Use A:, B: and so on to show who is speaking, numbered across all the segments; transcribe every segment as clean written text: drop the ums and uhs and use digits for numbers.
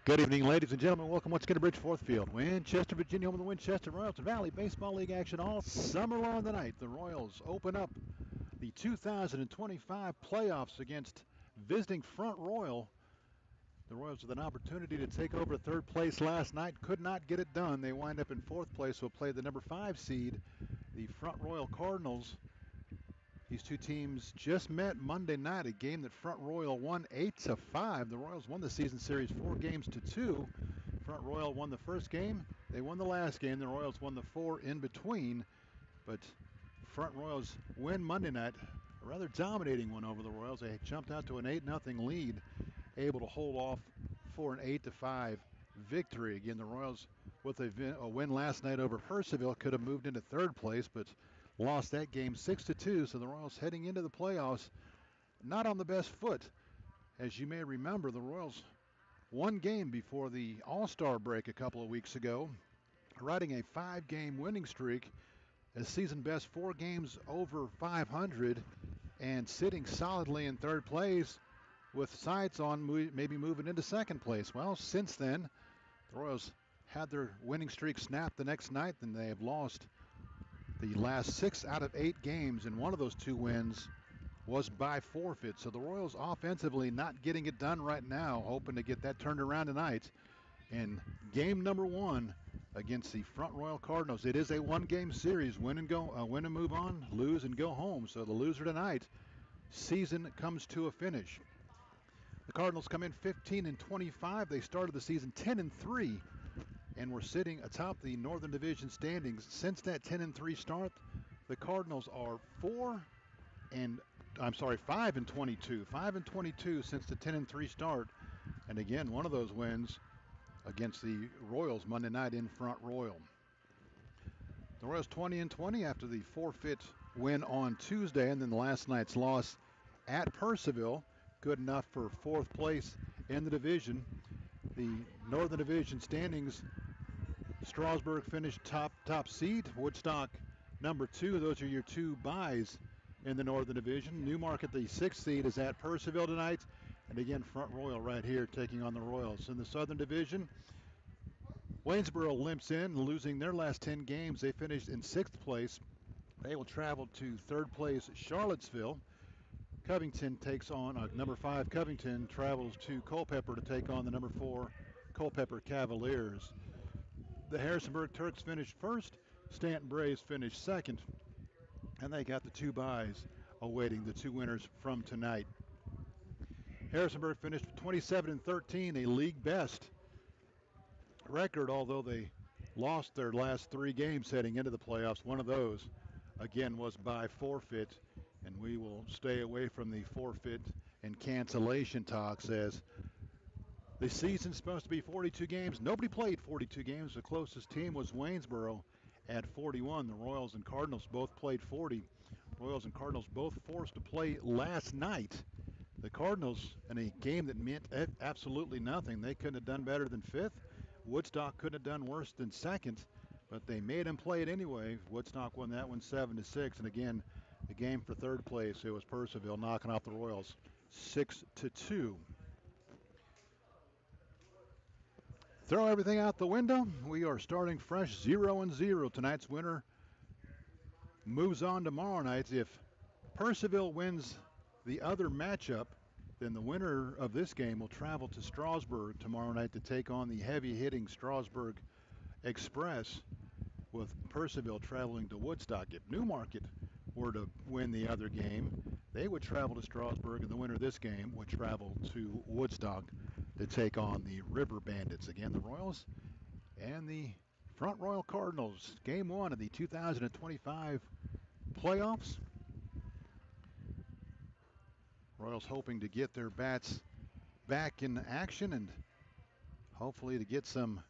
A: Good evening, ladies and gentlemen. Welcome once again to Bridgeforth Field. Winchester, Virginia, home of the Winchester Royals and Valley Baseball League action all summer long tonight. The Royals open up the 2025 playoffs against visiting Front Royal. The Royals with an opportunity to take over third place last night. Could not get it done. They wind up in fourth place. Will play the number 5 seed, the Front Royal Cardinals. These two teams just met Monday night, a game that Front Royal won 8-5. The Royals won the season series 4-2. Front Royal won the first game. They won the last game. The Royals won the 4 in between. But Front Royals win Monday night, a rather dominating one over the Royals. They jumped out to an 8-0 lead, able to hold off for an 8-5 victory. Again, the Royals with a win last night over Purcellville could have moved into third place, but lost that game 6-2. So the Royals heading into the playoffs not on the best foot. As you may remember, the Royals one game before the All-Star break a couple of weeks ago, riding a 5-game winning streak, a season best 4 games over 500, and sitting solidly in third place with sights on maybe moving into second place. Well, since then, the Royals had their winning streak snapped the next night, and they have lost the last 6 out of 8 games, and one of those 2 wins was by forfeit. So the Royals offensively not getting it done right now, hoping to get that turned around tonight in game number 1 against the Front Royal Cardinals. It is a 1-game series, win and move on, lose and go home. So the loser tonight, season comes to a finish. The Cardinals come in 15-25. They started the season 10-3 and were sitting atop the Northern Division standings. Since that 10-3 start, the Cardinals are 5-22. 5-22 since the 10-3 start. And again, one of those wins against the Royals Monday night in Front Royal. The Royals 20-20 after the forfeit win on Tuesday, and then last night's loss at Purcellville, good enough for fourth place in the division. The Northern Division standings, Strasburg finished top seed, Woodstock number 2. Those are your 2 byes in the Northern Division. Newmarket, the 6th seed, is at Purcellville tonight. And again, Front Royal right here taking on the Royals. In the Southern Division, Waynesboro limps in, losing their last 10 games. They finished in 6th place. They will travel to 3rd place Charlottesville. Covington takes on number 5. Covington travels to Culpeper to take on the number 4 Culpeper Cavaliers. The Harrisonburg Turks finished first. Stanton Braves finished second. And they got the 2 byes awaiting the 2 winners from tonight. Harrisonburg finished 27-13, a league best record, although they lost their last 3 games heading into the playoffs. One of those, again, was by forfeit, and we will stay away from the forfeit and cancellation talks as the season's supposed to be 42 games. Nobody played 42 games. The closest team was Waynesboro at 41. The Royals and Cardinals both played 40. Royals and Cardinals both forced to play last night. The Cardinals, in a game that meant absolutely nothing, they couldn't have done better than 5th. Woodstock couldn't have done worse than 2nd, but they made him play it anyway. Woodstock won that one 7-6, and again, the game for 3rd place, it was Purcellville knocking off the Royals 6-2. Throw everything out the window. We are starting fresh 0-0. Tonight's winner moves on tomorrow night. If Purcellville wins the other matchup, then the winner of this game will travel to Strasburg tomorrow night to take on the heavy-hitting Strasburg Express, with Purcellville traveling to Woodstock. If Newmarket were to win the other game, they would travel to Strasburg, and the winner of this game would travel to Woodstock to take on the River Bandits. Again, the Royals and the Front Royal Cardinals. Game 1 of the 2025 playoffs. Royals hoping to get their bats back in action and hopefully to get some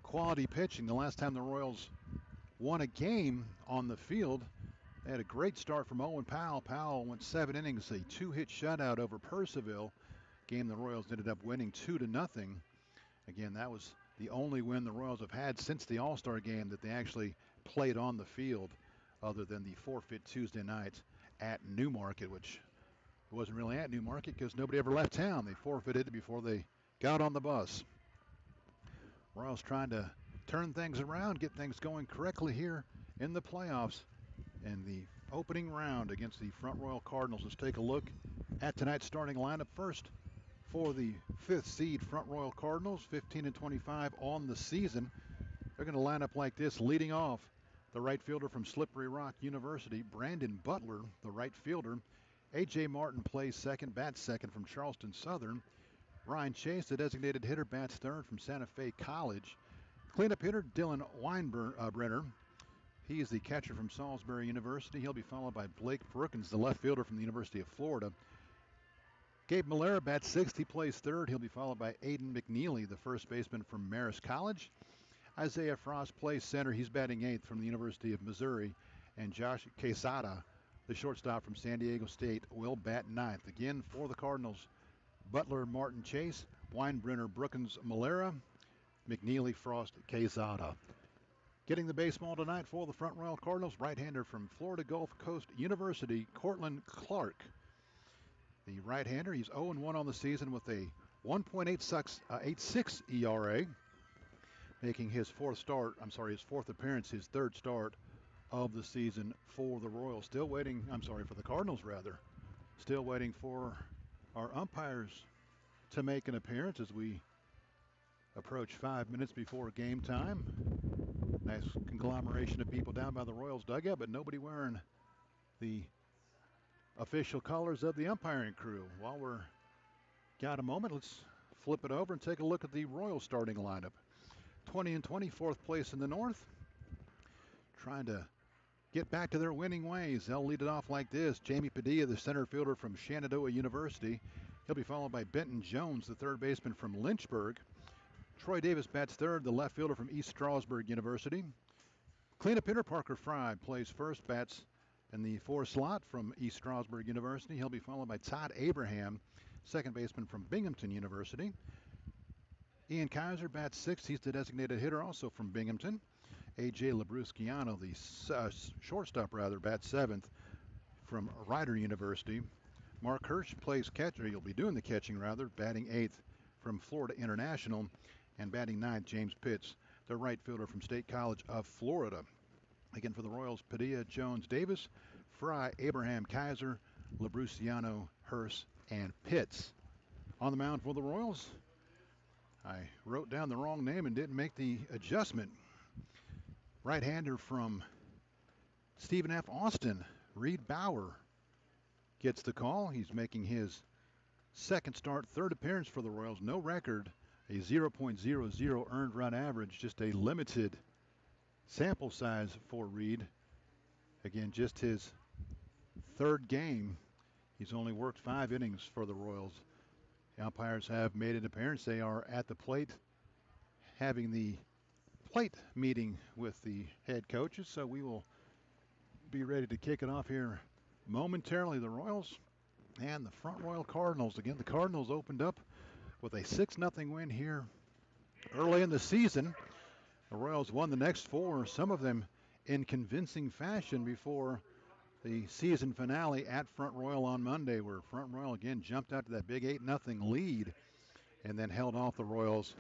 A: quality pitching. The last time the Royals won a game on the field, they had a great start from Owen Powell. Powell went 7 innings, a 2-hit shutout over Purcellville. Game the Royals ended up winning 2-0. Again, that was the only win the Royals have had since the All-Star game that they actually played on the field, other than the forfeit Tuesday night at Newmarket, which wasn't really at Newmarket because nobody ever left town. They forfeited before they got on the bus. Royals trying to turn things around, get things going correctly here in the playoffs. In the opening round against the Front Royal Cardinals. Let's take a look at tonight's starting lineup first for the 5th seed Front Royal Cardinals, 15-25 on the season. They're going to line up like this, leading off the right fielder from Slippery Rock University, Brandon Butler, the right fielder. A.J. Martin plays second, bats second from Charleston Southern. Ryan Chase, the designated hitter, bats third from Santa Fe College. Cleanup hitter, Dylan Weinbrenner. He is the catcher from Salisbury University. He'll be followed by Blake Brookins, the left fielder from the University of Florida. Gabe Malera bats sixth. He plays third. He'll be followed by Aiden McNeely, the first baseman from Marist College. Isaiah Frost plays center. He's batting eighth from the University of Missouri. And Josh Quesada, the shortstop from San Diego State, will bat ninth. Again, for the Cardinals, Butler, Martin, Chase, Weinbrenner, Brookins, Malera, McNeely, Frost, Quesada. Getting the baseball tonight for the Front Royal Cardinals, right-hander from Florida Gulf Coast University, Cortland Clark. The right-hander, he's 0-1 on the season with a 1.86 ERA, making his fourth appearance, his third start of the season for the Royals. For the Cardinals rather. Still waiting for our umpires to make an appearance as we approach 5 minutes before game time. Nice conglomeration of people down by the Royals dugout, but nobody wearing the official colors of the umpiring crew. While we're got a moment, let's flip it over and take a look at the Royals starting lineup. 20-20, fourth place in the North. Trying to get back to their winning ways. They'll lead it off like this. Jamie Padilla, the center fielder from Shenandoah University. He'll be followed by Benton Jones, the third baseman from Lynchburg. Troy Davis bats third, the left fielder from East Stroudsburg University. Cleanup hitter Parker Fry plays first, bats in the fourth slot from East Stroudsburg University. He'll be followed by Todd Abraham, second baseman from Binghamton University. Ian Kaiser bats sixth. He's the designated hitter also from Binghamton. A.J. Labrusciano, the shortstop, bats seventh from Rider University. Mark Hirsch plays catcher. He'll be doing the catching, batting eighth from Florida International. And batting ninth, James Pitts, the right fielder from State College of Florida. Again, for the Royals, Padilla, Jones, Davis, Fry, Abraham, Kaiser, Labrusciano, Hirsch, and Pitts. On the mound for the Royals, I wrote down the wrong name and didn't make the adjustment. Right-hander from Stephen F. Austin, Reed Bauer, gets the call. He's making his second start, third appearance for the Royals. No record, a 0.00 earned run average, just a limited sample size for Reed. Again, just his third game. He's only worked 5 innings for the Royals. The umpires have made an appearance. They are at the plate having the plate meeting with the head coaches, so we will be ready to kick it off here momentarily. The Royals and the Front Royal Cardinals. Again, the Cardinals opened up with a 6-0 win here early in the season. The Royals won the next 4, some of them in convincing fashion, before the season finale at Front Royal on Monday, where Front Royal again jumped out to that big 8-0 lead and then held off the Royals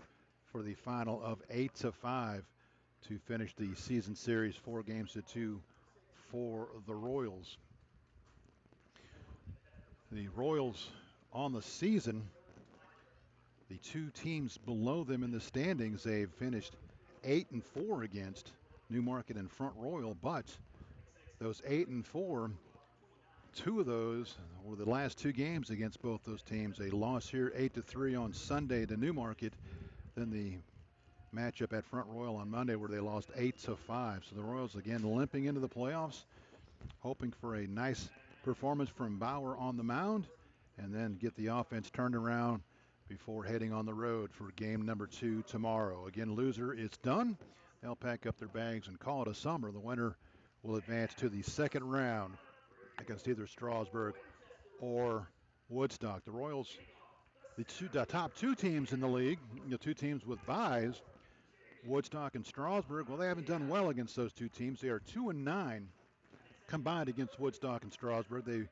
A: for the final of 8-5 to finish the season series 4-2 for the Royals. The Royals on the season, the two teams below them in the standings, they've finished 8-4 against Newmarket and Front Royal, but those 8-4, 2 of those were the last 2 games against both those teams. A loss here 8-3 on Sunday to Newmarket, then the matchup at Front Royal on Monday where they lost 8-5. So the Royals again limping into the playoffs, hoping for a nice performance from Bauer on the mound and then get the offense turned around before heading on the road for game number 2 tomorrow. Again, loser is done. They'll pack up their bags and call it a summer. The winner will advance to the second round against either Strasburg or Woodstock. The Royals, the top 2 teams in the league, the 2 teams with byes, Woodstock and Strasburg, well, they haven't done well against those 2 teams. They are 2-9 combined against Woodstock and Strasburg. They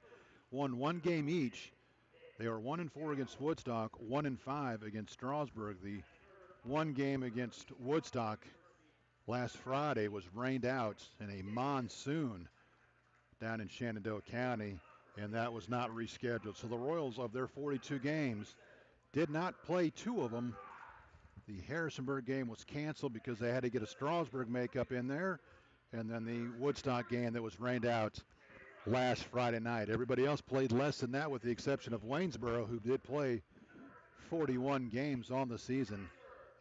A: won 1 game each. They are 1-4 against Woodstock, 1-5 against Strasburg. The one game against Woodstock last Friday was rained out in a monsoon down in Shenandoah County, and that was not rescheduled. So the Royals, of their 42 games, did not play 2 of them. The Harrisonburg game was canceled because they had to get a Strasburg makeup in there, and then the Woodstock game that was rained out last Friday night. Everybody else played less than that with the exception of Waynesboro, who did play 41 games on the season.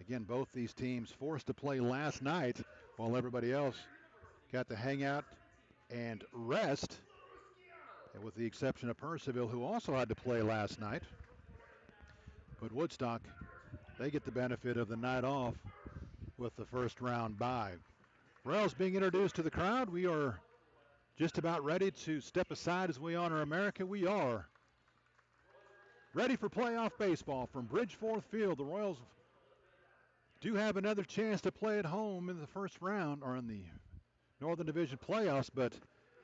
A: Again, both these teams forced to play last night while everybody else got to hang out and rest, and with the exception of Purcellville, who also had to play last night. But Woodstock, they get the benefit of the night off with the first round bye. Royals being introduced to the crowd. We are just about ready to step aside as we honor America. We are ready for playoff baseball from Bridgeforth Field. The Royals do have another chance to play at home in the first round or in the Northern Division playoffs, but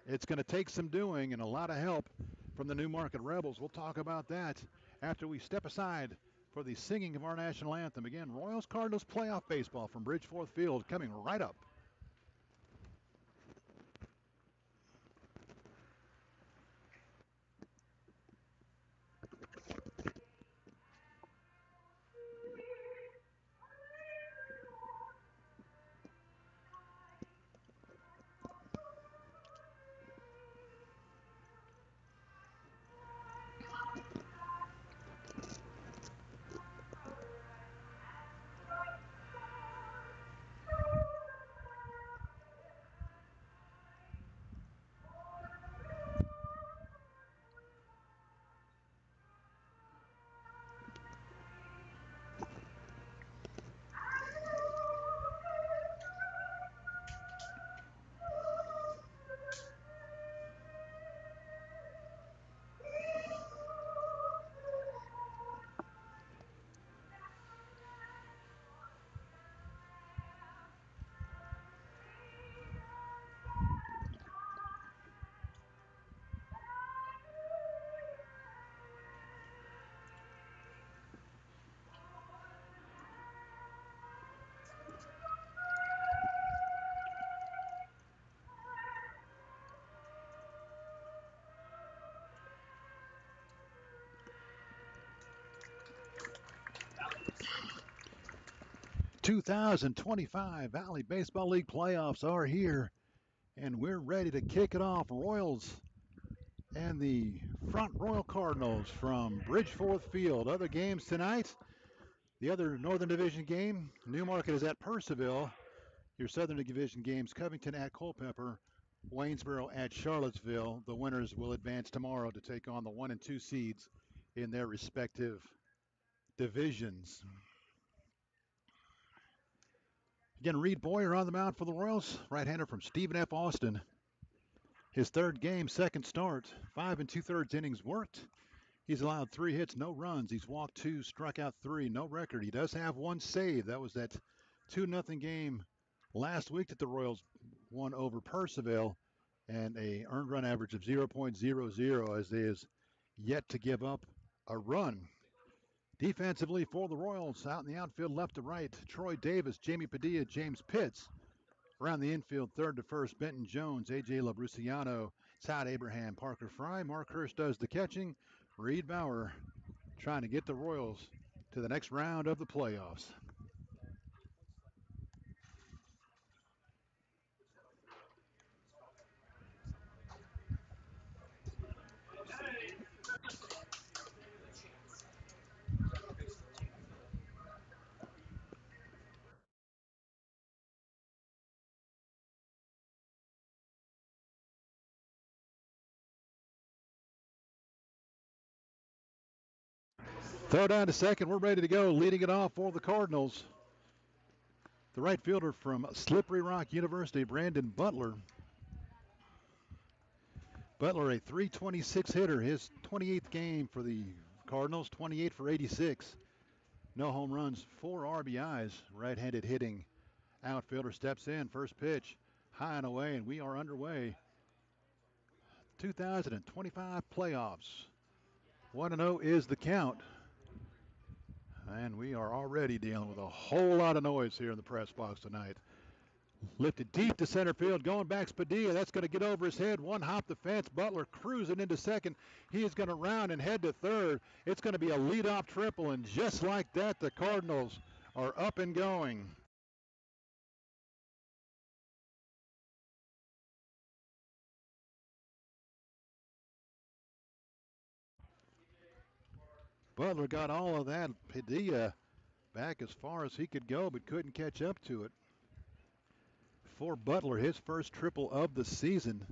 A: it's going to take some doing and a lot of help from the Newmarket Rebels. We'll talk about that after we step aside for the singing of our national anthem. Again, Royals Cardinals playoff baseball from Bridgeforth Field coming right up. 2025 Valley Baseball League playoffs are here, and we're ready to kick it off. Royals and the Front Royal Cardinals from Bridgeforth Field. Other games tonight, the other Northern Division game, Newmarket is at Purcellville. Your Southern Division games, Covington at Culpeper, Waynesboro at Charlottesville. The winners will advance tomorrow to take on the 1 and 2 seeds in their respective divisions. Again, Reed Boyer on the mound for the Royals, right-hander from Stephen F. Austin. His third game, second start, 5 2/3 innings worked. He's allowed 3 hits, no runs. He's walked 2, struck out 3, no record. He does have 1 save. That was that 2-0 game last week that the Royals won over Purcellville, and a earned run average of 0.00 as they is yet to give up a run. Defensively for the Royals, out in the outfield left to right, Troy Davis, Jamie Padilla, James Pitts. Around the infield, third to first, Benton Jones, A.J. Labruciano, Todd Abraham, Parker Fry. Mark Hurst does the catching. Reed Bauer trying to get the Royals to the next round of the playoffs. Throw down to second. We're ready to go. Leading it off for the Cardinals, the right fielder from Slippery Rock University, Brandon Butler. Butler, a .326 hitter, his 28th game for the Cardinals, 28 for 86. No home runs, 4 RBIs. Right-handed hitting outfielder steps in. First pitch, high and away, and we are underway. 2025 playoffs. 1-0 is the count. And we are already dealing with a whole lot of noise here in the press box tonight. Lifted deep to center field, going back Spadilla. That's going to get over his head. One hop the fence. Butler cruising into second. He is going to round and head to third. It's going to be a leadoff triple, and just like that, the Cardinals are up and going. Butler got all of that. Padilla back as far as he could go, but couldn't catch up to it. For Butler, his first triple of the season.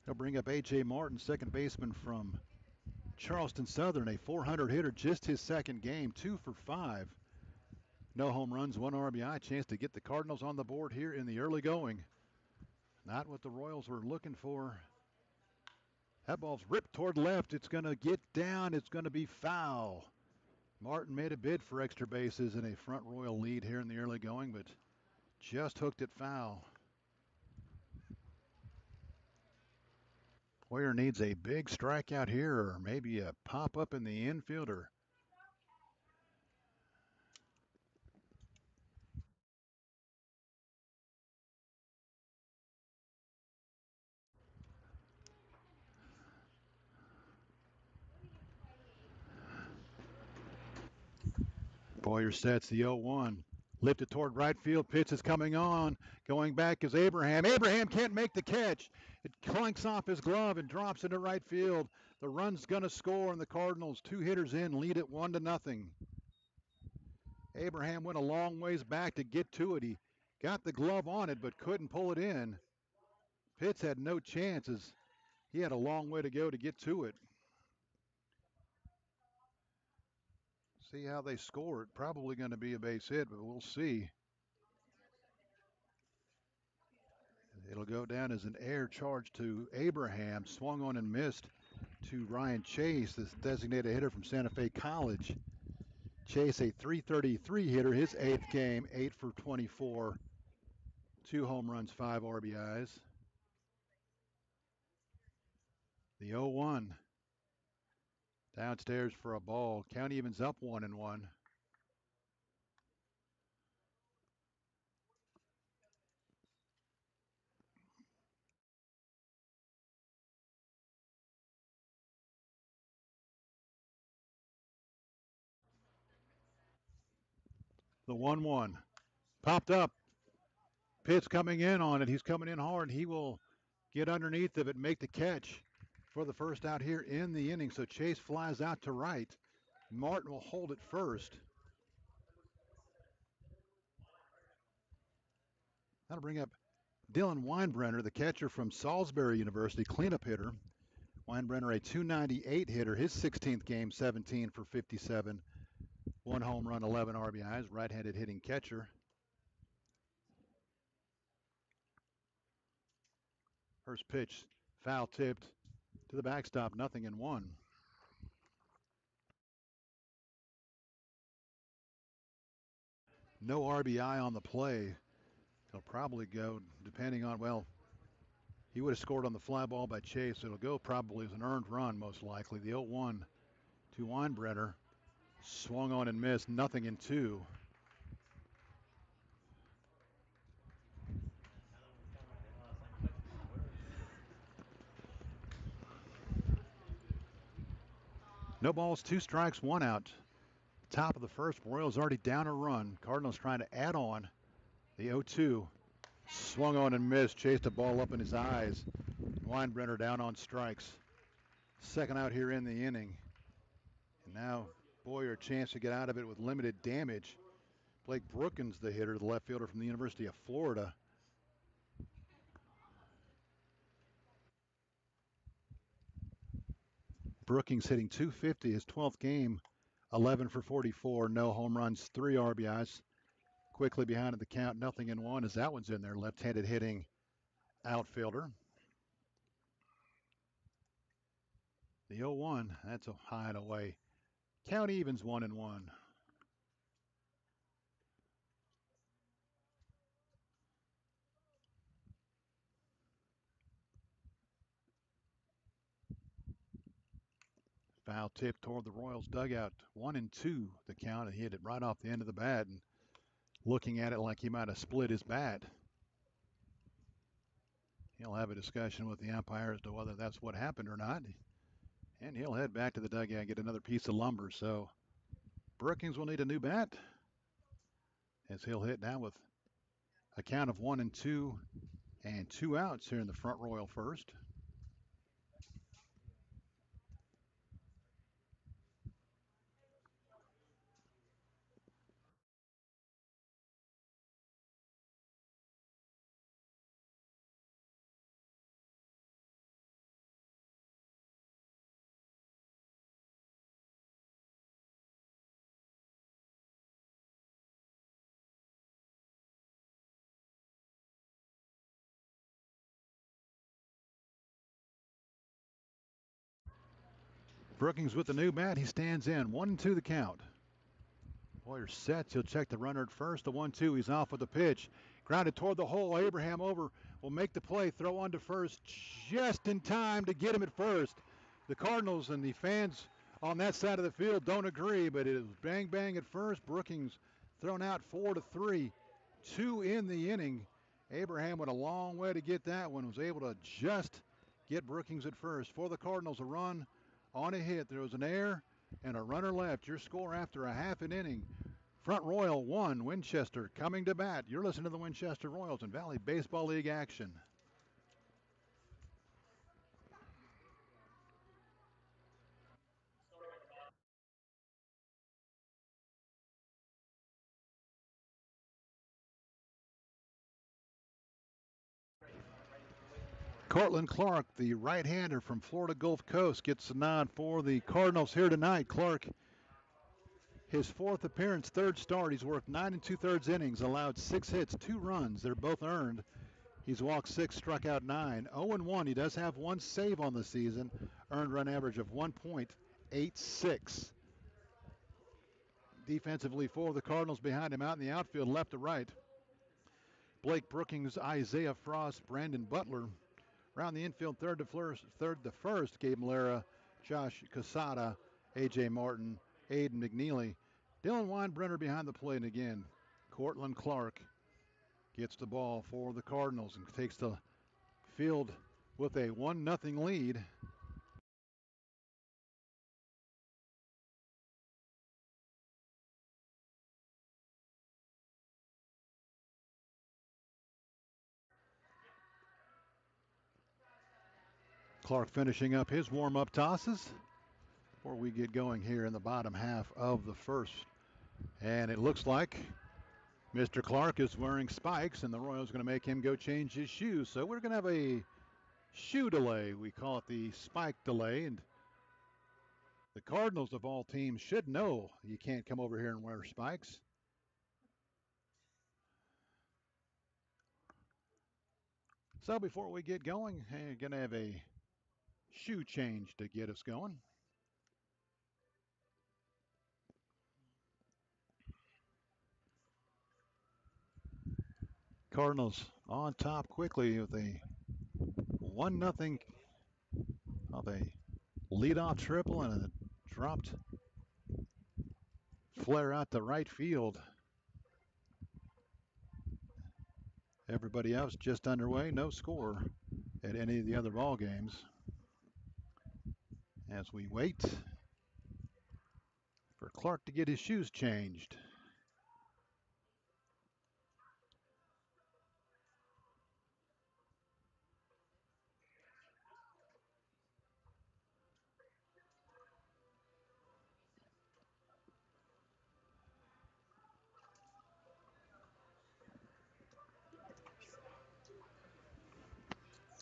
A: He'll bring up A.J. Martin, second baseman from Charleston Southern, a 400 hitter, just his second game, 2 for 5. No home runs, 1 RBI, chance to get the Cardinals on the board here in the early going. Not what the Royals were looking for. That ball's ripped toward left. It's going to get down. It's going to be foul. Martin made a bid for extra bases and a front Royal lead here in the early going, but just hooked it foul. Hoyer needs a big strikeout here, or maybe a pop up in the infielder. Boyer sets the 0-1. Lifted toward right field. Pitch is coming on. Going back is Abraham. Abraham can't make the catch. It clanks off his glove and drops into right field. The run's going to score, and the Cardinals, 2 hitters in, lead it 1-0. Abraham went a long ways back to get to it. He got the glove on it, but couldn't pull it in. Pitts had no chances. He had a long way to go to get to it. See how they score it. Probably going to be a base hit, but we'll see. It'll go down as an air charge to Abraham. Swung on and missed to Ryan Chase, this designated hitter from Santa Fe College. Chase, a .333 hitter, his 8th game, 8 for 24. 2 home runs, 5 RBIs. The 0-1. Downstairs for a ball. Count evens up 1-1. The 1-1. Popped up. Pitch coming in on it. He's coming in hard. He will get underneath of it, make the catch for the first out here in the inning. So Chase flies out to right. Martin will hold it first. That'll bring up Dylan Weinbrenner, the catcher from Salisbury University, cleanup hitter. Weinbrenner, a .298 hitter, his 16th game, 17 for 57. 1 home run, 11 RBIs, right-handed hitting catcher. First pitch, foul tipped to the backstop, 0-1. No RBI on the play. He'll probably go, depending on, well, he would have scored on the fly ball by Chase. It'll go probably as an earned run, most likely. The 0-1 to Weinbrenner. Swung on and missed, 0-2. No balls, 2 strikes, 1 out. Top of the first, Royals already down a run. Cardinals trying to add on. The 0-2. Swung on and missed. Chased a ball up in his eyes. Weinbrenner down on strikes. Second out here in the inning. And now Boyer a chance to get out of it with limited damage. Blake Brookins, the hitter, the left fielder from the University of Florida. Brookings hitting .250, his 12th game, 11 for 44, no home runs, 3 RBIs. Quickly behind in the count, 0-1 as that one's in there. Left-handed hitting outfielder. The 0-1, that's a high and away. Count evens 1-1. Foul tip toward the Royals dugout. 1-2 the count, and he hit it right off the end of the bat, and looking at it like he might have split his bat. He'll have a discussion with the umpire as to whether that's what happened or not. And he'll head back to the dugout and get another piece of lumber. So Brookings will need a new bat, as he'll hit now with a count of 1-2 and 2 outs here in the front Royal first. Brookings with the new bat. He stands in. 1-2 the count. Boyer sets. He'll check the runner at first. The 1-2. He's off with the pitch. Grounded toward the hole. Abraham over. Will make the play. Throw on to first just in time to get him at first. The Cardinals and the fans on that side of the field don't agree, but it is bang bang at first. Brookings thrown out 4-3. 2 in the inning. Abraham went a long way to get that one. Was able to just get Brookings at first. For the Cardinals, a run on a hit. There was an error and a runner left. Your score after a half an inning. Front Royal 1, Winchester coming to bat. You're listening to the Winchester Royals in Valley Baseball League action. Cortland Clark, the right-hander from Florida Gulf Coast, gets the nod for the Cardinals here tonight. Clark, his 4th appearance, 3rd start. He's worked 9 2/3 innings, allowed 6 hits, 2 runs. They're both earned. He's walked 6, struck out 9. 0-1. He does have 1 save on the season. Earned run average of 1.86. Defensively for the Cardinals behind him out in the outfield, left to right. Blake Brookings, Isaiah Frost, Brandon Butler. Around the infield, third to first, Gabe Malera, Josh Casada, A.J. Martin, Aiden McNeely. Dylan Weinbrenner behind the plate, and again, Cortland Clark gets the ball for the Cardinals and takes the field with a 1-0 lead. Clark finishing up his warm-up tosses before we get going here in the bottom half of the first. And it looks like Mr. Clark is wearing spikes, and the Royals going to make him go change his shoes. So we're going to have a shoe delay. We call it the spike delay. And the Cardinals, of all teams, should know you can't come over here and wear spikes. So before we get going, we're going to have a shoe change to get us going. Cardinals on top quickly with a 1-0 of a leadoff triple and a dropped flare out to right field. Everybody else just underway, no score at any of the other ball games. As we wait for Clark to get his shoes changed.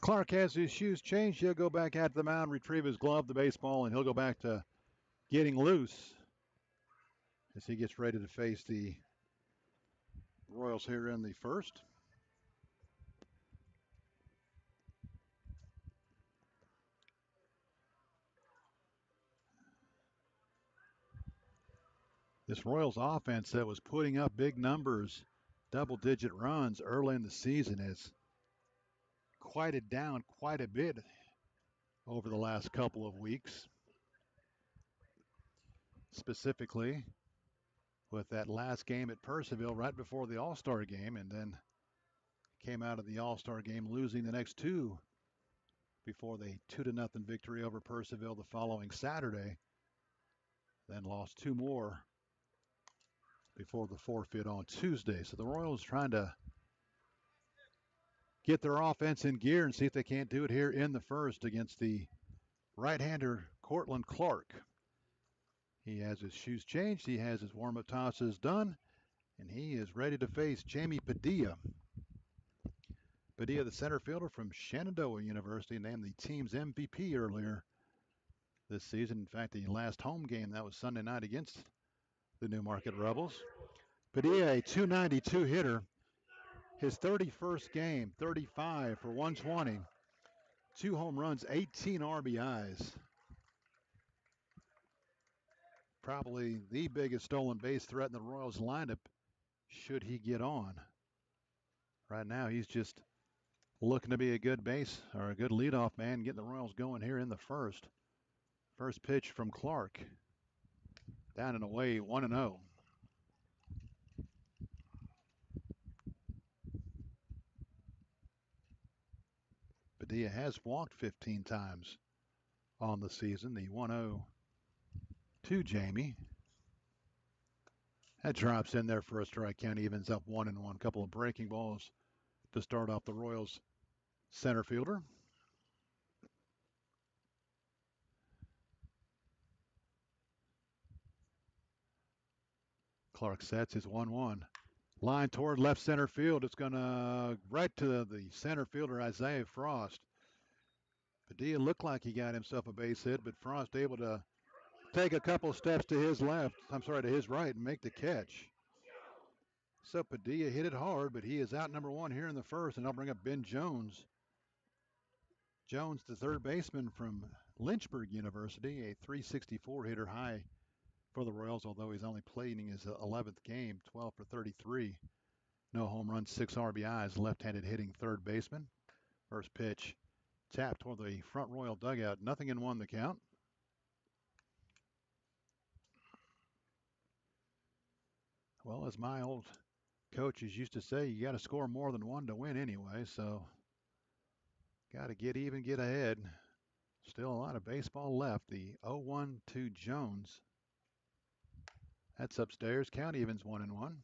A: Clark has his shoes changed. He'll go back out to the mound, retrieve his glove, the baseball, and he'll go back to getting loose as he gets ready to face the Royals here in the first. This Royals offense that was putting up big numbers, double-digit runs early in the season has quieted down quite a bit over the last couple of weeks. specifically with that last game at Purcellville right before the All-Star game, and then came out of the All-Star game losing the next two before the 2-0 victory over Purcellville the following Saturday. Then lost two more before the forfeit on Tuesday. So the Royals trying to get their offense in gear and see if they can't do it here in the first against the right-hander Cortland Clark. He has his shoes changed. He has his warm-up tosses done. And he is ready to face Jamie Padilla. Padilla, the center fielder from Shenandoah University, named the team's MVP earlier this season. In fact, the last home game, that was Sunday night against the Newmarket Rebels. Padilla, a .292 hitter. His 31st game, 35 for 120. 2 home runs, 18 RBIs. Probably the biggest stolen base threat in the Royals lineup should he get on. Right now, he's just looking to be a good base or a good leadoff man, getting the Royals going here in the first. First pitch from Clark. Down and away, 1-0. Padilla has walked 15 times on the season. The 1-0 to Jamie. That drops in there for a strike count. Evens up 1-1. Couple of breaking balls to start off the Royals center fielder. Clark sets his 1-1. Line toward left center field. It's going to right to the center fielder, Isaiah Frost. Padilla looked like he got himself a base hit, but Frost able to take a couple steps to his right and make the catch. So Padilla hit it hard, but he is out number one here in the first, and I'll bring up Ben Jones. Jones, the third baseman from Lynchburg University, a .364 hitter, high for the Royals, although he's only playing his 11th game, 12 for 33. No home runs, 6 RBIs, left-handed hitting third baseman. First pitch tapped toward the front Royal dugout. 0-1 the count. Well, as my old coaches used to say, you got to score more than one to win anyway, so got to get even, get ahead. Still a lot of baseball left. The 0-1 to Jones. That's upstairs. Count evens 1-1.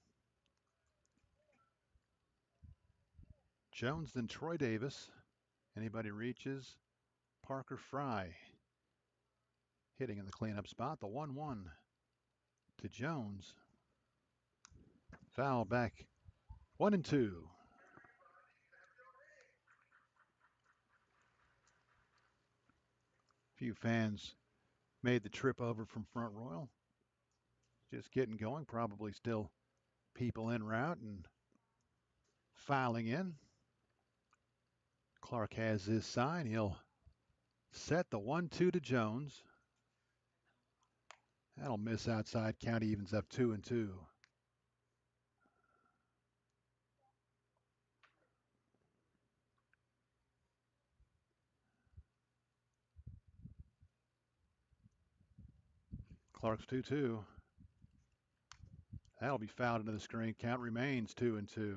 A: Jones, then Troy Davis. Anybody reaches. Parker Fry hitting in the cleanup spot. The 1-1 to Jones. Foul back. 1-2. Few fans made the trip over from Front Royal. Just getting going. Probably still people en route and filing in. Clark has his sign. He'll set the 1-2 to Jones. That'll miss outside. Count evens up 2-2. Clark's 2-2. That'll be fouled into the screen. Count remains 2-2.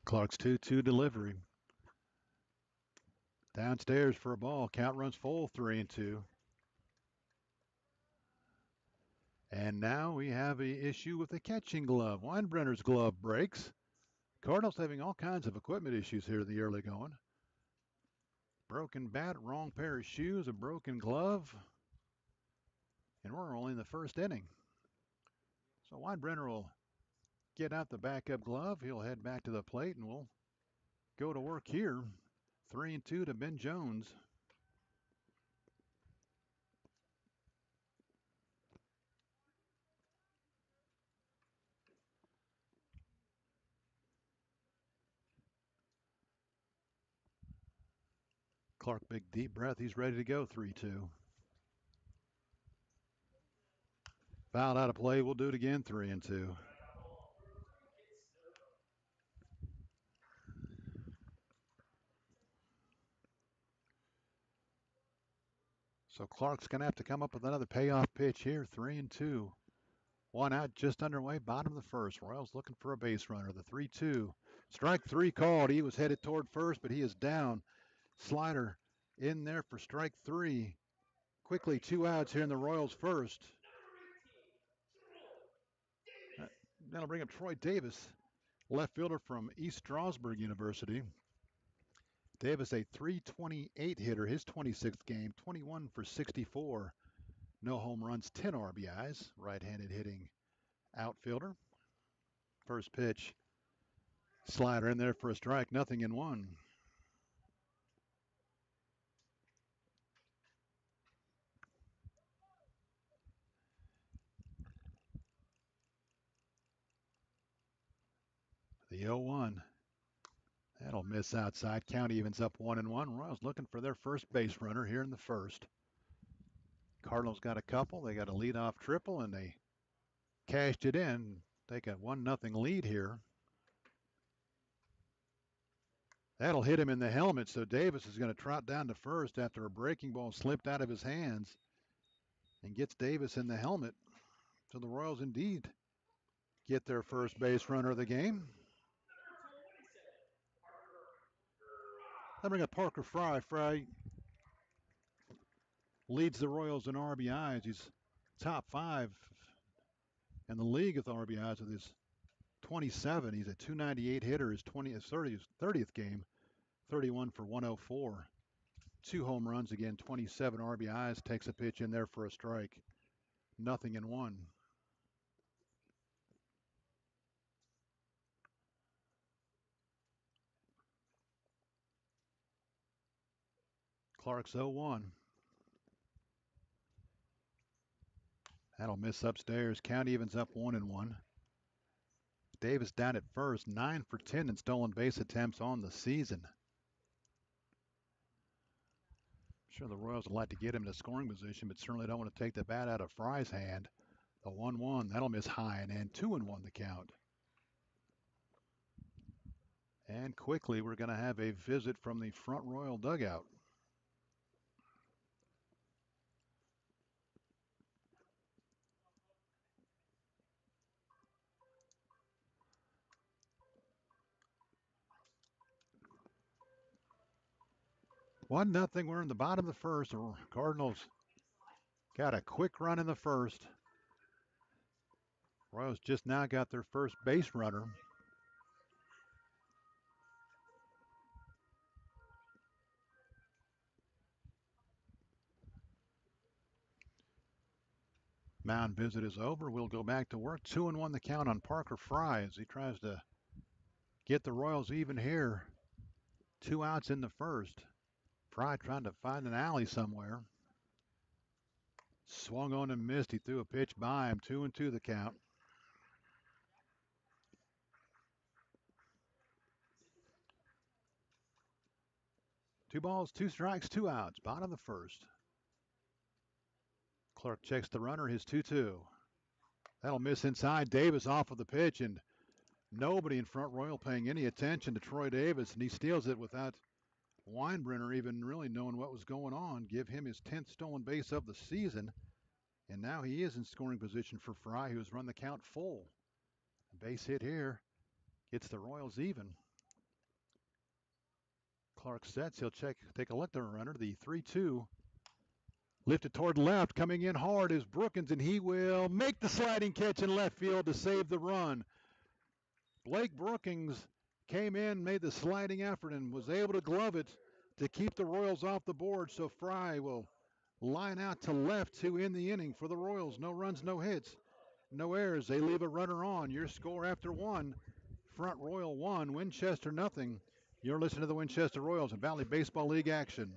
A: Clark's 2-2 delivery. Downstairs for a ball. Count runs full, 3-2. And now we have an issue with the catching glove. Weinbrenner's glove breaks. Cardinals having all kinds of equipment issues here in the early going. Broken bat, wrong pair of shoes, a broken glove. And we're only in the first inning. So Weinbrenner will get out the backup glove. He'll head back to the plate and we'll go to work here. 3-2 to Ben Jones. Clark, big deep breath. He's ready to go. 3-2. Fouled out of play. We'll do it again. 3-2. So Clark's going to have to come up with another payoff pitch here. 3-2. One out, just underway, bottom of the first. Royals looking for a base runner. The 3-2. Strike three called. He was headed toward first, but he is down. Slider in there for strike three. Quickly, 2 outs here in the Royals first. That'll bring up Troy Davis, left fielder from East Stroudsburg University. Davis, a .328 hitter, his 26th game, 21 for 64. No home runs, 10 RBIs. Right-handed hitting outfielder. First pitch, slider in there for a strike, 0-1. The 0-1. That'll miss outside. Count evens up 1-1. Royals looking for their first base runner here in the first. Cardinals got a couple. They got a leadoff triple, and they cashed it in. Take a 1-0 lead here. That'll hit him in the helmet, so Davis is going to trot down to first after a breaking ball slipped out of his hands and gets Davis in the helmet. So the Royals indeed get their first base runner of the game. They bring up Parker Fry. Fry leads the Royals in RBIs. He's top 5 in the league with RBIs with his 27. He's a .298 hitter. His 30th game, 31 for 104. 2 home runs, again, 27 RBIs. Takes a pitch in there for a strike. 0-1. Clark's 0-1. That'll miss upstairs. Count evens up 1-1. Davis down at first, 9 for 10 in stolen base attempts on the season. I'm sure the Royals would like to get him in a scoring position, but certainly don't want to take the bat out of Fry's hand. The 1-1, that'll miss high and end. 2-1 the count. And quickly, we're going to have a visit from the front Royal dugout. One nothing. We're in the bottom of the first. The Cardinals got a quick run in the first. Royals just now got their first base runner. Mound visit is over. We'll go back to work. 2-1 the count on Parker Fry as he tries to get the Royals even here. 2 outs in the first. Fry trying to find an alley somewhere. Swung on and missed. He threw a pitch by him. 2-2 the count. Two balls, 2 strikes, 2 outs. Bottom of the first. Clark checks the runner, his 2-2. That'll miss inside. Davis off of the pitch, and nobody in front Royal paying any attention to Troy Davis, and he steals it without Weinbrenner even really knowing what was going on. Give him his 10th stolen base of the season, and now he is in scoring position for Fry, who's run the count full. A base hit here gets the Royals even. Clark sets. He'll take a look at the runner. The 3-2. Lifted toward left. Coming in hard is Brookins, and he will make the sliding catch in left field to save the run. Blake Brookins came in, made the sliding effort, and was able to glove it to keep the Royals off the board. So Fry will line out to left to end the inning for the Royals. No runs, no hits, no errors. They leave a runner on. Your score after 1. Front Royal 1, Winchester nothing. You're listening to the Winchester Royals and Valley Baseball League action.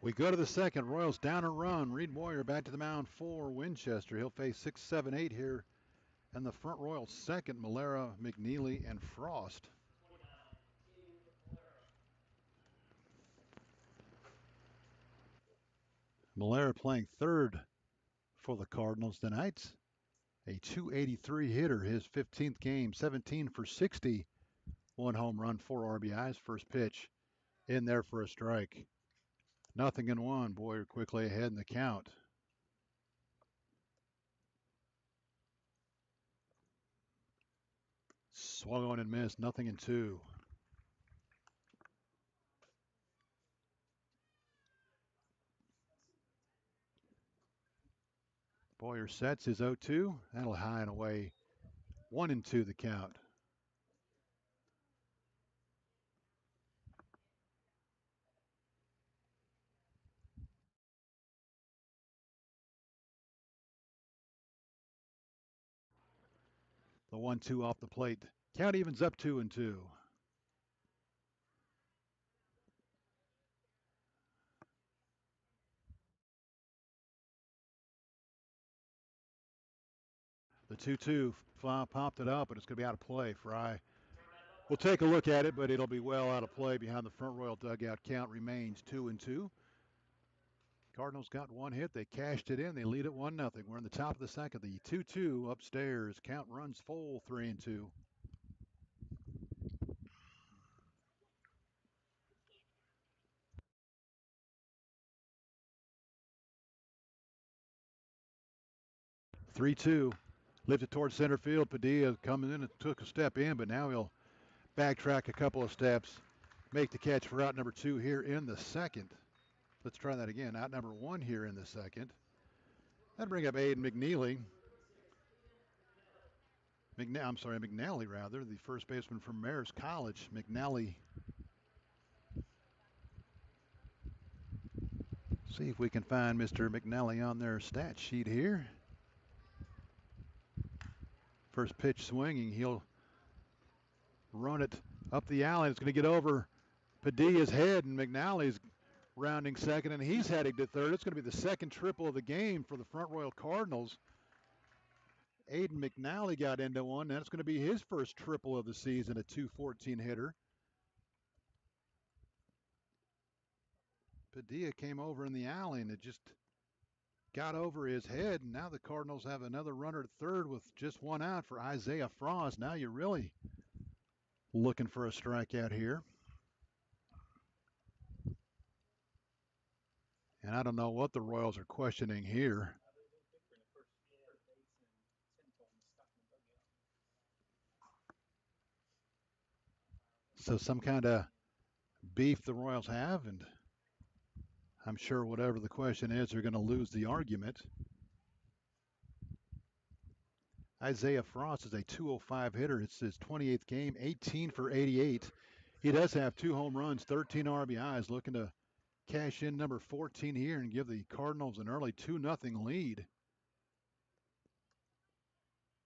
A: We go to the second. Royals down a run. Reed Moyer back to the mound for Winchester. He'll face 6, 7, 8 here. And the front Royals second, Malera, McNeely, and Frost. Malera playing third for the Cardinals tonight. A 283 hitter, his 15th game, 17 for 60. 1 home run, 4 RBIs. First pitch in there for a strike. 0-1. Boyer quickly ahead in the count. Swung on and missed. 0-2. Boyer sets his 0-2. That'll high and away. 1-2 the count. The 1-2 off the plate. Count evens up 2-2. The 2-2 fly popped it up, but it's going to be out of play. Fry will take a look at it, but it'll be well out of play behind the front Royal dugout. Count remains 2-2. Cardinals got 1 hit. They cashed it in. They lead it 1-0. We're in the top of the second. The 2-2 upstairs. Count runs full 3-2. Three-two, lifted towards center field. Padilla coming in and took a step in, but now he'll backtrack a couple of steps, make the catch for out number 2 here in the second. Let's try that again. Out number 1 here in the second. That'll bring up Aiden McNeely. McNally rather, the first baseman from Marist College. McNally. See if we can find Mr. McNally on their stat sheet here. First pitch swinging. He'll run it up the alley. It's going to get over Padilla's head, and McNally's rounding second, and he's heading to third. It's going to be the second triple of the game for the Front Royal Cardinals. Aiden McNally got into one. That's going to be his first triple of the season, a 214 hitter. Padilla came over in the alley, and it just got over his head, and now the Cardinals have another runner at third with just 1 out for Isaiah Frost. Now you're really looking for a strikeout here. And I don't know what the Royals are questioning here. So some kind of beef the Royals have, and I'm sure whatever the question is, they're going to lose the argument. Isaiah Frost is a 205 hitter. It's his 28th game, 18 for 88. He does have 2 home runs, 13 RBIs, looking to cash in number 14 here and give the Cardinals an early 2-0 lead.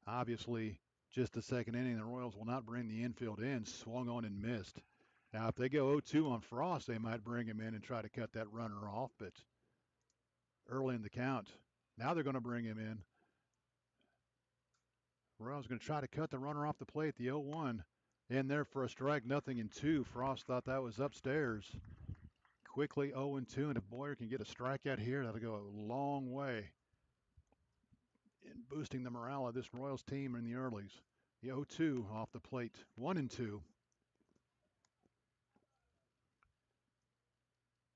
A: Obviously, just the second inning, the Royals will not bring the infield in. Swung on and missed. Now, if they go 0-2 on Frost, they might bring him in and try to cut that runner off, but early in the count. Now they're going to bring him in. Royals going to try to cut the runner off the plate. The 0-1 in there for a strike, 0-2. Frost thought that was upstairs. Quickly 0-2, and if Boyer can get a strikeout here, that'll go a long way in boosting the morale of this Royals team in the earlies. The 0-2 off the plate, 1-2.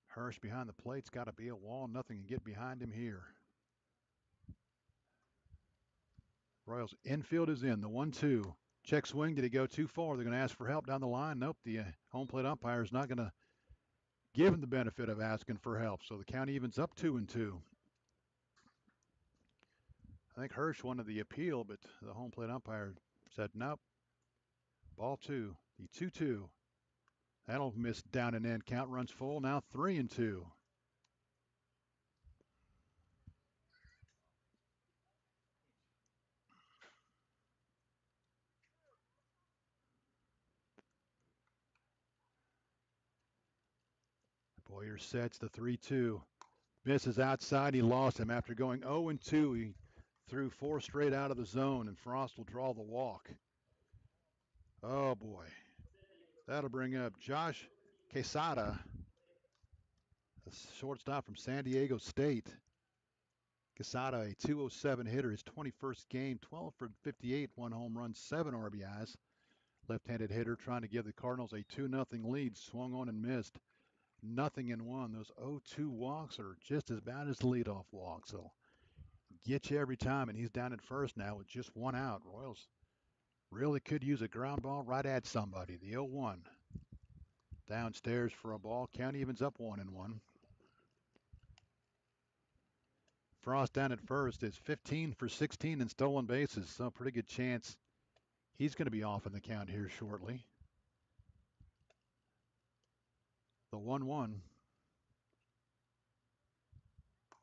A: Hirsch behind the plate's got to be a wall. Nothing can get behind him here. Royals infield is in. The 1-2. Check swing. Did he go too far? They're going to ask for help down the line. Nope. The home plate umpire is not going to give him the benefit of asking for help. So the count evens up 2-2. I think Hirsch wanted the appeal, but the home plate umpire said nope. Ball 2. The 2-2. That'll miss down and in. Count runs full. Now 3-2. Boyer sets the 3-2. Misses outside. He lost him after going 0-2. He threw 4 straight out of the zone, and Frost will draw the walk. Oh, boy. That'll bring up Josh Quesada, a shortstop from San Diego State. Quesada, a 207 hitter, his 21st game, 12 for 58, 1 home run, 7 RBIs. Left-handed hitter trying to give the Cardinals a 2-0 lead. Swung on and missed. 0-1. Those 0-2 walks are just as bad as the leadoff walk. So get you every time, and he's down at first now with just 1 out. Royals really could use a ground ball right at somebody. The 0-1. Downstairs for a ball. Count evens up 1-1. Frost down at first is 15 for 16 in stolen bases, so a pretty good chance he's going to be off in the count here shortly. The 1-1.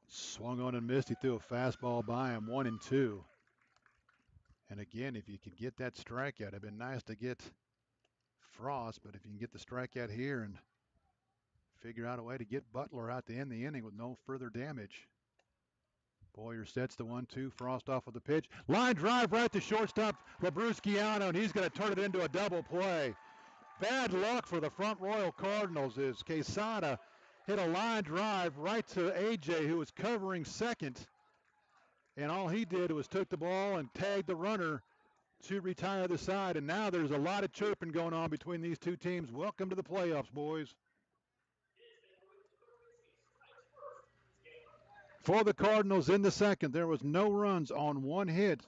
A: Swung on and missed. He threw a fastball by him, 1-2. And again, if you could get that strikeout, it'd been nice to get Frost, but if you can get the strikeout here and figure out a way to get Butler out to end the inning with no further damage. Boyer sets the 1-2. Frost off with the pitch. Line drive right to shortstop Labrusciano, and he's going to turn it into a double play. Bad luck for the front Royal Cardinals as Quesada hit a line drive right to AJ, who was covering second. And all he did was took the ball and tagged the runner to retire the side. And now there's a lot of chirping going on between these two teams. Welcome to the playoffs, boys. For the Cardinals in the second, there was no runs on 1 hit.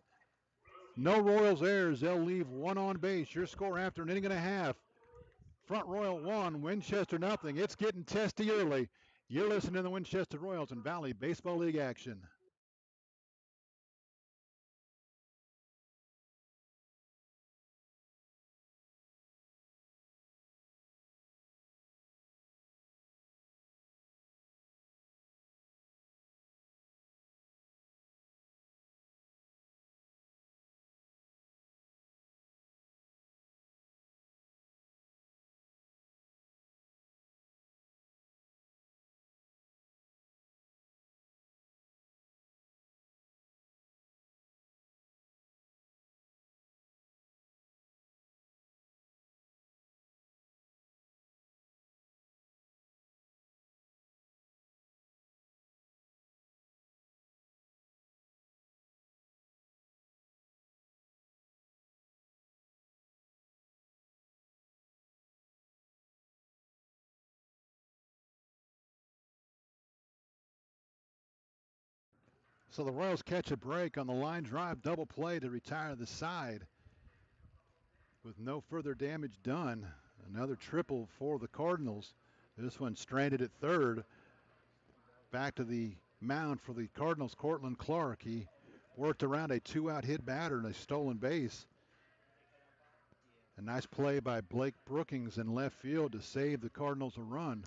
A: No Royals errors. They'll leave 1 on base. Your score after an inning and a half. Front Royal 1, Winchester nothing. It's getting testy early. You're listening to the Winchester Royals and Valley Baseball League action. So the Royals catch a break on the line drive double play to retire the side with no further damage done. Another triple for the Cardinals. This one stranded at third. Back to the mound for the Cardinals, Cortland Clark. He worked around a 2-out hit batter and a stolen base. A nice play by Blake Brookings in left field to save the Cardinals a run.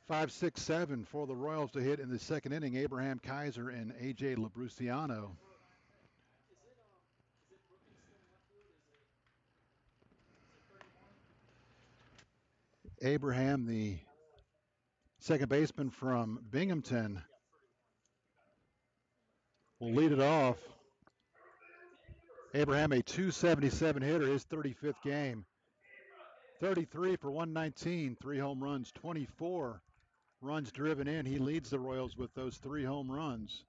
A: 5, 6, 7 for the Royals to hit in the second inning. Abraham Kaiser and A.J. Labrusciano. Abraham, the second baseman from Binghamton, will lead it off. Abraham, a 277 hitter, his 35th game. 33 for 119, 3 home runs, 24 runs driven in. He leads the Royals with those 3 home runs.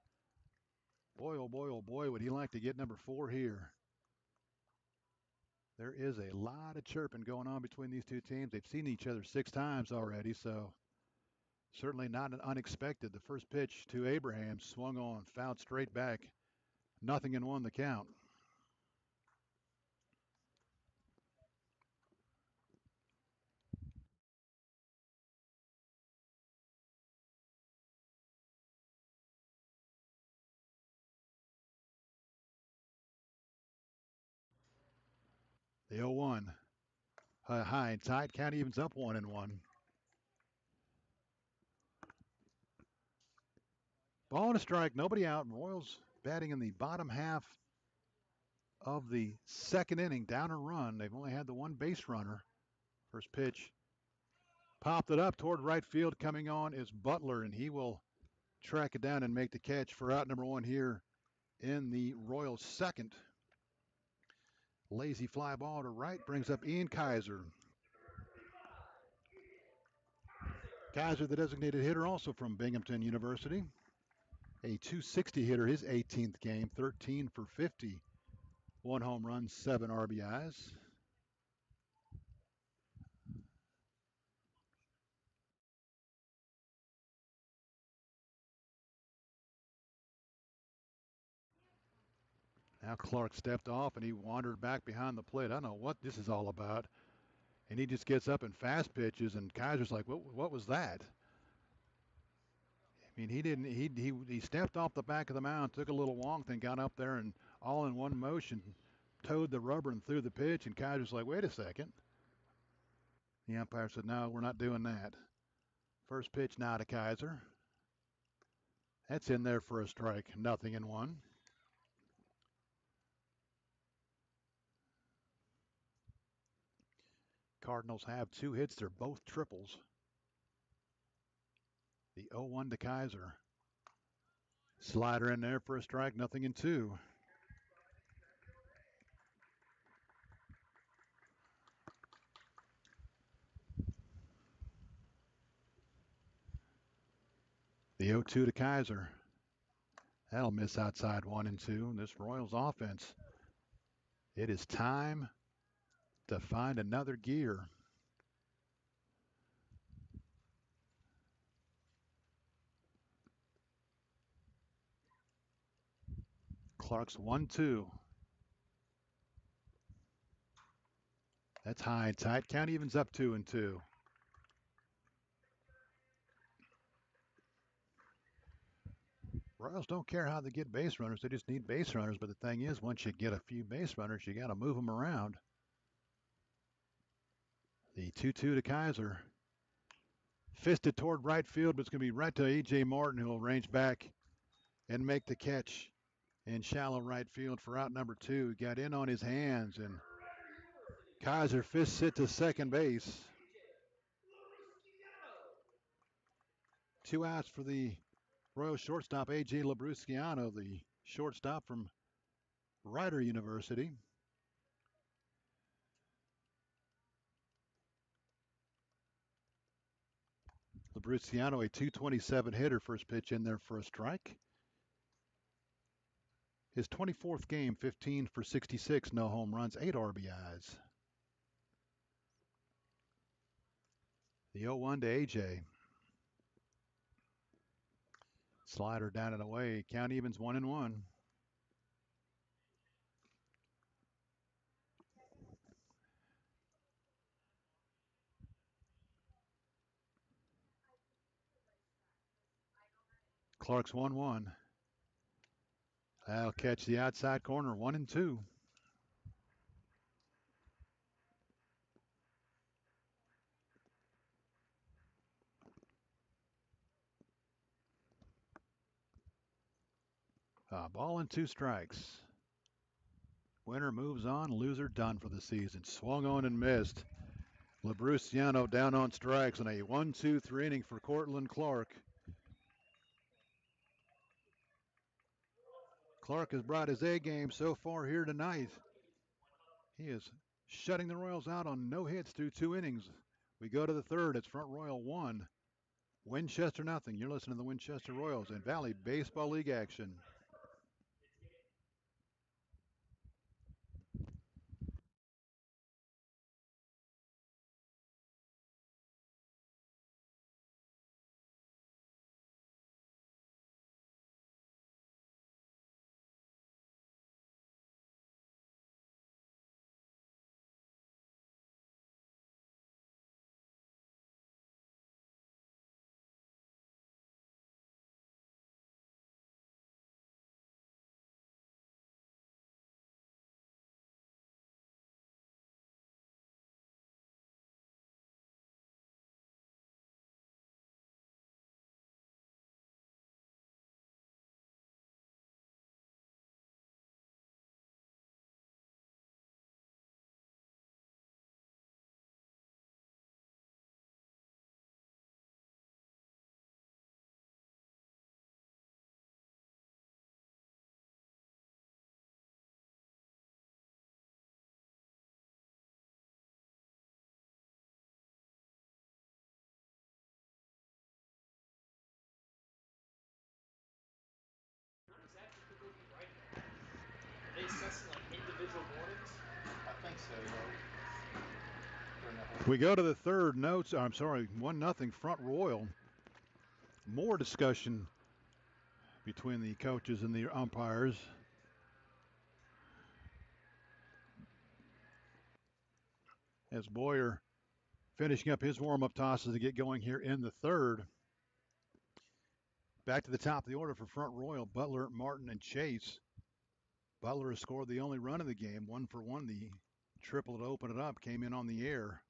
A: Boy, oh boy, oh boy, would he like to get number 4 here. There is a lot of chirping going on between these two teams. They've seen each other 6 times already, so certainly not an unexpected. The first pitch to Abraham swung on, fouled straight back. 0-1 the count. The 0-1. High and tight. Count evens up 1-1. Ball and a strike. Nobody out. Royals batting in the bottom half of the second inning. Down a run. They've only had the 1 base runner. First pitch Popped it up toward right field. Coming on is Butler, and he will track it down and make the catch for out number one here in the Royals' second. Lazy fly ball to right brings up Ian Kaiser. Kaiser, the designated hitter, also from Binghamton University. A 260 hitter, his 18th game, 13 for 50. 1 home run, 7 RBIs. Now Clark stepped off and he wandered back behind the plate. I don't know what this is all about. And he just gets up and fast pitches, and Kaiser's like, what was that? I mean, he didn't. He stepped off the back of the mound, took a little walk, then got up there and all in one motion, towed the rubber and threw the pitch. And Kaiser's like, wait a second. The umpire said, no, we're not doing that. First pitch now to Kaiser. That's in there for a strike. 0-1. Cardinals have 2 hits. They're both triples. The 0-1 to Kaiser. Slider in there for a strike. 0-2. The 0-2 to Kaiser. That'll miss outside 1-2. This Royals offense, it is time to find another gear. Clark's 1-2. That's high and tight. Count evens up 2-2. Royals don't care how they get base runners. They just need base runners. But the thing is, once you get a few base runners, you got to move them around. The 2-2 to Kaiser. Fisted toward right field, but it's going to be right to A.J. Martin, who will range back and make the catch in shallow right field for out number 2. Got in on his hands, and Kaiser fists it to second base. 2 outs for the Royal shortstop, A.J. Labrusciano, the shortstop from Rider University. Labrusciano, a 227 hitter, first pitch in there for a strike. His 24th game, 15 for 66, no home runs, 8 RBIs. The 0-1 to A.J. Slider down and away. Count evens 1-1. Clark's 1-1. That'll catch the outside corner, 1-2. Ball and 2 strikes. Winner moves on, loser done for the season. Swung on and missed. Labrusciano down on strikes in a 1-2-3 inning for Cortland Clark. Clark has brought his A game so far here tonight. He is shutting the Royals out on no hits through 2 innings. We go to the third. It's Front Royal 1, Winchester 0. You're listening to the Winchester Royals and Valley Baseball League action. We go to the third. Notes. I'm sorry, 1-0 front Royal. More discussion between the coaches and the umpires. As Boyer finishing up his warm-up tosses to get going here in the third. Back to the top of the order for Front Royal, Butler, Martin, and Chase. Butler has scored the only run of the game, 1-for-1. The triple to open it up came in on the air.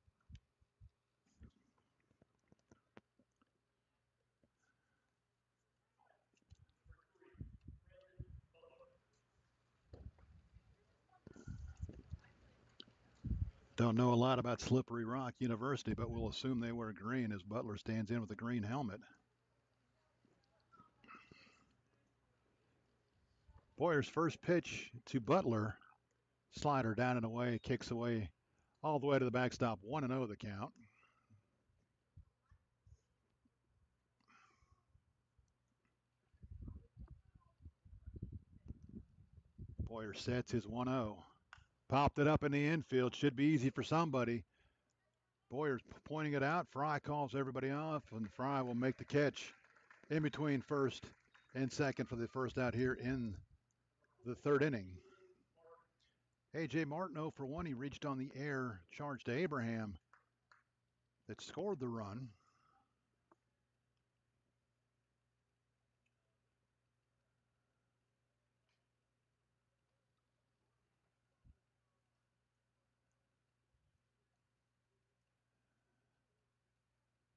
A: Don't know a lot about Slippery Rock University, but we'll assume they wear green as Butler stands in with a green helmet. Boyer's first pitch to Butler. Slider down and away, kicks away all the way to the backstop. 1-0 the count. Boyer sets his 1-0. Popped it up in the infield. Should be easy for somebody. Boyer's pointing it out. Fry calls everybody off, and Fry will make the catch in between first and second for the first out here in the third inning. A.J. Martin 0-for-1. He reached on the air, charged to Abraham that scored the run.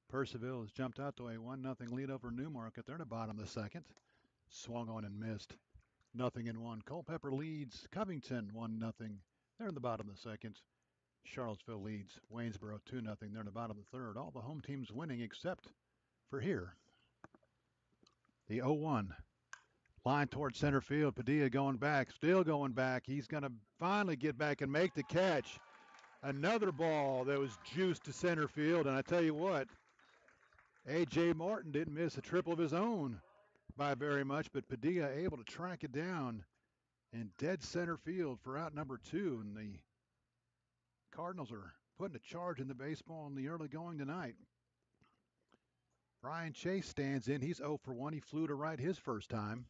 A: Percival has jumped out to a 1-0 lead over Newmarket. They're in the bottom of the second. Swung on and missed. 0-1. Culpeper leads Covington 1-0. They're in the bottom of the second. Charlottesville leads Waynesboro 2-0. They're in the bottom of the third. All the home teams winning except for here. The 0-1. Line towards center field. Padilla going back. Still going back. He's going to finally get back and make the catch. Another ball that was juiced to center field. And I tell you what, A.J. Martin didn't miss a triple of his own by very much, but Padilla able to track it down in dead center field for out number 2. And the Cardinals are putting a charge in the baseball in the early going tonight. Brian Chase stands in. He's 0-for-1. He flew to right his first time.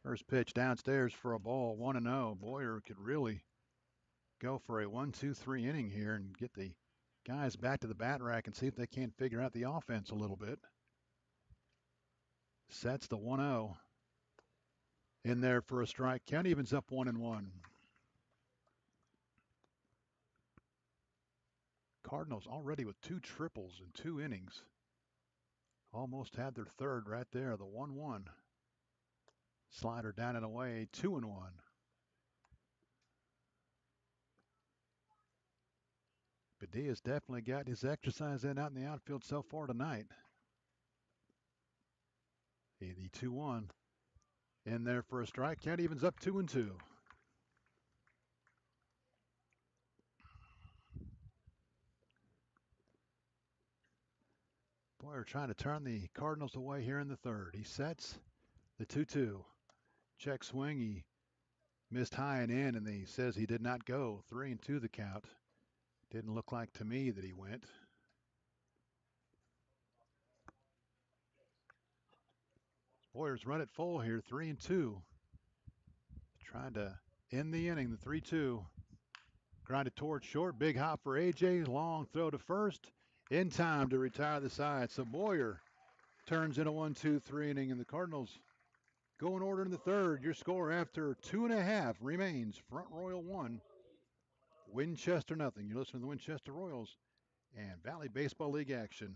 A: First pitch downstairs for a ball, 1-0. Boyer could really go for a 1-2-3 inning here and get the guys back to the bat rack and see if they can't figure out the offense a little bit. Sets the 1-0. In there for a strike. Count evens up 1-1. Cardinals already with 2 triples in 2 innings. Almost had their third right there, the 1-1. Slider down and away, 2-1. Padilla's definitely got his exercise in out in the outfield so far tonight. The 2-1. In there for a strike. Count evens up 2-2. Boyer trying to turn the Cardinals away here in the third. He sets the 2-2. Check swing. He missed high and in, and he says he did not go. 3-2 the count. Didn't look like to me that he went. Boyer's run it full here, 3-2. Trying to end the inning, the 3-2. Grounded towards short, big hop for AJ, long throw to first, in time to retire the side. So Boyer turns in a 1-2-3 inning, and the Cardinals go in order in the third. Your score after 2.5 remains Front Royal 1, Winchester nothing. You're listening to the Winchester Royals and Valley Baseball League action.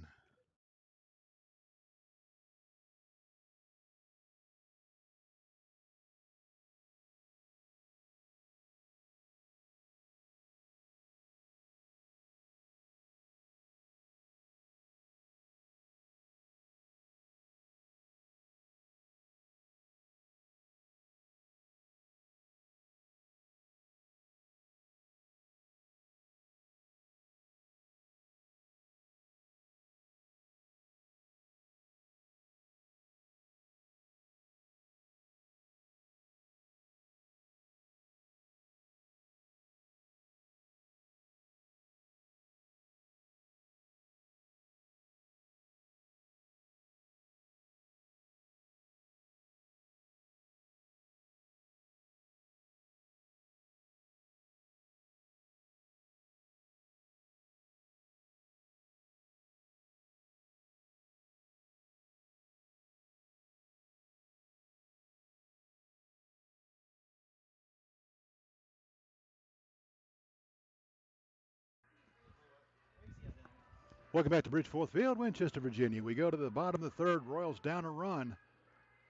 A: Welcome back to Bridgeforth Field, Winchester, Virginia. We go to the bottom of the third. Royals down a run.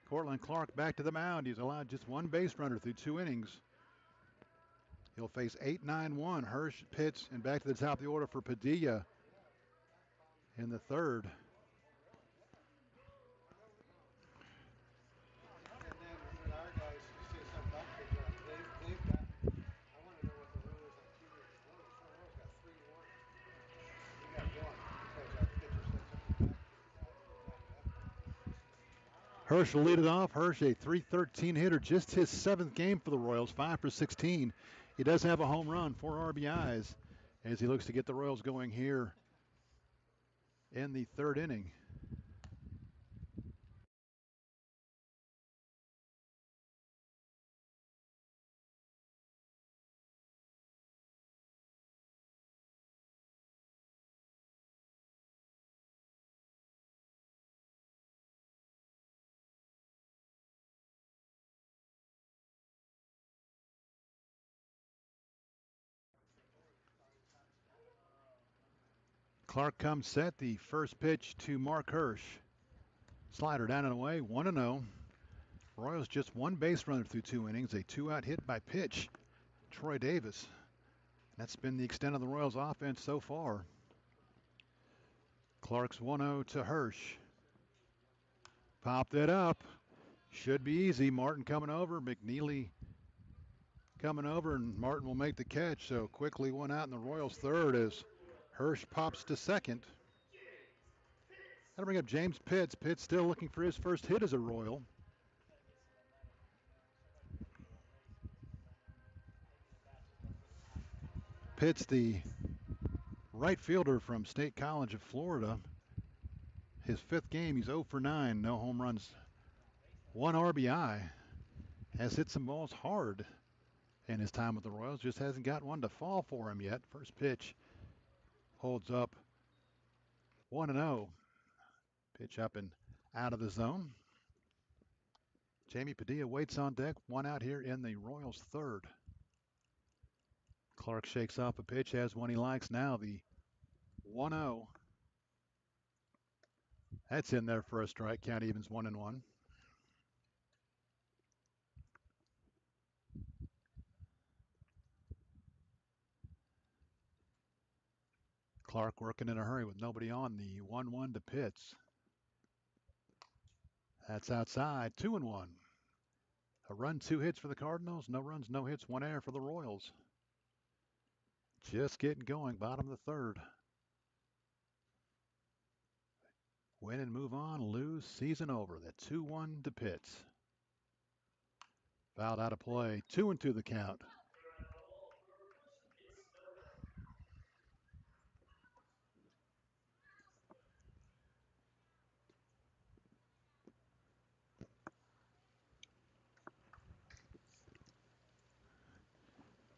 A: Cortland Clark back to the mound. He's allowed just one base runner through 2 innings. He'll face 8-9-1. Hirsch, Pitts, and back to the top of the order for Padilla in the third. Hirsch will lead it off. Hirsch, a .313 hitter, just his 7th game for the Royals, 5 for 16. He does have a home run, 4 RBIs, as he looks to get the Royals going here in the 3rd inning. Clark comes set. The first pitch to Mark Hirsch. Slider down and away, 1-0. Royals just one base runner through 2 innings, a 2-out hit by pitch, Troy Davis. That's been the extent of the Royals offense so far. Clark's 1-0 to Hirsch. Popped it up. Should be easy. Martin coming over. McNeely coming over, and Martin will make the catch. So quickly one out in the Royals' third as Hirsch pops to second. That'll bring up James Pitts. Pitts still looking for his first hit as a Royal. Pitts, the right fielder from State College of Florida. His 5th game, he's 0 for 9, no home runs, 1 RBI. Has hit some balls hard in his time with the Royals, just hasn't got one to fall for him yet. First pitch holds up, 1-0. Pitch up and out of the zone. Jamie Padilla waits on deck, 1 out here in the Royals' third. Clark shakes off a pitch, has one he likes now, the 1-0. That's in there for a strike. Count evens 1-1. Clark working in a hurry with nobody on, the 1-1 to Pitts. That's outside, 2-1. A run, 2 hits for the Cardinals. No runs, no hits, 1 error for the Royals. Just getting going, bottom of the third. Win and move on, lose, season over. The 2-1 to Pitts. Fouled out of play, 2-2 the count.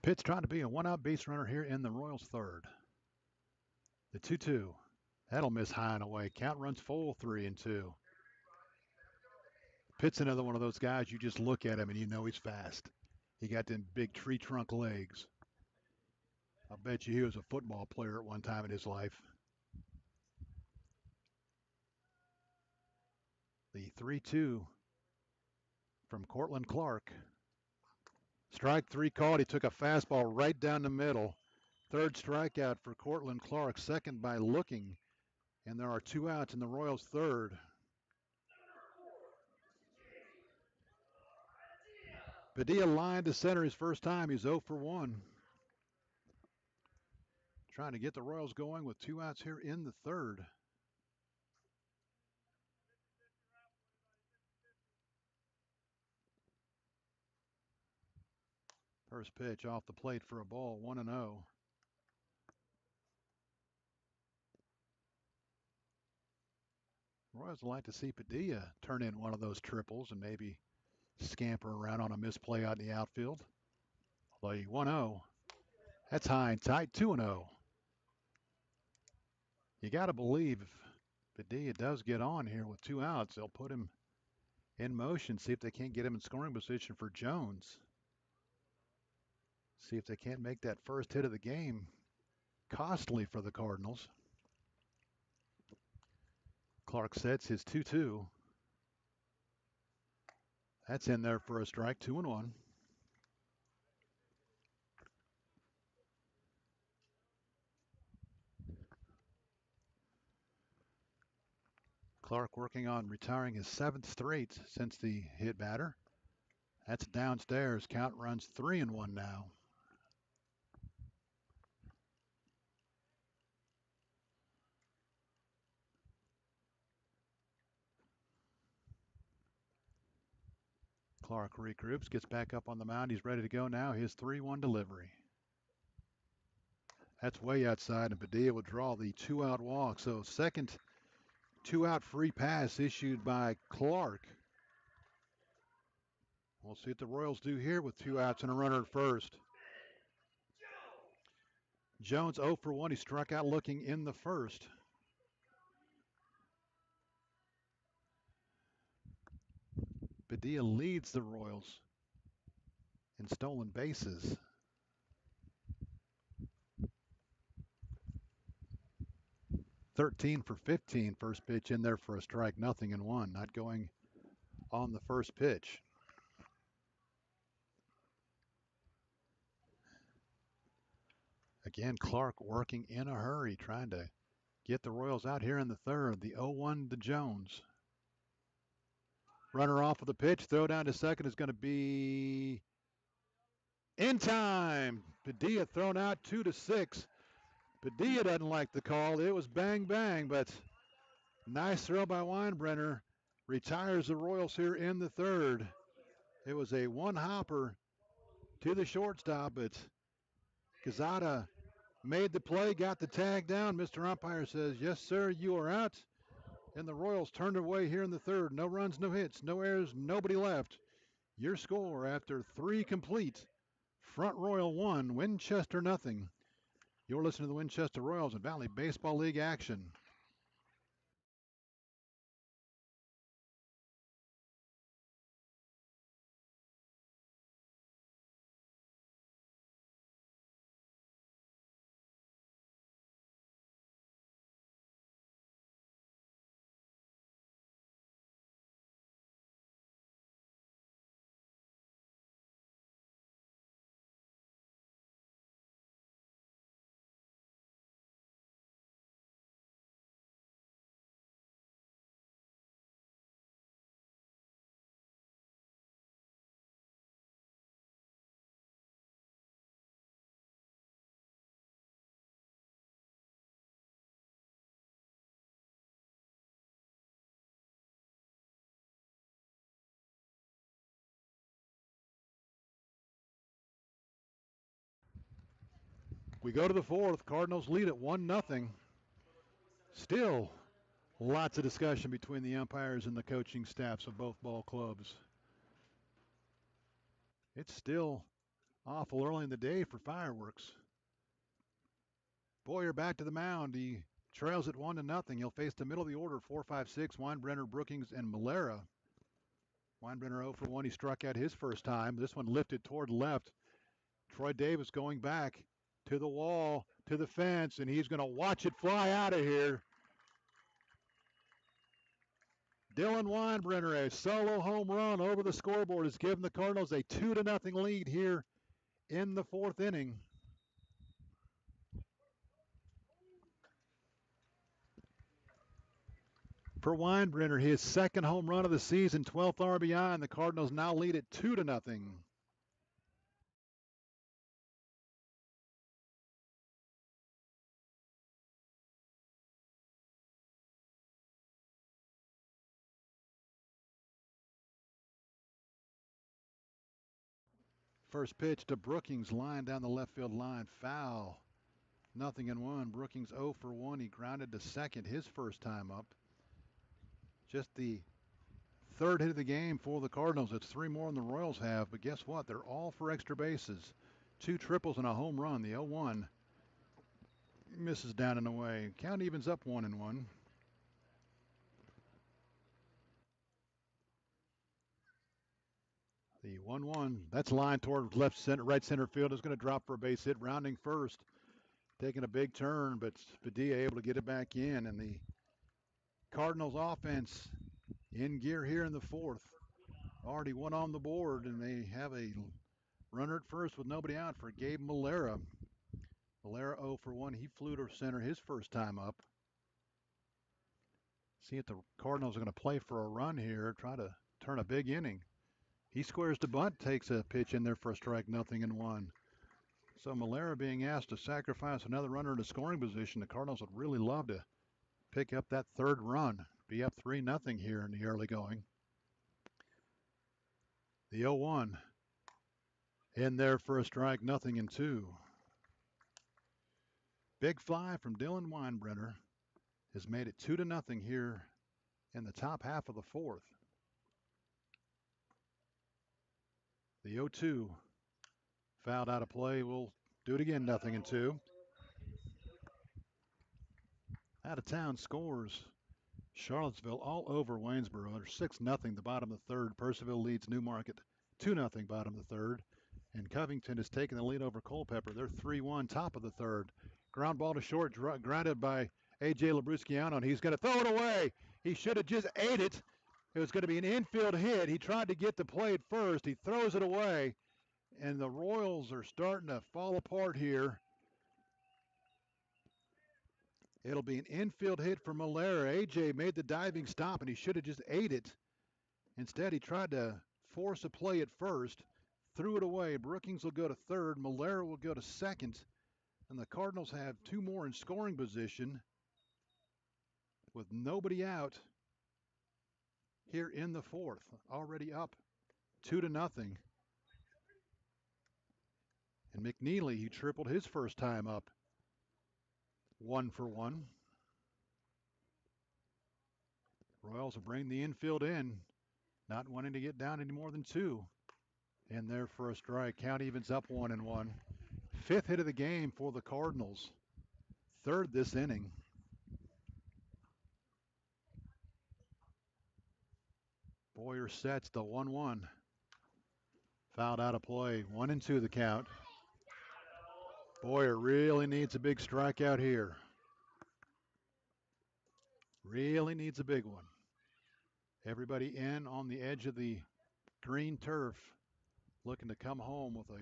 A: Pitts trying to be a 1-out base runner here in the Royals' third. The 2-2. That'll miss high and away. Count runs full, 3-2. Pitt's another one of those guys you just look at him and you know he's fast. He got them big tree trunk legs. I bet you he was a football player at one time in his life. The 3-2 from Cortland Clark. Strike 3 called. He took a fastball right down the middle. Third strikeout for Cortland Clark, second by Looking. And there are 2 outs in the Royals' third. Padilla lined to center his first time. He's 0 for 1. Trying to get the Royals going with 2 outs here in the third. First pitch off the plate for a ball, 1-0. Royals would like to see Padilla turn in one of those triples and maybe scamper around on a misplay out in the outfield. Play 1-0. That's high and tight, 2-0. You got to believe if Padilla does get on here with 2 outs, they'll put him in motion, see if they can't get him in scoring position for Jones. See if they can't make that first hit of the game costly for the Cardinals. Clark sets his 2-2. That's in there for a strike, 2-1. Clark working on retiring his 7th straight since the hit batter. That's downstairs. Count runs 3-1 now. Clark regroups, gets back up on the mound. He's ready to go now. His 3-1 delivery. That's way outside, and Padilla will draw the 2-out walk. So second 2-out free pass issued by Clark. We'll see what the Royals do here with 2 outs and a runner at first. Jones 0 for 1. He struck out looking in the first. Padilla leads the Royals in stolen bases. $13 for $15. First pitch in there for a strike, 0-1. Not going on the first pitch. Again, Clark working in a hurry, trying to get the Royals out here in the third. The 0-1 to Jones. Runner off of the pitch. Throw down to second is going to be in time. Padilla thrown out 2-6. Padilla doesn't like the call. It was bang, bang, but nice throw by Weinbrenner. Retires the Royals here in the third. It was a one-hopper to the shortstop, but Quezada made the play, got the tag down. Mr. Umpire says, yes, sir, you are out. And the Royals turned away here in the third. No runs, no hits, no errors, nobody left. Your score after 3 complete. Front Royal 1, Winchester nothing. You're listening to the Winchester Royals and Valley Baseball League action. We go to the fourth. Cardinals lead at 1-0. Still lots of discussion between the umpires and the coaching staffs of both ball clubs. It's still awful early in the day for fireworks. Boyer back to the mound. He trails at 1-0. He'll face the middle of the order, 4-5-6, Weinbrenner, Brookings, and Malera. Weinbrenner 0 for 1. He struck out his first time. This one lifted toward left. Troy Davis going back to the wall, to the fence, and he's going to watch it fly out of here. Dylan Weinbrenner, a solo home run over the scoreboard, has given the Cardinals a 2-0 lead here in the fourth inning. For Weinbrenner, his second home run of the season, 12th RBI, and the Cardinals now lead at 2-0. First pitch to Brookings, line down the left field line, foul. 0-1. Brookings 0 for 1. He grounded to second his first time up. Just the third hit of the game for the Cardinals. It's 3 more than the Royals have, but guess what? They're all for extra bases. 2 triples and a home run. The 0-1 misses down and away. Count evens up 1-1. The 1-1, that's line toward left center, right center field, is going to drop for a base hit, rounding first, taking a big turn, but Padilla able to get it back in, and the Cardinals offense in gear here in the fourth. Already one on the board, and they have a runner at first with nobody out for Gabe Malera. Malera 0 for 1. He flew to center his first time up. See if the Cardinals are going to play for a run here, try to turn a big inning. He squares to bunt, takes a pitch in there for a strike, 0-1. So Malera being asked to sacrifice another runner in the scoring position. The Cardinals would really love to pick up that third run, be up 3-0 here in the early going. The 0-1 in there for a strike, 0-2. Big fly from Dylan Weinbrenner has made it 2-0 here in the top half of the fourth. The 0-2 fouled out of play. We'll do it again, 0-2. Out of town scores. Charlottesville all over Waynesboro. They're 6-0 the bottom of the third. Purcellville leads Newmarket 2-0 bottom of the third. And Covington has taken the lead over Culpeper. They're 3-1 top of the third. Ground ball to short, grounded by A.J. Labrusciano, and he's going to throw it away. He should have just ate it. It was going to be an infield hit. He tried to get the play at first. He throws it away, and the Royals are starting to fall apart here. It'll be an infield hit for Malera. A.J. made the diving stop, and he should have just ate it. Instead, he tried to force a play at first, threw it away. Brookings will go to third. Malera will go to second. And the Cardinals have two more in scoring position with nobody out here in the fourth. Already up 2-0. And McNeely, he tripled his first time up 1 for 1. Royals will bring the infield in, not wanting to get down any more than 2. In there for a strike. Count evens up 1-1. Fifth hit of the game for the Cardinals. Third this inning. Boyer sets the 1-1. Fouled out of play. 1-2 the count. Boyer really needs a big strikeout here. Really needs a big one. Everybody in on the edge of the green turf, looking to come home with a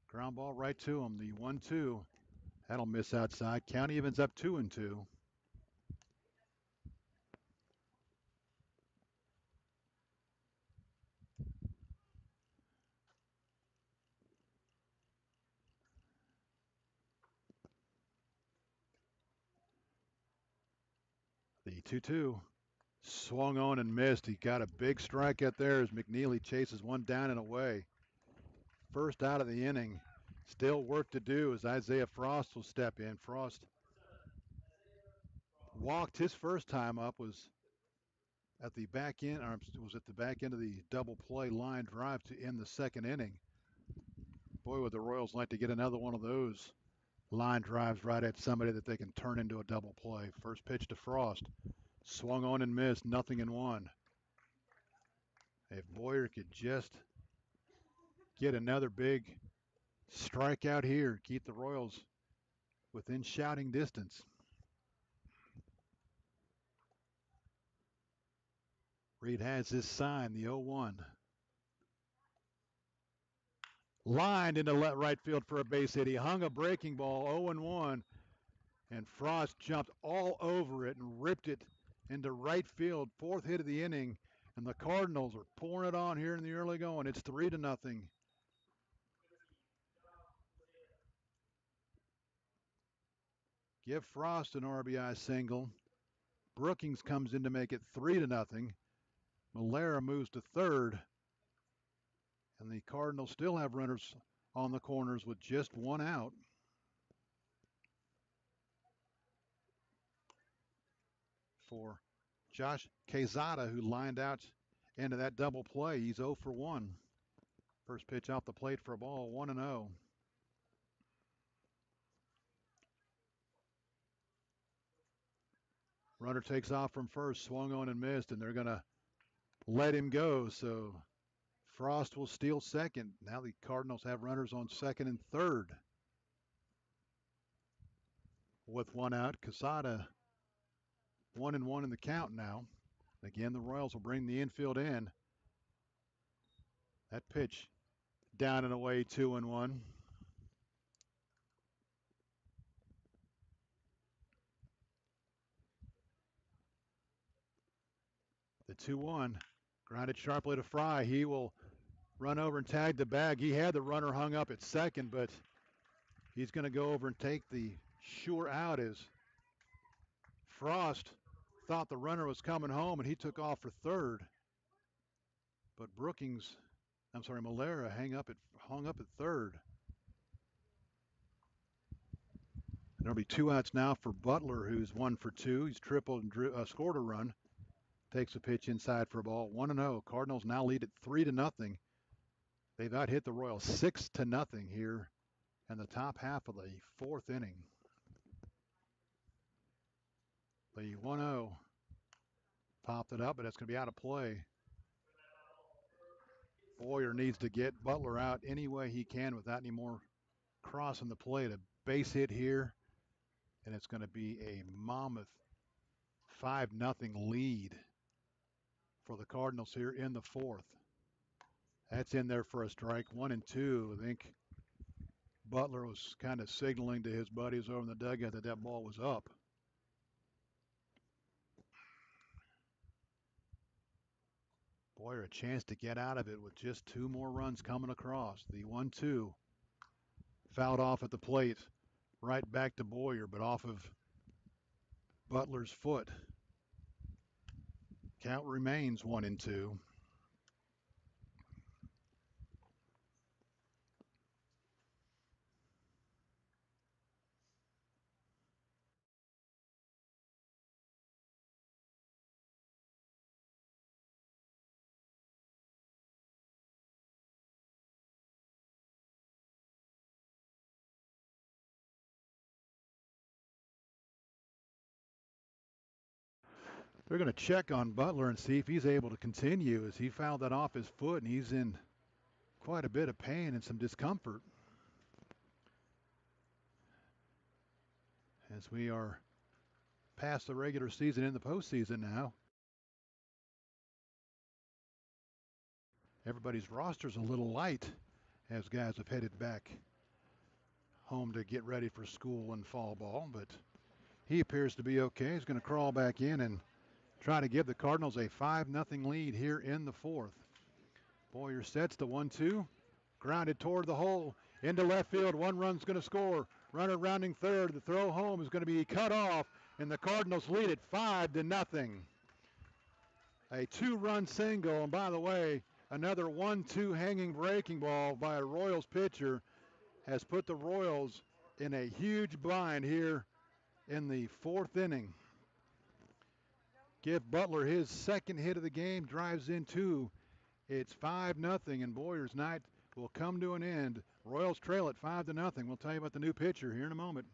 A: ground ball right to him. The 1-2. That'll miss outside. Count evens up 2-2. The 2-2 swung on and missed. He got a big strikeout there as McNeely chases one down and away. First out of the inning. Still work to do as Isaiah Frost will step in. Frost walked his first time up, was at the back end, or was at the back end of the double play line drive to end the second inning. Boy, would the Royals like to get another one of those line drives right at somebody that they can turn into a double play. First pitch to Frost. Swung on and missed, 0-1. If Boyer could just get another big strikeout here, keep the Royals within shouting distance. Reed has his sign, the 0-1. Lined into right field for a base hit. He hung a breaking ball, 0-1, and Frost jumped all over it and ripped it into right field. Fourth hit of the inning, and the Cardinals are pouring it on here in the early going. It's 3-0. Give Frost an RBI single. Brookings comes in to make it 3-0. Malera moves to third. And the Cardinals still have runners on the corners with just one out. For Josh Quezada, who lined out into that double play. He's 0 for 1. First pitch off the plate for a ball, 1-0. Runner takes off from first, swung on and missed, and they're going to let him go. So Frost will steal second. Now the Cardinals have runners on second and third. With one out, Quezada 1-1 in the count now. Again, the Royals will bring the infield in. That pitch down and away, 2-1. The 2-1 grounded sharply to Fry. He will run over and tag the bag. He had the runner hung up at second, but he's going to go over and take the sure out as Frost thought the runner was coming home and he took off for third. But Malera hung up at third. And there'll be 2 outs now for Butler, who's 1 for 2. He's tripled and scored a run. Takes a pitch inside for a ball. 1-0. Cardinals now lead it 3-0. They've out hit the Royals 6-0 here in the top half of the 4th inning. The 1-0 popped it up, but it's going to be out of play. Boyer needs to get Butler out any way he can without any more crossing the plate. A base hit here, and it's going to be a mammoth 5-0 lead for the Cardinals here in the 4th. That's in there for a strike. 1-2. I think Butler was kind of signaling to his buddies over in the dugout that that ball was up. Boyer a chance to get out of it with just 2 more runs coming across. The 1-2 fouled off at the plate, right back to Boyer, but off of Butler's foot. Count remains 1-2. They're going to check on Butler and see if he's able to continue, as he fouled that off his foot and he's in quite a bit of pain and some discomfort. As we are past the regular season in the postseason now. Everybody's roster's a little light as guys have headed back home to get ready for school and fall ball, but he appears to be okay. He's going to crawl back in and try to give the Cardinals a 5-0 lead here in the 4th. Boyer sets the 1-2, grounded toward the hole, into left field. 1 run's going to score. Runner rounding third. The throw home is going to be cut off, and the Cardinals lead it 5-0. A 2-run single, and by the way, another 1-2 hanging breaking ball by a Royals pitcher has put the Royals in a huge bind here in the 4th inning. Give Butler his 2nd hit of the game, drives in 2. It's 5-0, and Boyer's night will come to an end. Royals trail at 5-0. We'll tell you about the new pitcher here in a moment.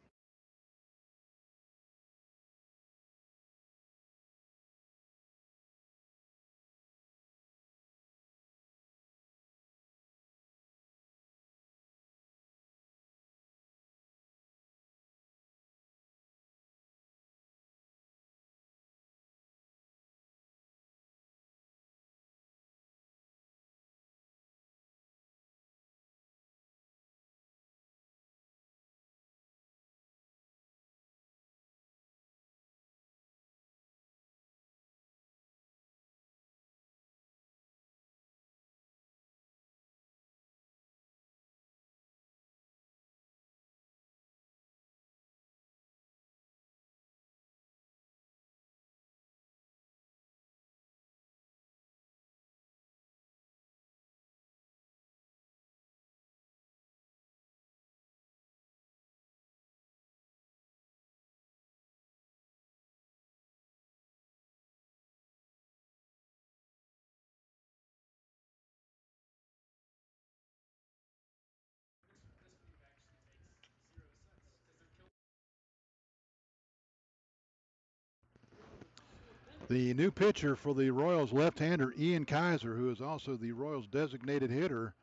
A: The new pitcher for the Royals, left-hander Ian Kaiser, who is also the Royals' designated hitter,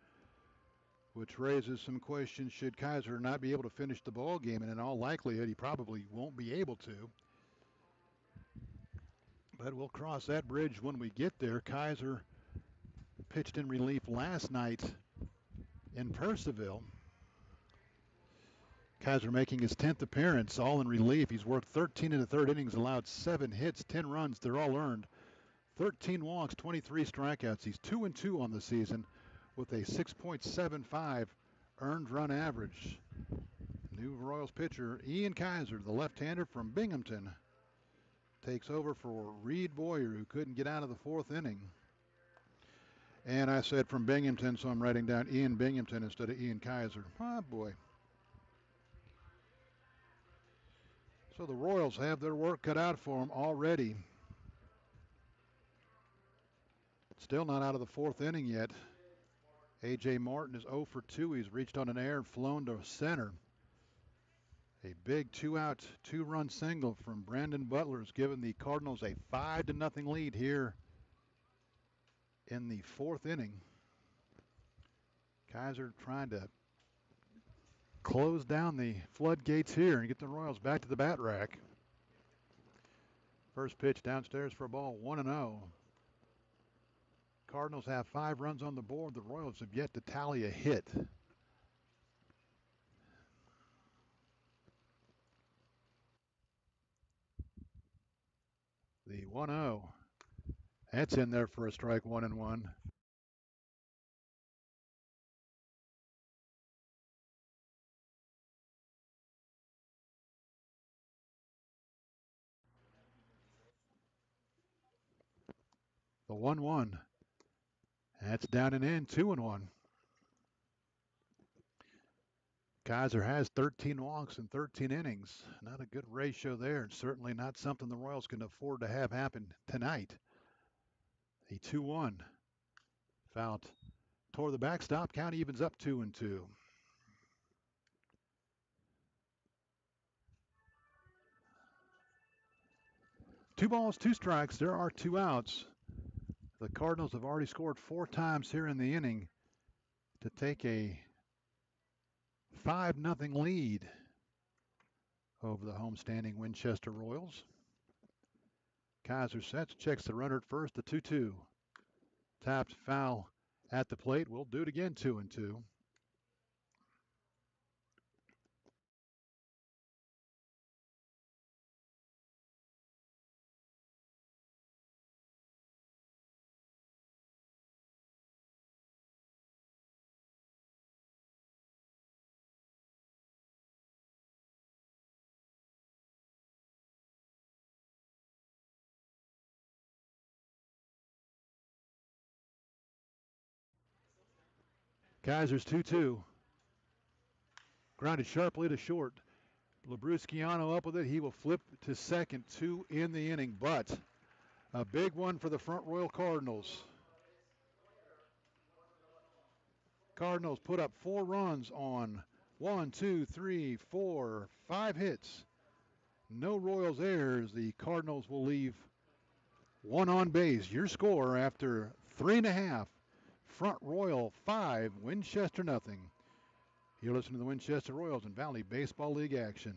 A: which raises some questions. Should Kaiser not be able to finish the ball game? And in all likelihood, he probably won't be able to. But we'll cross that bridge when we get there. Kaiser pitched in relief last night in Percival. Kaiser making his 10th appearance, all in relief. He's worked 13 in the third innings, allowed 7 hits, 10 runs. They're all earned. 13 walks, 23 strikeouts. He's 2-2 on the season with a 6.75 earned run average. New Royals pitcher Ian Kaiser, the left-hander from Binghamton, takes over for Reed Boyer, who couldn't get out of the 4th inning. And I said from Binghamton, so I'm writing down Ian Binghamton instead of Ian Kaiser. Oh, boy. So the Royals have their work cut out for them already. Still not out of the 4th inning yet. A.J. Martin is 0 for 2. He's reached on an error and flown to center. A big 2-out, 2-run single from Brandon Butler has given the Cardinals a 5-0 lead here in the 4th inning. Kaiser trying to close down the floodgates here and get the Royals back to the bat rack. First pitch downstairs for a ball, 1-0. Cardinals have 5 runs on the board. The Royals have yet to tally a hit. The 1-0. That's in there for a strike, 1-1. The 1-1. That's down and in, 2-1. Kaiser has 13 walks in 13 innings. Not a good ratio there, and certainly not something the Royals can afford to have happen tonight. The 2-1. Foul toward the backstop. Count evens up 2-2. 2 balls, 2 strikes. There are 2 outs. The Cardinals have already scored 4 times here in the inning to take a 5-0 lead over the homestanding Winchester Royals. Kaiser sets, checks the runner at first, the 2-2. Tapped foul at the plate. We'll do it again, 2-2. Kaiser's 2-2. Grounded sharply to short. Labrusciano up with it. He will flip to second, 2 in the inning, but a big one for the Front Royal Cardinals. Cardinals put up 4 runs on 5 hits. No Royals errors. The Cardinals will leave 1 on base. Your score after 3.5. Front Royal 5, Winchester nothing. You're listening to the Winchester Royals and Valley Baseball League action.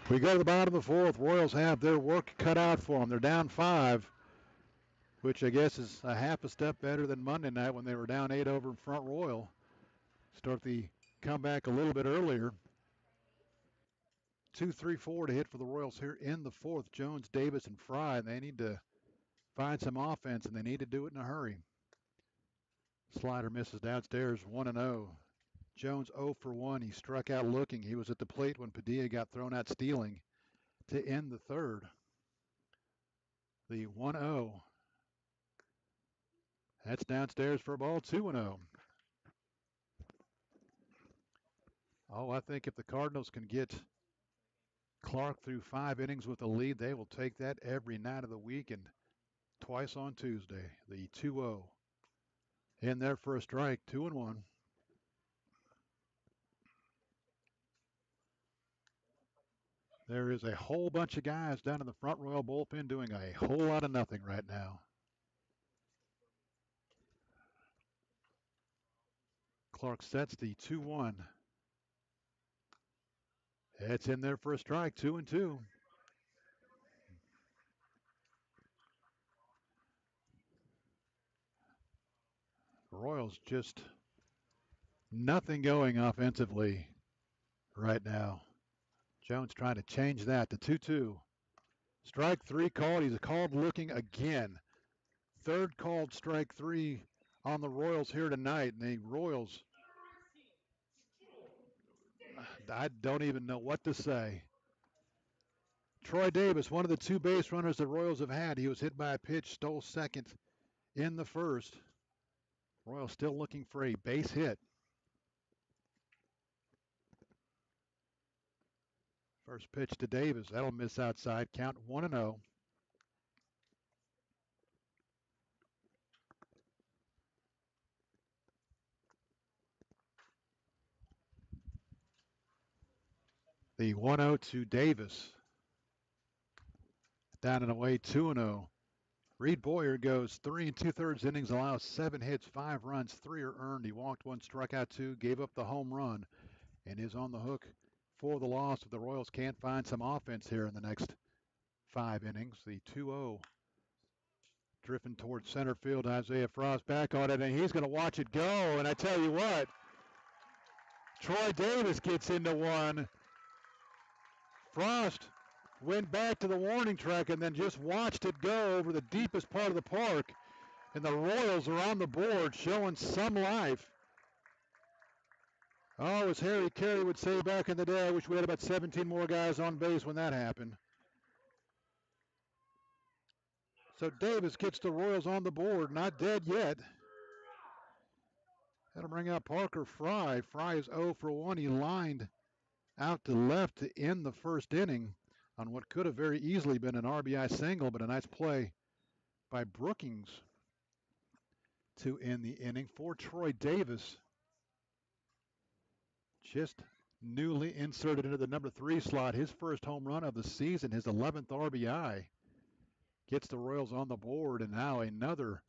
A: We go to the bottom of the fourth. Royals have their work cut out for them. They're down 5, which I guess is a half a step better than Monday night when they were down 8 over Front Royal. Start the comeback a little bit earlier. 2, 3, 4 to hit for the Royals here in the fourth. Jones, Davis, and Fry. They need to find some offense, and they need to do it in a hurry. Slider misses downstairs, 1-0. Jones 0 for 1. He struck out looking. He was at the plate when Padilla got thrown out stealing to end the third. The 1-0. That's downstairs for a ball, 2-0. Oh, I think if the Cardinals can get Clark through 5 innings with a lead, they will take that every night of the week and twice on Tuesday. The 2-0. In there for a strike, 2-1. There is a whole bunch of guys down in the Front Royal bullpen doing a whole lot of nothing right now. Clark sets the 2-1. It's in there for a strike, 2-2. Royals just nothing going offensively right now. Jones trying to change that to 2-2. Strike 3 called. He's called looking again. Third called strike 3 on the Royals here tonight. And the Royals, I don't even know what to say. Troy Davis, one of the 2 base runners the Royals have had. He was hit by a pitch, stole second in the first. Royals still looking for a base hit. First pitch to Davis. That'll miss outside. Count 1-0. The 1-0 to Davis. Down and away, 2-0. Reed Boyer goes 3 2/3 innings, allows 7 hits, 5 runs, 3 are earned. He walked 1, struck out 2, gave up the home run, and is on the hook for the loss if the Royals can't find some offense here in the next 5 innings. The 2-0 drifting towards center field. Isaiah Frost back on it, and he's going to watch it go. And I tell you what, Troy Davis gets into one. Frost went back to the warning track and then just watched it go over the deepest part of the park. And the Royals are on the board, showing some life. Oh, as Harry Carey would say back in the day, I wish we had about 17 more guys on base when that happened. So Davis gets the Royals on the board, not dead yet. That'll bring out Parker Fry. Fry is 0 for 1. He lined out to left to end the first inning on what could have very easily been an RBI single, but a nice play by Brookings to end the inning for Troy Davis. Just newly inserted into the number 3 slot. His first home run of the season, his 11th RBI. Gets the Royals on the board, and now another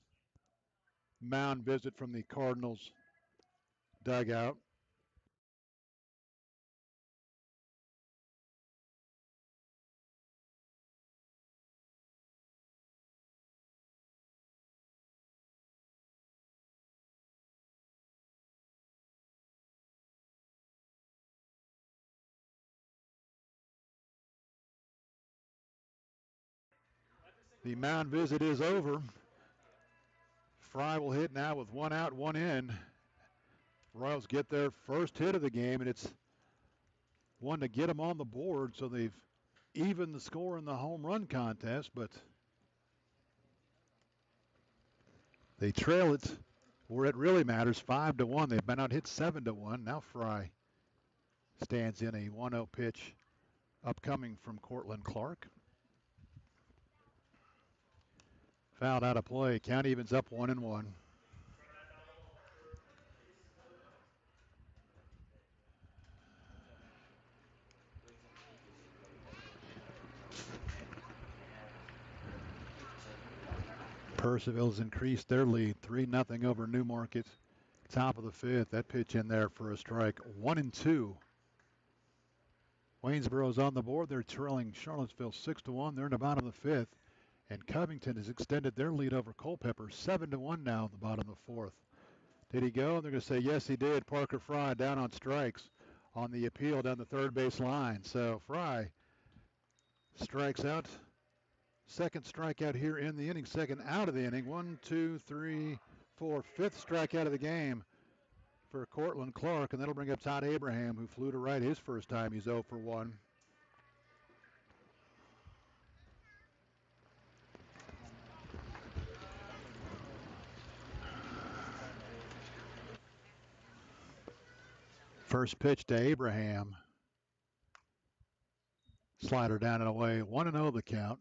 A: mound visit from the Cardinals dugout. The mound visit is over. Fry will hit now with 1 out, 1 in. Royals get their first hit of the game, and it's one to get them on the board, so they've evened the score in the home run contest, but they trail it where it really matters, 5-1. They've been out hit 7-1. Now Fry stands in a 1-0 pitch upcoming from Cortland Clark. Fouled out of play. Count evens up 1-1. Purcellville's increased their lead 3-0 over Newmarket. Top of the 5th. That pitch in there for a strike. 1-2. Waynesboro's on the board. They're trailing Charlottesville 6-1. They're in the bottom of the 5th. And Covington has extended their lead over Culpeper 7-1 now in the bottom of the 4th. Did he go? They're going to say, yes, he did. Parker Fry down on strikes on the appeal down the third base line. So Fry strikes out. Second strikeout here in the inning. Second out of the inning. 1, 2, 3, 4. Fifth strikeout of the game for Cortland Clark. And that'll bring up Todd Abraham, who flew to right his first time. He's 0 for 1. First pitch to Abraham. Slider down and away. 1-0 the count.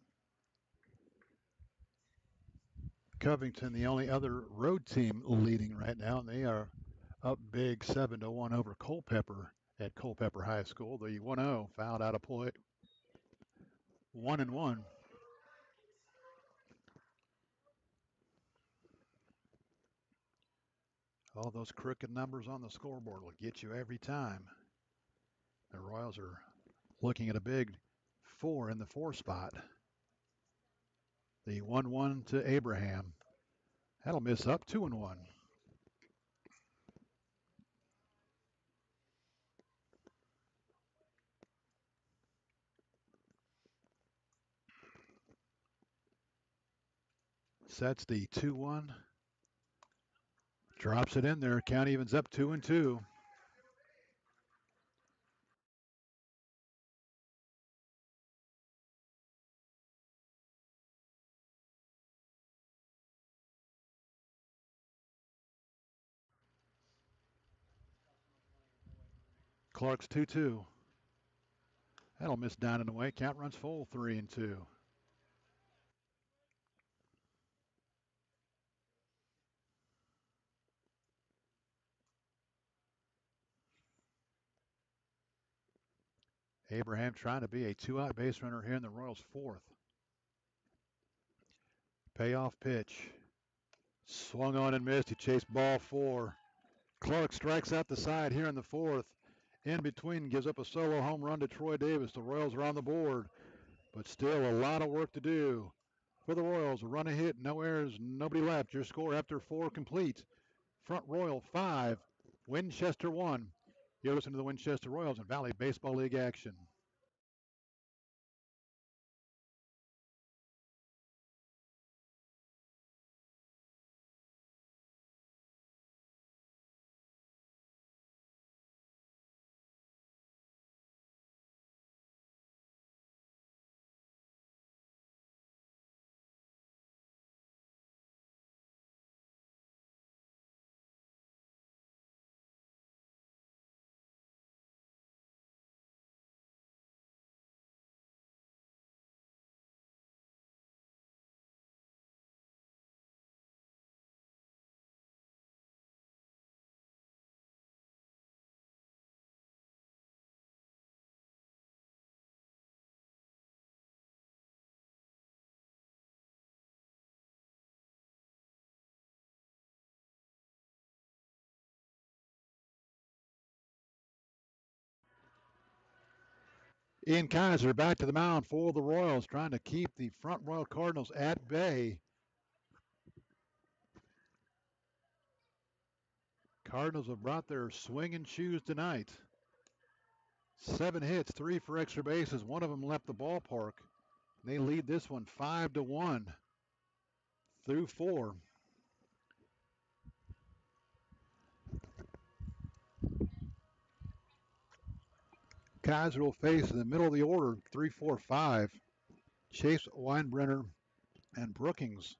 A: Covington, the only other road team leading right now, and they are up big 7-1 over Culpeper at Culpeper High School. The 1-0 fouled out of play. 1-1. All those crooked numbers on the scoreboard will get you every time. The Royals are looking at a big 4 in the 4 spot. The 1-1 to Abraham. That'll miss up 2-1. Sets the 2-1. Drops it in there. Count evens up 2-2. Clark's 2-2. That'll miss down and away. Count runs full 3-2. Abraham trying to be a 2-out base runner here in the Royals' 4th. Payoff pitch. Swung on and missed. He chased ball 4. Clark strikes out the side here in the 4th. In between, gives up a solo home run to Troy Davis. The Royals are on the board, but still a lot of work to do for the Royals. A run, a hit, no errors, nobody left. Your score after 4 complete. Front Royal 5, Winchester 1. You're listening to the Winchester Royals and Valley Baseball League action. Ian Kaiser back to the mound for the Royals, trying to keep the Front Royal Cardinals at bay. Cardinals have brought their swinging shoes tonight. 7 hits, 3 for extra bases. One of them left the ballpark. They lead this one 5-1 through 4. Kaiser will face in the middle of the order 3, 4, 5. Chase, Weinbrenner, and Brookings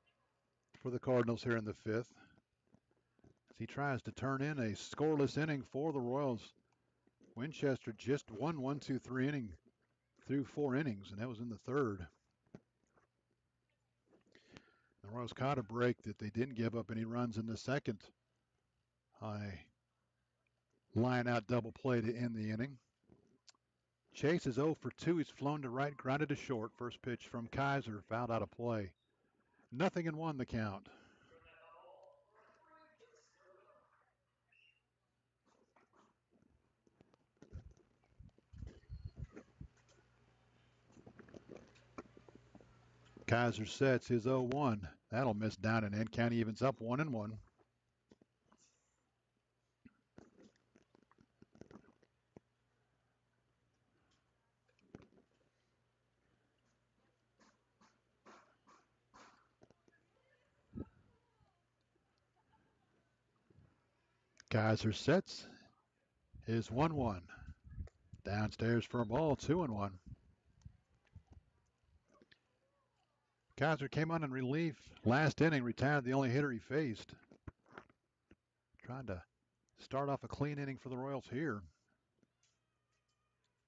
A: for the Cardinals here in the 5th. As he tries to turn in a scoreless inning for the Royals. Winchester just won 1-2-3 inning through 4 innings, and that was in the 3rd. The Royals caught a break that they didn't give up any runs in the 2nd. Line out double play to end the inning. Chase is 0 for 2. He's flown to right, grounded to short. First pitch from Kaiser, fouled out of play. 0-1 the count. Kaiser sets his 0-1. That'll miss down and in. County evens up 1-1. Kaiser sets his 1-1. Downstairs for a ball, 2-1. Kaiser came on in relief last inning, retired the only hitter he faced. Trying to start off a clean inning for the Royals here.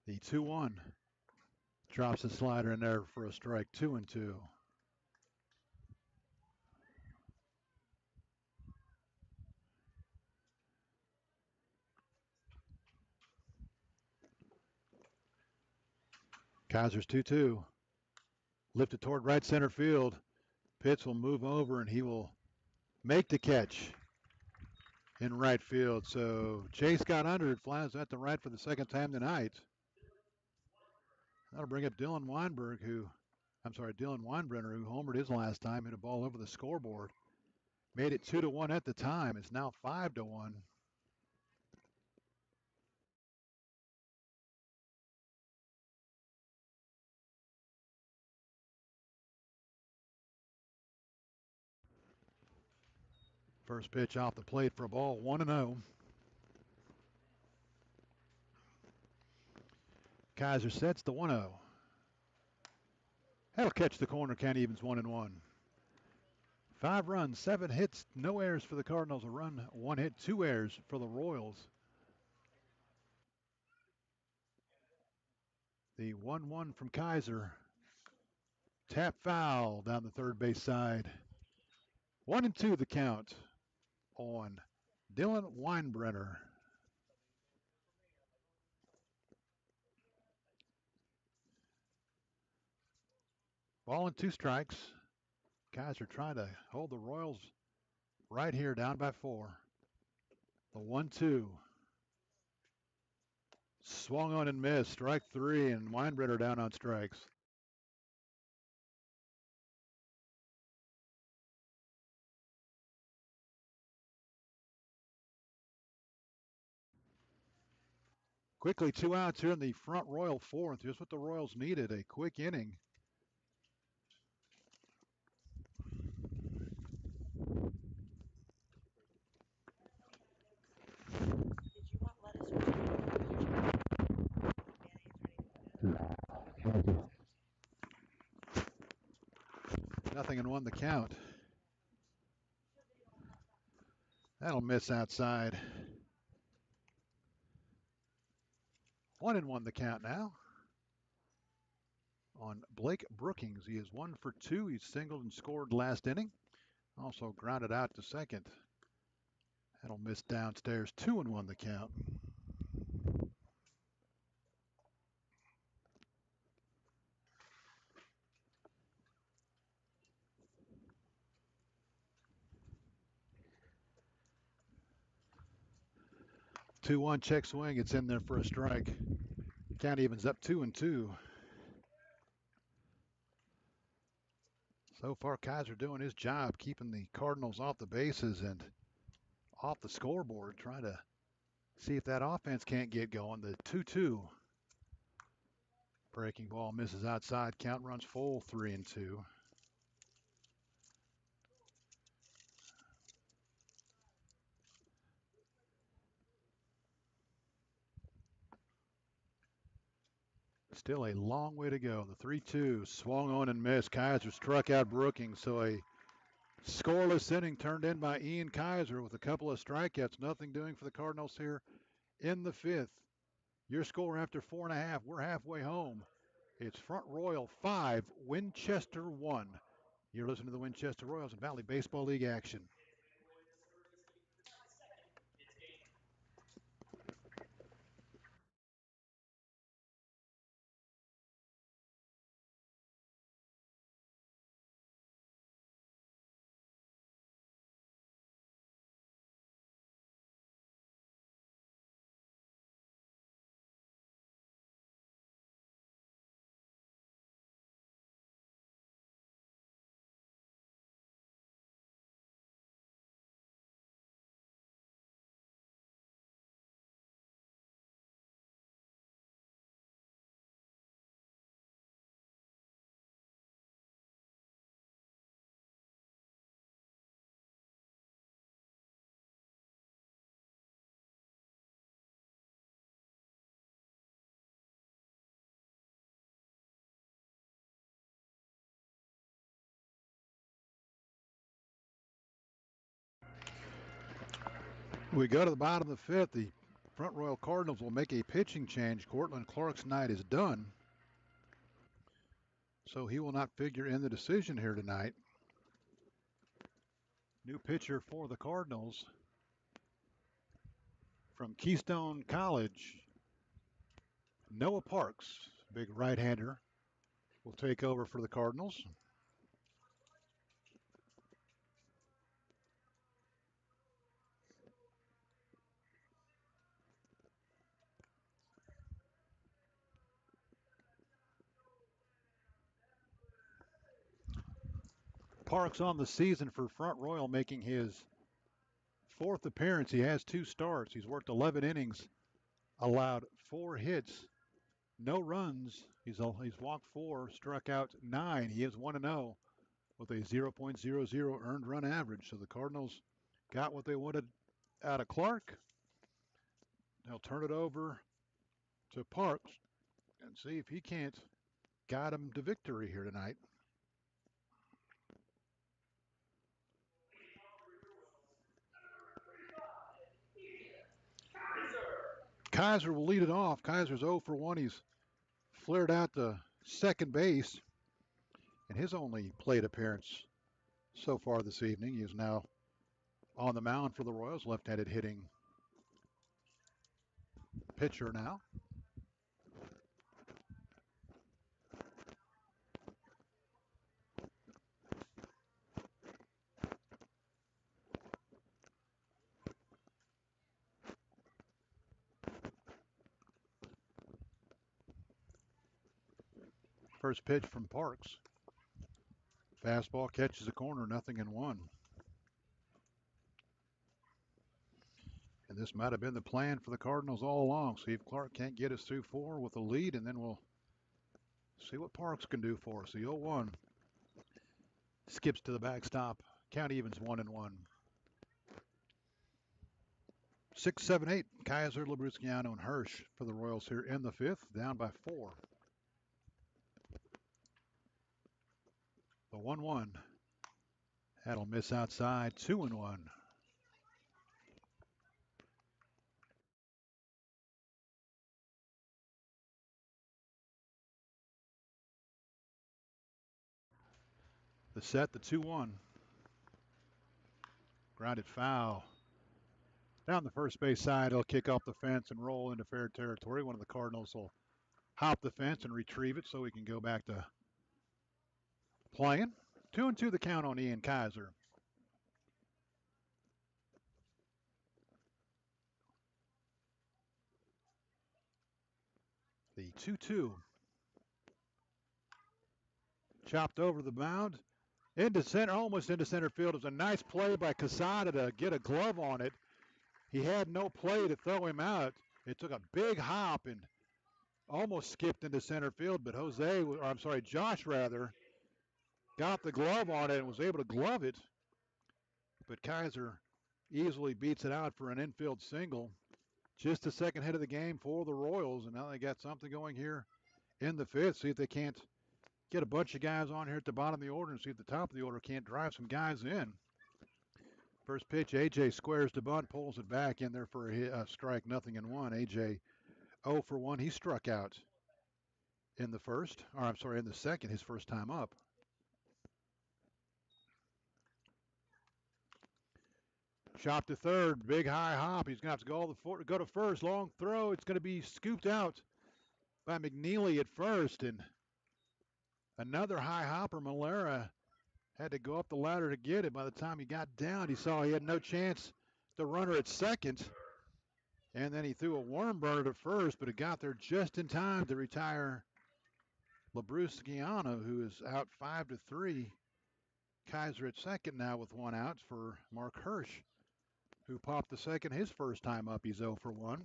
A: The 2-1. Drops the slider in there for a strike, 2-2. Kaiser's 2-2. Lifted toward right center field. Pitts will move over and he will make the catch in right field. So Chase got under it, flies at the right for the second time tonight. That'll bring up Dylan Weinbrenner, who homered his last time, hit a ball over the scoreboard. Made it 2-1 at the time. It's now 5-1. First pitch off the plate for a ball, 1-0. Kaiser sets the 1-0. That'll catch the corner. County evens 1-1. 5 runs, 7 hits, no errors for the Cardinals. A run, 1 hit, 2 errors for the Royals. The 1-1 from Kaiser. Tap foul down the third base side. 1-2 the count on Dylan Weinbrenner. Ball and 2 strikes. Kaiser trying to hold the Royals right here, down by 4. The 1-2. Swung on and missed. Strike 3, and Weinbrenner down on strikes. Quickly 2 outs here in the front Royal 4th. Just what the Royals needed, a quick inning. Nothing and 1 the count. That'll miss outside. 1-1 the count now on Blake Brookings. He is 1 for 2. He singled and scored last inning. Also grounded out to second. That'll miss downstairs. 2-1 the count. Two one check swing. It's in there for a strike. Count evens up 2-2. So far, Kaiser doing his job, keeping the Cardinals off the bases and off the scoreboard, trying to see if that offense can't get going. The 2-2. Breaking ball misses outside. Count runs full, 3-2. Still a long way to go. The 3-2 swung on and missed. Kaiser struck out Brookings, so a scoreless inning turned in by Ian Kaiser with a couple of strikeouts. Nothing doing for the Cardinals here in the 5th. Your score after 4.5. We're halfway home. It's Front Royal 5, Winchester 1. You're listening to the Winchester Royals and Valley Baseball League action. We go to the bottom of the fifth. The Front Royal Cardinals will make a pitching change. Cortland Clark's night is done, so he will not figure in the decision here tonight. New pitcher for the Cardinals from Keystone College, Noah Parks, big right-hander, will take over for the Cardinals. Parks on the season for Front Royal, making his fourth appearance. He has 2 starts. He's worked 11 innings, allowed 4 hits, no runs. He's walked 4, struck out 9. He is 1-0 with a 0.00 earned run average. So the Cardinals got what they wanted out of Clark. They'll turn it over to Parks and see if he can't guide him to victory here tonight. Kaiser will lead it off. Kaiser's 0 for 1. He's flared out to second base in his only plate appearance so far this evening. He is now on the mound for the Royals, left-handed hitting pitcher now. First pitch from Parks. Fastball catches a corner, 0-1. And this might have been the plan for the Cardinals all along. See if Clark can't get us through 4 with a lead, and then we'll see what Parks can do for us. The 0-1 skips to the backstop. Count evens 1-1. 6, 7, 8. Kaiser, Labrusciano, and Hirsch for the Royals here in the 5th, down by 4. The 1-1. That'll miss outside. 2-1. The set, the 2-1. Grounded foul. Down the first base side, he'll kick off the fence and roll into fair territory. One of the Cardinals will hop the fence and retrieve it so he can go back to playing. 2-2 the count on Ian Kaiser. The 2-2. Chopped over the mound. Into center, almost into center field. It was a nice play by Quesada to get a glove on it. He had no play to throw him out. It took a big hop and almost skipped into center field, but Josh rather, got the glove on it and was able to glove it. But Kaiser easily beats it out for an infield single. Just the second hit of the game for the Royals, and now they got something going here in the 5th. See if they can't get a bunch of guys on here at the bottom of the order and see if the top of the order can't drive some guys in. First pitch, AJ squares to bunt, pulls it back in there for a strike, 0-1. AJ 0 for 1. He struck out in the in the second, his first time up. Chop to third, big high hop. He's going to have to go to first. Long throw. It's going to be scooped out by McNeely at first. And another high hopper, Malera, had to go up the ladder to get it. By the time he got down, he saw he had no chance. The runner at second. And then he threw a worm burner to first, but it got there just in time to retire Labrusciano, who is out 5-3. Kaiser at second now with 1 out for Mark Hirsch, who popped the second his first time up. He's 0 for 1.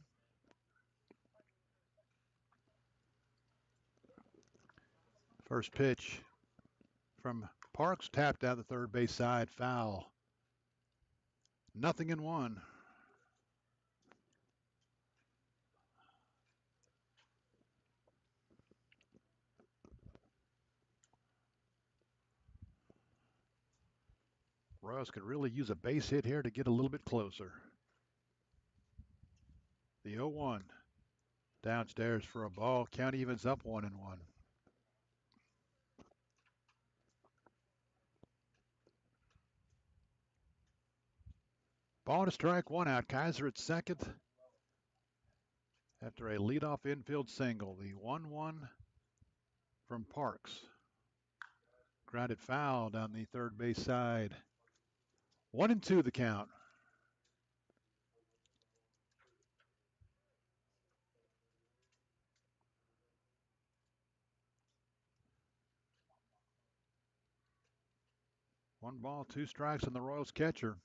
A: First pitch from Parks, tapped down the third base side, foul. 0-1. Royals could really use a base hit here to get a little bit closer. The 0-1. Downstairs for a ball. Count evens up 1-1. Ball to strike, 1 out. Kaiser at second after a leadoff infield single. The 1-1 from Parks. Grounded foul down the third base side. 1-2 the count. One ball, 2 strikes on the Royals catcher.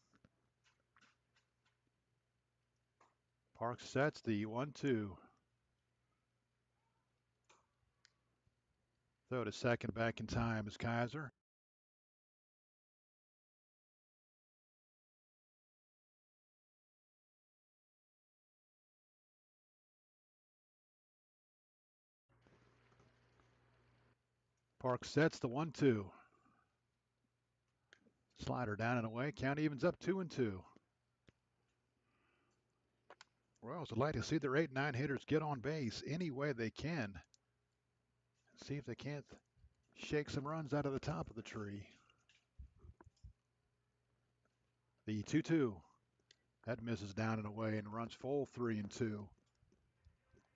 A: Parks sets the 1-2. Throw to second, back in time is Kaiser. Parks sets the 1-2. Slider down and away. Count evens up 2-2. Royals would like to see their 8-9 hitters get on base any way they can. See if they can't shake some runs out of the top of the tree. The 2-2. That misses down and away and runs full 3-2.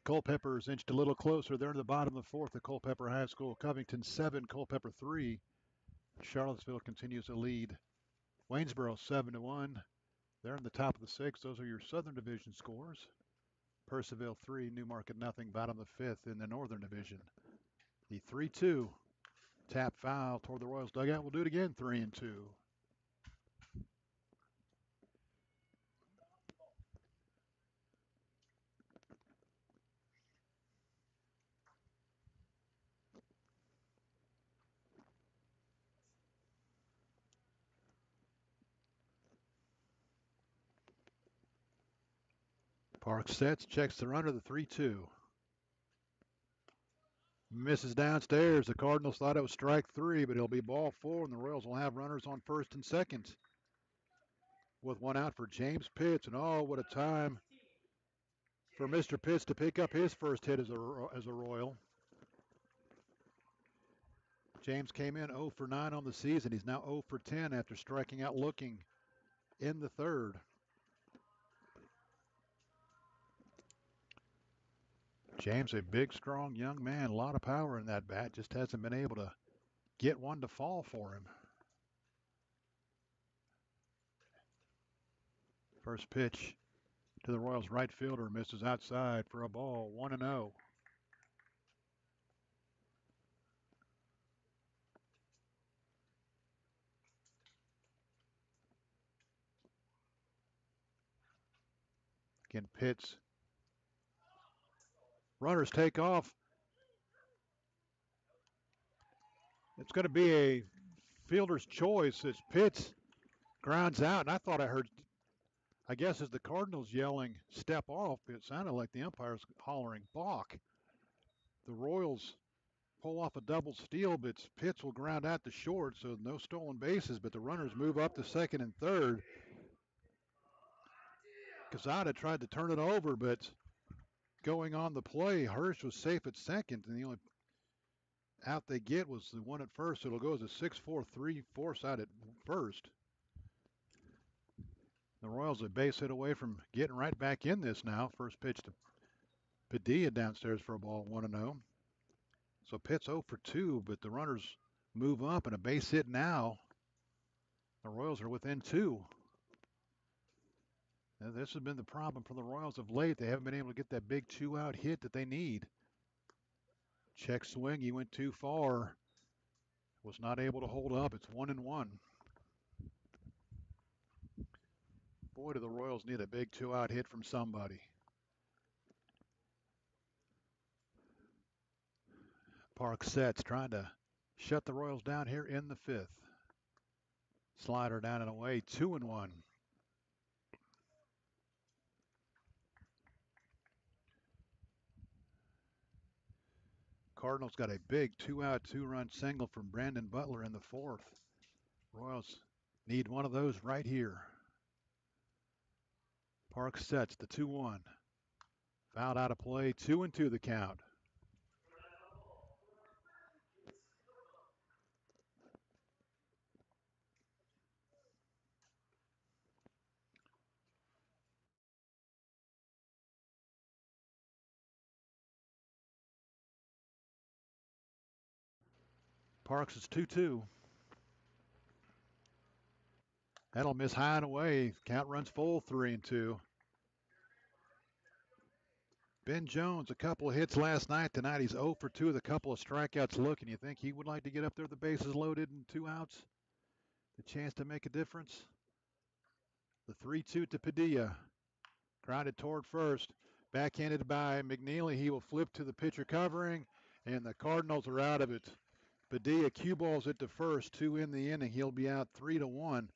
A: Culpepper's inched a little closer. They're in the bottom of the fourth at Culpeper High School. Covington 7, Culpeper 3. Charlottesville continues to lead. Waynesboro 7-1. They're in the top of the sixth. Those are your Southern Division scores. Purcellville 3, Newmarket nothing. Bottom of the fifth in the Northern Division. The 3-2 tap foul toward the Royals dugout. We'll do it again. 3-2. Parks sets, checks the runner, the 3-2. Misses downstairs. The Cardinals thought it was strike 3, but it'll be ball 4, and the Royals will have runners on first and second. With 1 out for James Pitts, and oh, what a time for Mr. Pitts to pick up his first hit as a Royal. James came in 0 for 9 on the season. He's now 0 for 10 after striking out looking in the third. James, a big, strong young man, a lot of power in that bat, just hasn't been able to get one to fall for him. First pitch to the Royals right fielder, misses outside for a ball, 1-0. Again, Pitts. Runners take off. It's going to be a fielder's choice as Pitts grounds out. And I thought I heard, I guess, as the Cardinals yelling, step off, it sounded like the umpire's hollering, balk. The Royals pull off a double steal, but Pitts will ground out to short, so no stolen bases, but the runners move up to second and third. Quezada tried to turn it over, but going on the play, Hirsch was safe at second, and the only out they get was the one at first, so it'll go as a 6-4, 3-4 out at first. The Royals a base hit away from getting right back in this now. First pitch to Padilla downstairs for a ball, 1-0. So Pitt's 0 for 2, but the runners move up and a base hit now. The Royals are within 2. Now, this has been the problem for the Royals of late. They haven't been able to get that big 2-out hit that they need. Check swing, he went too far. Was not able to hold up. It's 1-1. Boy, do the Royals need a big 2-out hit from somebody. Park sets, trying to shut the Royals down here in the fifth. Slider down and away, 2-1. Cardinals got a big 2-out, 2-run single from Brandon Butler in the fourth. Royals need one of those right here. Park sets the 2-1. Fouled out of play, 2-2 the count. Parks is 2-2. That'll miss high and away. Count runs full, 3-2. Ben Jones, a couple of hits last night. Tonight he's 0 for 2 with a couple of strikeouts looking. You think he would like to get up there, the bases loaded and 2 outs? The chance to make a difference? The 3-2 to Padilla. Grounded toward first. Backhanded by McNeely. He will flip to the pitcher covering, and the Cardinals are out of it. Padilla cue balls it to first, 2 in the inning. He'll be out 3-1.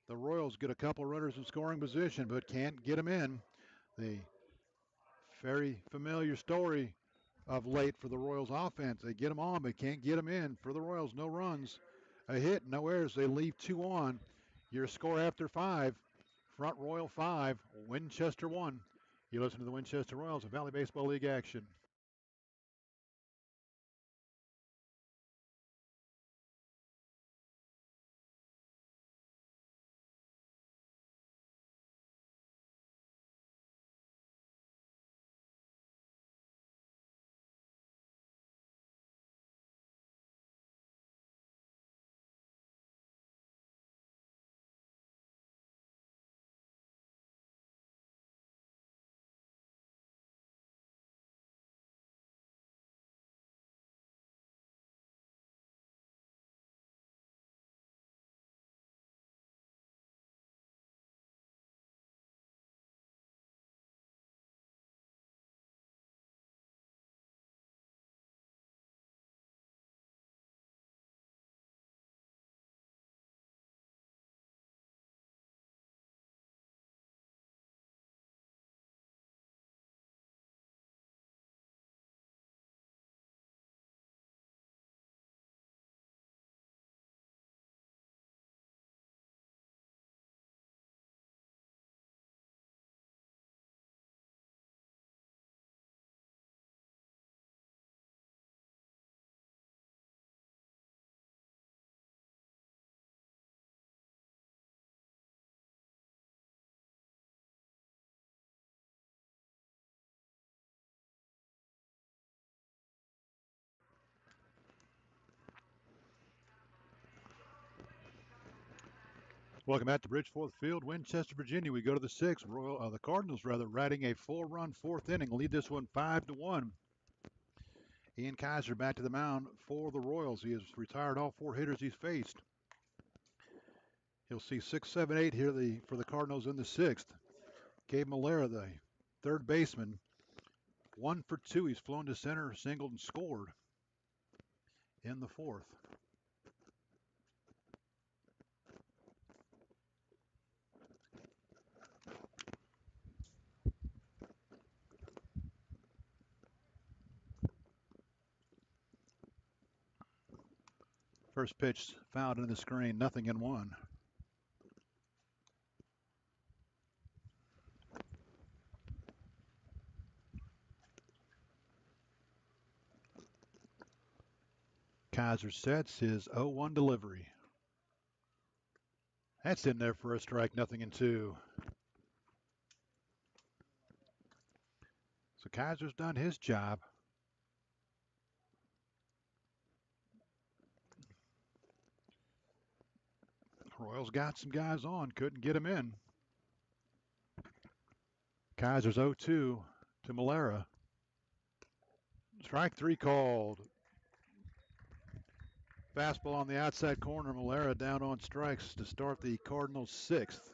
A: The Royals get a couple runners in scoring position, but can't get them in. The very familiar story of late for the Royals offense. They get them on, but can't get them in. For the Royals, no runs, a hit, no errors. They leave 2 on. Your score after 5. Front Royal 5, Winchester 1. You listen to the Winchester Royals of Valley Baseball League action. Welcome back to Bridgeforth Field, Winchester, Virginia. We go to the 6th. The Cardinals, riding a 4-run 4th inning, lead this one 5-1. Ian Kaiser back to the mound for the Royals. He has retired all 4 hitters he's faced. He'll see 6, 7, 8 here for the Cardinals in the 6th. Gabe Malera, the third baseman, 1 for 2. He's flown to center, singled, and scored in the 4th. First pitch fouled into the screen, 0-1. Kaiser sets his 0-1 delivery. That's in there for a strike, 0-2. So Kaiser's done his job. Royals got some guys on, couldn't get him in. Kaiser's 0-2 to Malera. Strike 3 called. Fastball on the outside corner. Malera down on strikes to start the Cardinals' 6th.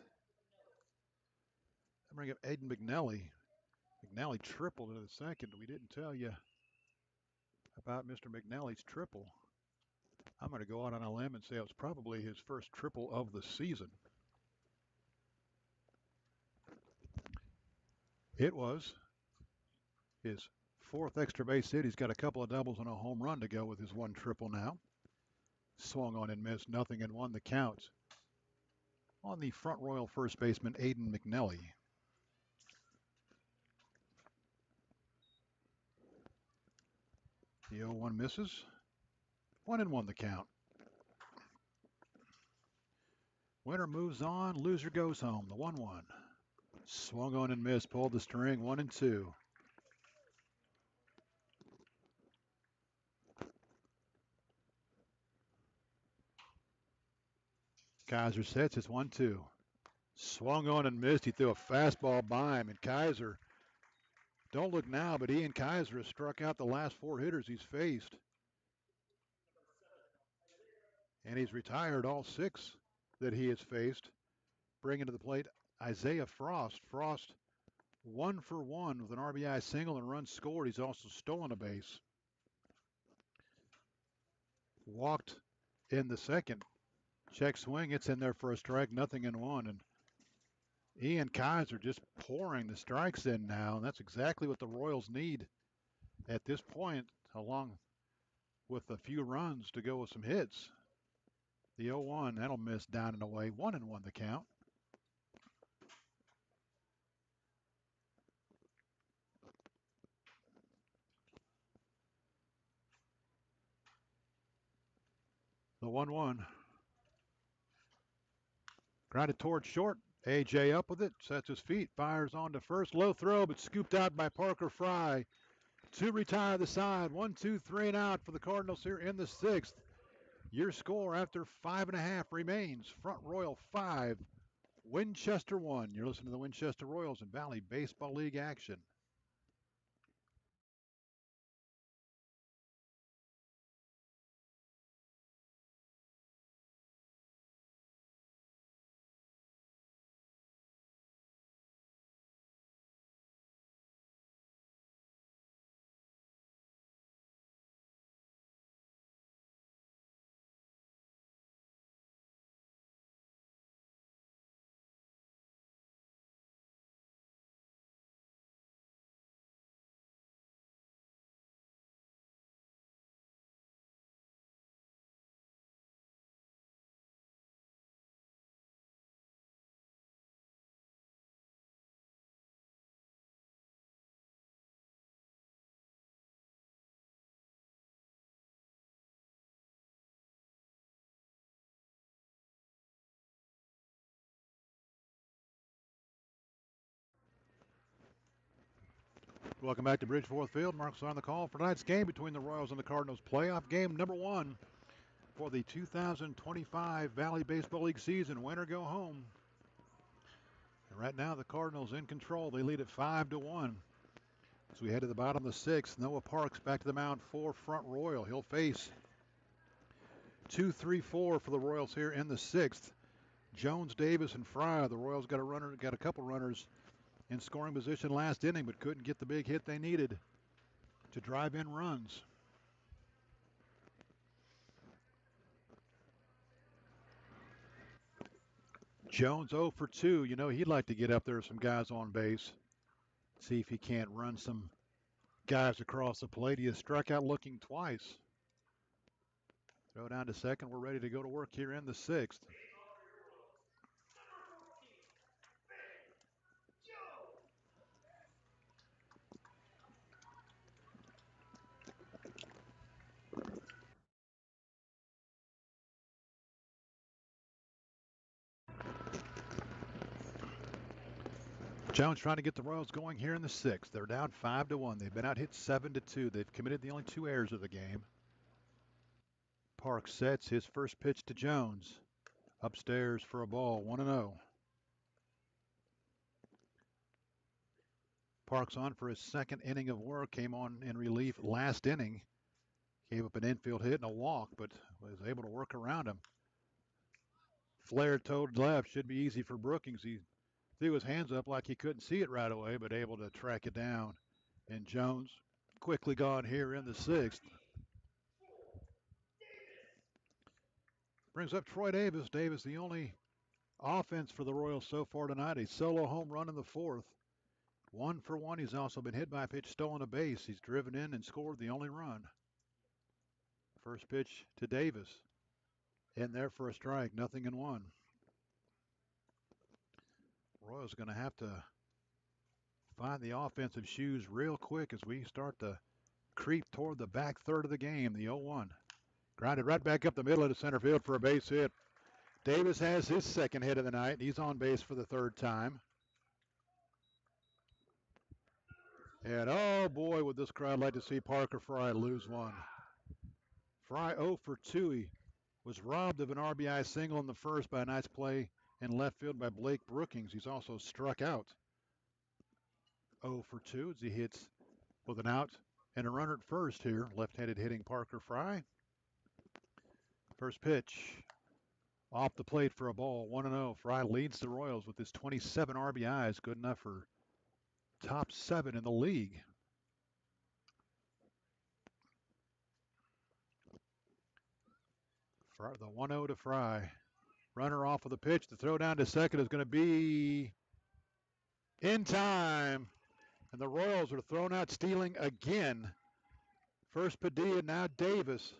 A: I bring up Aiden McNelly. McNelly tripled into the 2nd. We didn't tell you about Mr. McNelly's triple. I'm going to go out on a limb and say it was probably his first triple of the season. It was his 4th extra base hit. He's got a couple of doubles and a home run to go with his 1 triple now. Swung on and missed, 0-1 the count on the front Royal first baseman, Aiden McNelly. The 0-1 misses. 1-1 the count. Winner moves on. Loser goes home. The 1-1. Swung on and missed. Pulled the string. 1-2. Kaiser sets. It's 1-2. Swung on and missed. He threw a fastball by him. And Kaiser, don't look now, but Ian Kaiser has struck out the last 4 hitters he's faced. And he's retired all 6 that he has faced. Bringing to the plate Isaiah Frost. Frost 1 for 1 with an RBI single and runs scored. He's also stolen a base. Walked in the second. Check swing. It's in there for a strike. 0-1. And Ian Kaiser just pouring the strikes in now. And that's exactly what the Royals need at this point, along with a few runs to go with some hits. The 0-1, that'll miss down and away. 1-1 the count. The 1-1. Grounded towards short. AJ up with it, sets his feet, fires on to first. Low throw, but scooped out by Parker Fry to retire the side. 1, 2, 3 and out for the Cardinals here in the 6th. Your score after 5.5 remains. Front Royal 5, Winchester 1. You're listening to the Winchester Royals and Valley Baseball League action. Welcome back to Bridgeforth Field. Mark's on the call for tonight's game between the Royals and the Cardinals. Playoff game number 1 for the 2025 Valley Baseball League season. Winner go home. And right now the Cardinals in control. They lead at 5-1. As we head to the bottom of the 6th, Noah Parks back to the mound for Front Royal. He'll face 2, 3, 4 for the Royals here in the 6th. Jones, Davis, and Fry. The Royals got a couple runners in scoring position last inning, but couldn't get the big hit they needed to drive in runs. Jones 0 for 2. You know, he'd like to get up there with some guys on base. See if he can't run some guys across the plate. He has struck out looking twice. Throw down to second. We're ready to go to work here in the 6th. Jones trying to get the Royals going here in the 6th. They're down 5-1. They've been out hit 7-2. They've committed the only 2 errors of the game. Park sets his first pitch to Jones. Upstairs for a ball, 1-0. Parks on for his second inning of work. Came on in relief last inning. Gave up an infield hit and a walk, but was able to work around him. Flare towed left. Should be easy for Brookings. He threw his hands up like he couldn't see it right away, but able to track it down. And Jones quickly gone here in the 6th. Brings up Troy Davis. Davis, the only offense for the Royals so far tonight. A solo home run in the 4th. 1 for 1. He's also been hit by a pitch, stolen a base. He's driven in and scored the only run. First pitch to Davis. In there for a strike. 0-1. Royals going to have to find the offensive shoes real quick as we start the creep toward the back third of the game, the 0-1. Grounded right back up the middle of the center field for a base hit. Davis has his second hit of the night. He's on base for the third time. And oh boy, would this crowd like to see Parker Fry lose one. Fry 0 for 2. He was robbed of an RBI single in the first by a nice play in left field by Blake Brookings. He's also struck out 0 for 2 as he hits with an out and a runner at first here. Left-handed hitting Parker Fry. First pitch off the plate for a ball, 1-0. Fry leads the Royals with his 27 RBIs, good enough for top 7 in the league. The 1-0 to Fry. Runner off of the pitch. The throw down to second is going to be in time. And the Royals are thrown out stealing again. First Padilla, now Davis.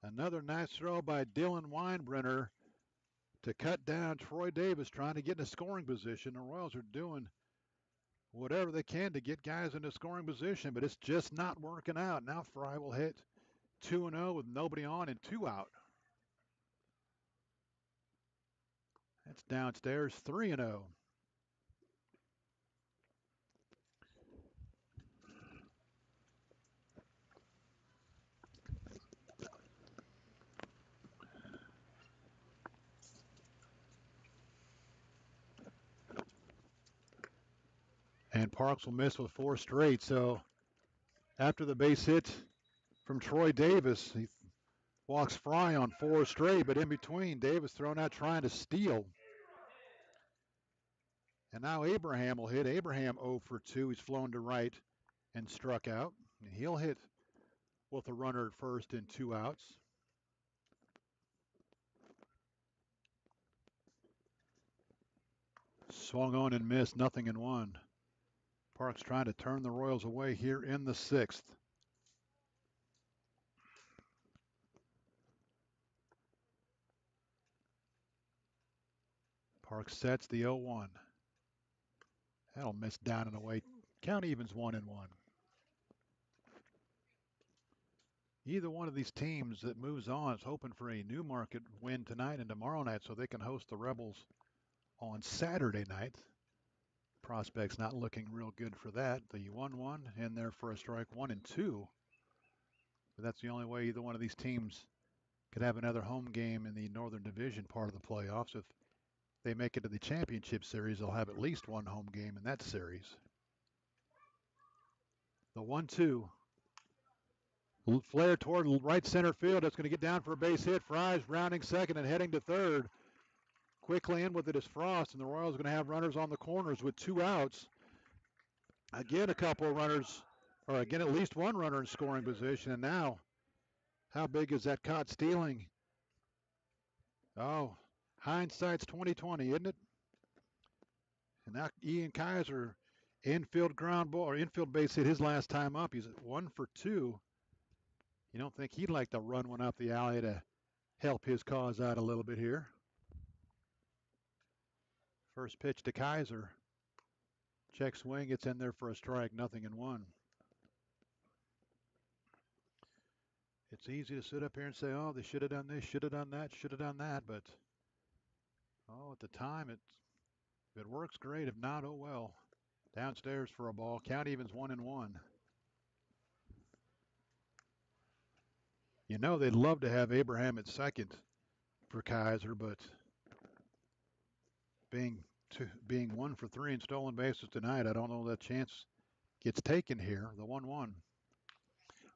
A: Another nice throw by Dylan Weinbrenner to cut down Troy Davis, trying to get in a scoring position. The Royals are doing whatever they can to get guys in a scoring position, but it's just not working out. Now Fry will hit 2-0 with nobody on and 2 out. That's downstairs, 3-0. And Parks will miss with 4 straight. So after the base hit from Troy Davis, he walks Fry on 4 straight, but in between, Davis thrown out trying to steal. And now Abraham will hit. Abraham 0 for 2. He's flown to right and struck out. And he'll hit with a runner at first and 2 outs. Swung on and missed, nothing in 1. Parks trying to turn the Royals away here in the 6th. Parks sets the 0-1. That'll miss down and away. Count evens 1-1. Either one of these teams that moves on is hoping for a Newmarket win tonight and tomorrow night so they can host the Rebels on Saturday night. Prospects not looking real good for that. The 1-1 in there for a strike, 1-2. But that's the only way either one of these teams could have another home game in the Northern Division part of the playoffs. If they make it to the championship series, they'll have at least one home game in that series. The 1-2. Flare toward right center field. That's going to get down for a base hit. Fry's rounding second and heading to third. Quickly in with it is Frost, and the Royals are going to have runners on the corners with 2 outs. Again, a couple of runners, or again, at least one runner in scoring position. And now, how big is that caught stealing? Oh, hindsight's 20/20, isn't it? And now Ian Kaiser, infield ground ball or infield base hit his last time up. He's at 1 for 2. You don't think he'd like to run one up the alley to help his cause out a little bit here? First pitch to Kaiser. Check swing, it's in there for a strike, nothing in 1. It's easy to sit up here and say, oh, they should have done this, should have done that, should have done that, but oh, at the time, if it works, great. If not, oh well. Downstairs for a ball. Count evens 1-1. You know they'd love to have Abraham at second for Kaiser, but being 1 for 3 in stolen bases tonight, I don't know that chance gets taken here. The 1-1.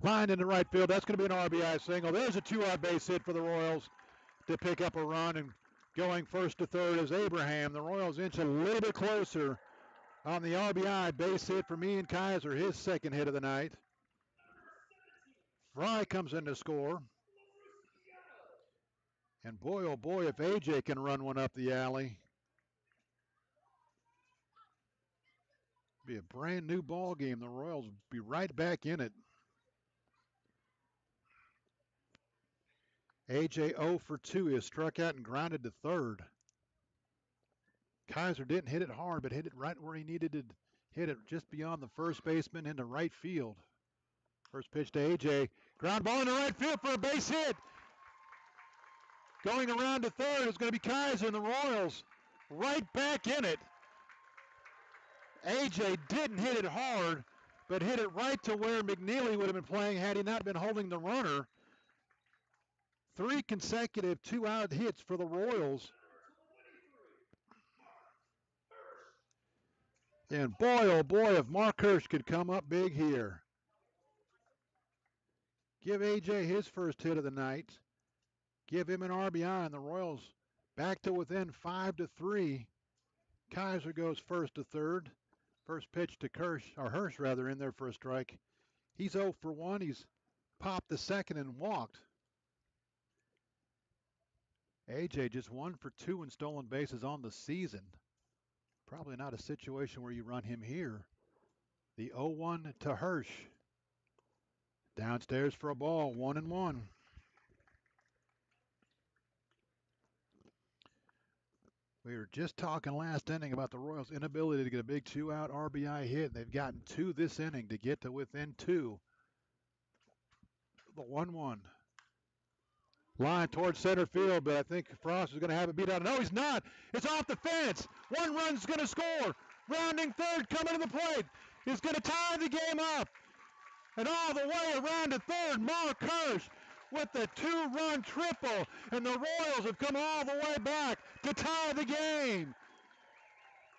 A: Line into right field. That's going to be an RBI single. There's a 2-out base hit for the Royals to pick up a run, and going first to third is Abraham. The Royals inch a little bit closer on the RBI base hit from Ian Kaiser, his second hit of the night. Fry comes in to score. And boy, oh boy, if AJ can run one up the alley, be a brand new ball game. The Royals will be right back in it. AJ 0 for 2. He has struck out and grounded to third. Kaiser didn't hit it hard, but hit it right where he needed Hit it just beyond the first baseman into right field. First pitch to A.J. Ground ball into right field for a base hit. Going around to third is going to be Kaiser and the Royals. Right back in it. A.J. didn't hit it hard, but hit it right to where McNeely would have been playing had he not been holding the runner. 3 consecutive 2-out hits for the Royals. And boy, oh boy, if Mark Hirsch could come up big here. Give A.J. his first hit of the night. Give him an RBI, and the Royals back to within 5-3. Kaiser goes first to third. First pitch to Hirsch in there for a strike. He's 0 for 1. He's popped the second and walked. A.J. just 1 for 2 in stolen bases on the season. Probably not a situation where you run him here. The 0-1 to Hirsch. Downstairs for a ball, 1-1. We were just talking last inning about the Royals' inability to get a big 2-out RBI hit. They've gotten 2 this inning to get to within 2. The 1-1. Line towards center field, but I think Frost is going to have it beat out. No, he's not. It's off the fence. 1 run's going to score. Rounding third, coming to the plate. He's going to tie the game up. And all the way around to third, Mark Hirsch with the 2-run triple. And the Royals have come all the way back to tie the game.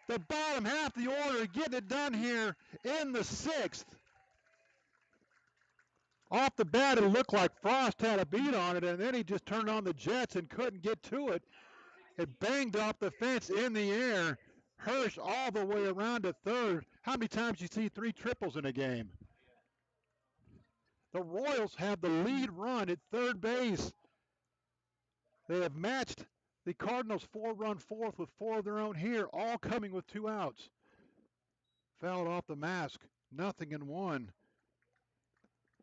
A: The bottom half of the order getting it done here in the 6th. Off the bat, it looked like Frost had a beat on it, and then he just turned on the jets and couldn't get to it. It banged off the fence in the air. Hirsch all the way around to third. How many times you see 3 triples in a game? The Royals have the lead run at third base. They have matched the Cardinals' 4-run fourth with 4 of their own here, all coming with 2 outs. Fouled off the mask, 0-1.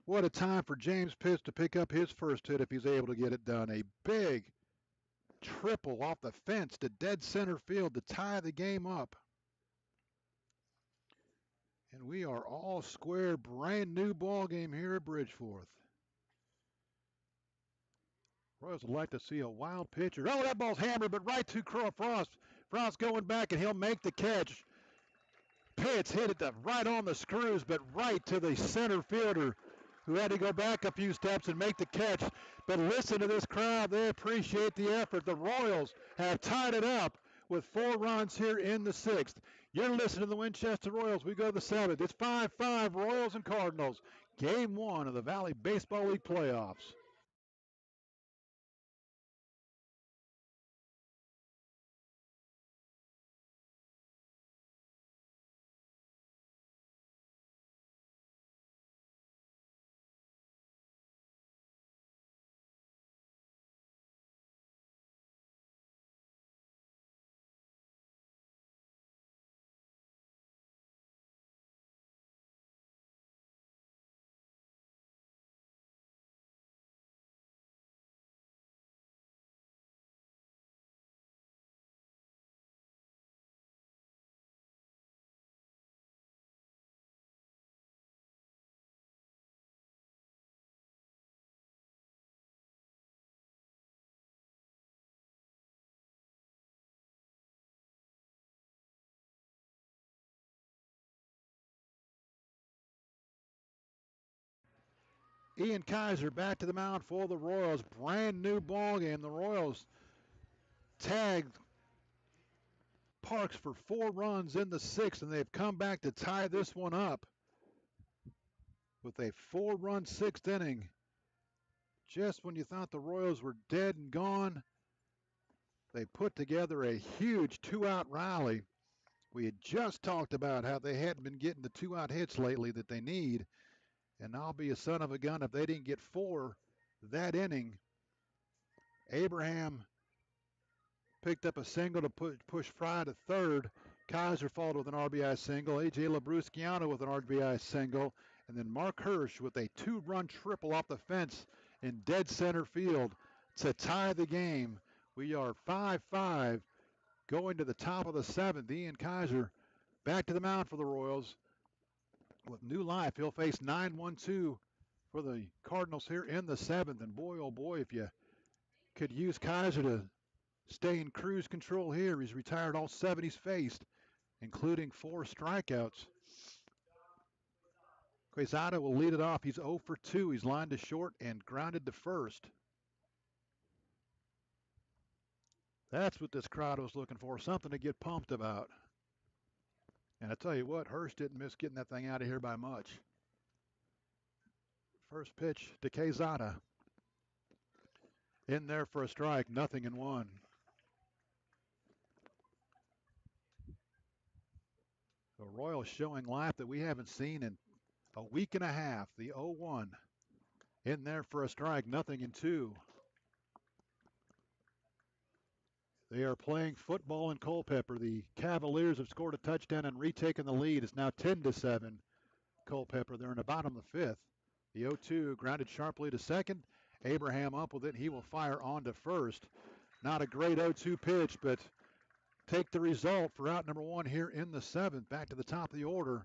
A: What a time for James Pitts to pick up his first hit if he's able to get it done. A big triple off the fence to dead center field to tie the game up. And we are all square, brand new ball game here at Bridgeforth. Royals would like to see a wild pitcher. Oh, that ball's hammered, but right to Frost. Frost going back, and he'll make the catch. Pitts hit it right on the screws, but right to the center fielder, who had to go back a few steps and make the catch. But listen to this crowd. They appreciate the effort. The Royals have tied it up with 4 runs here in the 6th. You're listening to the Winchester Royals. We go to the 7th. It's 5-5 Royals and Cardinals. Game 1 of the Valley Baseball League playoffs. Ian Kaiser back to the mound for the Royals. Brand new ball game. The Royals tagged Parks for 4 runs in the 6th, and they've come back to tie this one up with a 4-run 6th inning. Just when you thought the Royals were dead and gone, they put together a huge 2-out rally. We had just talked about how they hadn't been getting the 2-out hits lately that they need. And I'll be a son of a gun if they didn't get 4 that inning. Abraham picked up a single to push Fry to third. Kaiser followed with an RBI single. A.J. Labrusciano with an RBI single. And then Mark Hirsch with a 2-run triple off the fence in dead center field to tie the game. We are 5-5 going to the top of the 7th. Ian Kaiser Back to the mound for the Royals with new life. He'll face 9-1-2 for the Cardinals here in the 7th. And boy, oh boy, if you could use Kaiser to stay in cruise control here. He's retired all 7 he's faced, including 4 strikeouts. Quezada will lead it off. He's 0 for 2. He's lined to short and grounded to first. That's what this crowd was looking for, something to get pumped about. And I tell you what, Hurst didn't miss getting that thing out of here by much. First pitch to Quezada. In there for a strike, 0-1. The Royals showing life that we haven't seen in a week and a half. The 0-1. In there for a strike, 0-2. They are playing football in Culpeper. The Cavaliers have scored a touchdown and retaken the lead. It's now 10-7. Culpeper, they're in the bottom of the 5th. The 0-2 grounded sharply to second. Abraham up with it. He will fire on to first. Not a great 0-2 pitch, but take the result for out number 1 here in the 7th. Back to the top of the order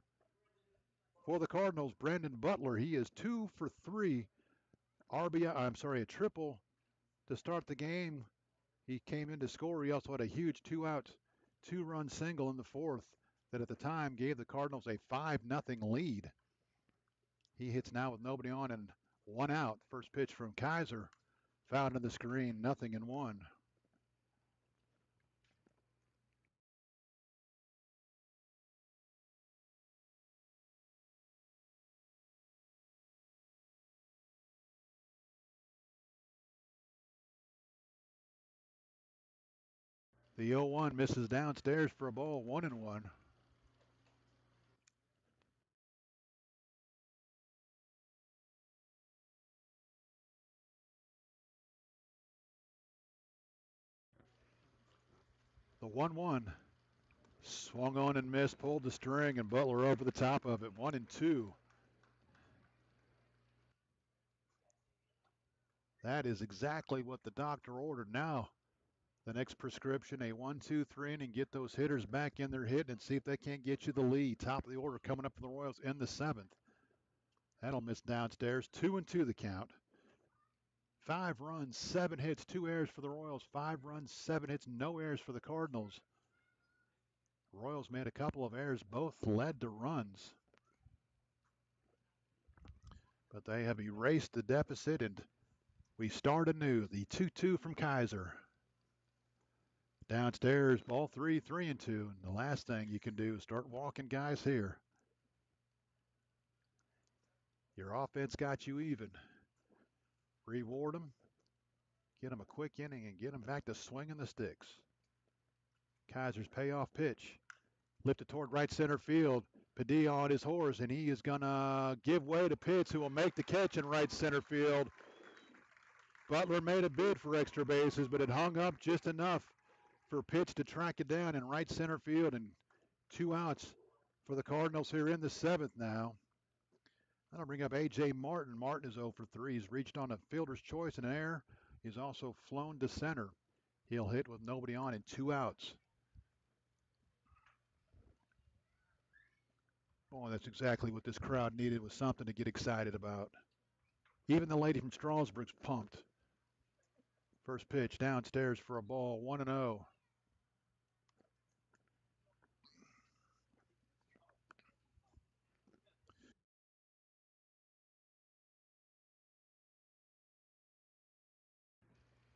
A: for the Cardinals, Brandon Butler. He is 2 for 3 RBI, a triple to start the game. He came in to score. He also had a huge 2-out, 2-run single in the 4th that at the time gave the Cardinals a 5-0 lead. He hits now with nobody on and 1 out. First pitch from Kaiser, fouled into the screen, 0-1. The 0-1 misses downstairs for a ball, 1-1. The 1-1 swung on and missed, pulled the string, and Butler over the top of it, 1-2. That is exactly what the doctor ordered. Now, the next prescription, a 1-2-3 inning, get those hitters back in their hit and see if they can't get you the lead. Top of the order coming up for the Royals in the 7th. That'll miss downstairs. 2-2 the count. 5 runs, 7 hits, 2 errors for the Royals. 5 runs, 7 hits, no errors for the Cardinals. Royals made a couple of errors, both led to runs. But they have erased the deficit, and we start anew. The 2-2 from Kaiser. Downstairs, ball 3, 3-2. And the last thing you can do is start walking guys here. Your offense got you even. Reward them, get them a quick inning, and get them back to swinging the sticks. Kaiser's payoff pitch. Lifted toward right center field. Padilla on his horse, and he is going to give way to Pitts, who will make the catch in right center field. Butler made a bid for extra bases, but it hung up just enough for Pitts to track it down in right center field, and 2 outs for the Cardinals here in the 7th now. That'll bring up A.J. Martin. Martin is 0 for 3. He's reached on a fielder's choice and an error. He's also flown to center. He'll hit with nobody on and 2 outs. Oh, that's exactly what this crowd needed, was something to get excited about. Even the lady from Strasburg's pumped. First pitch downstairs for a ball, 1-0.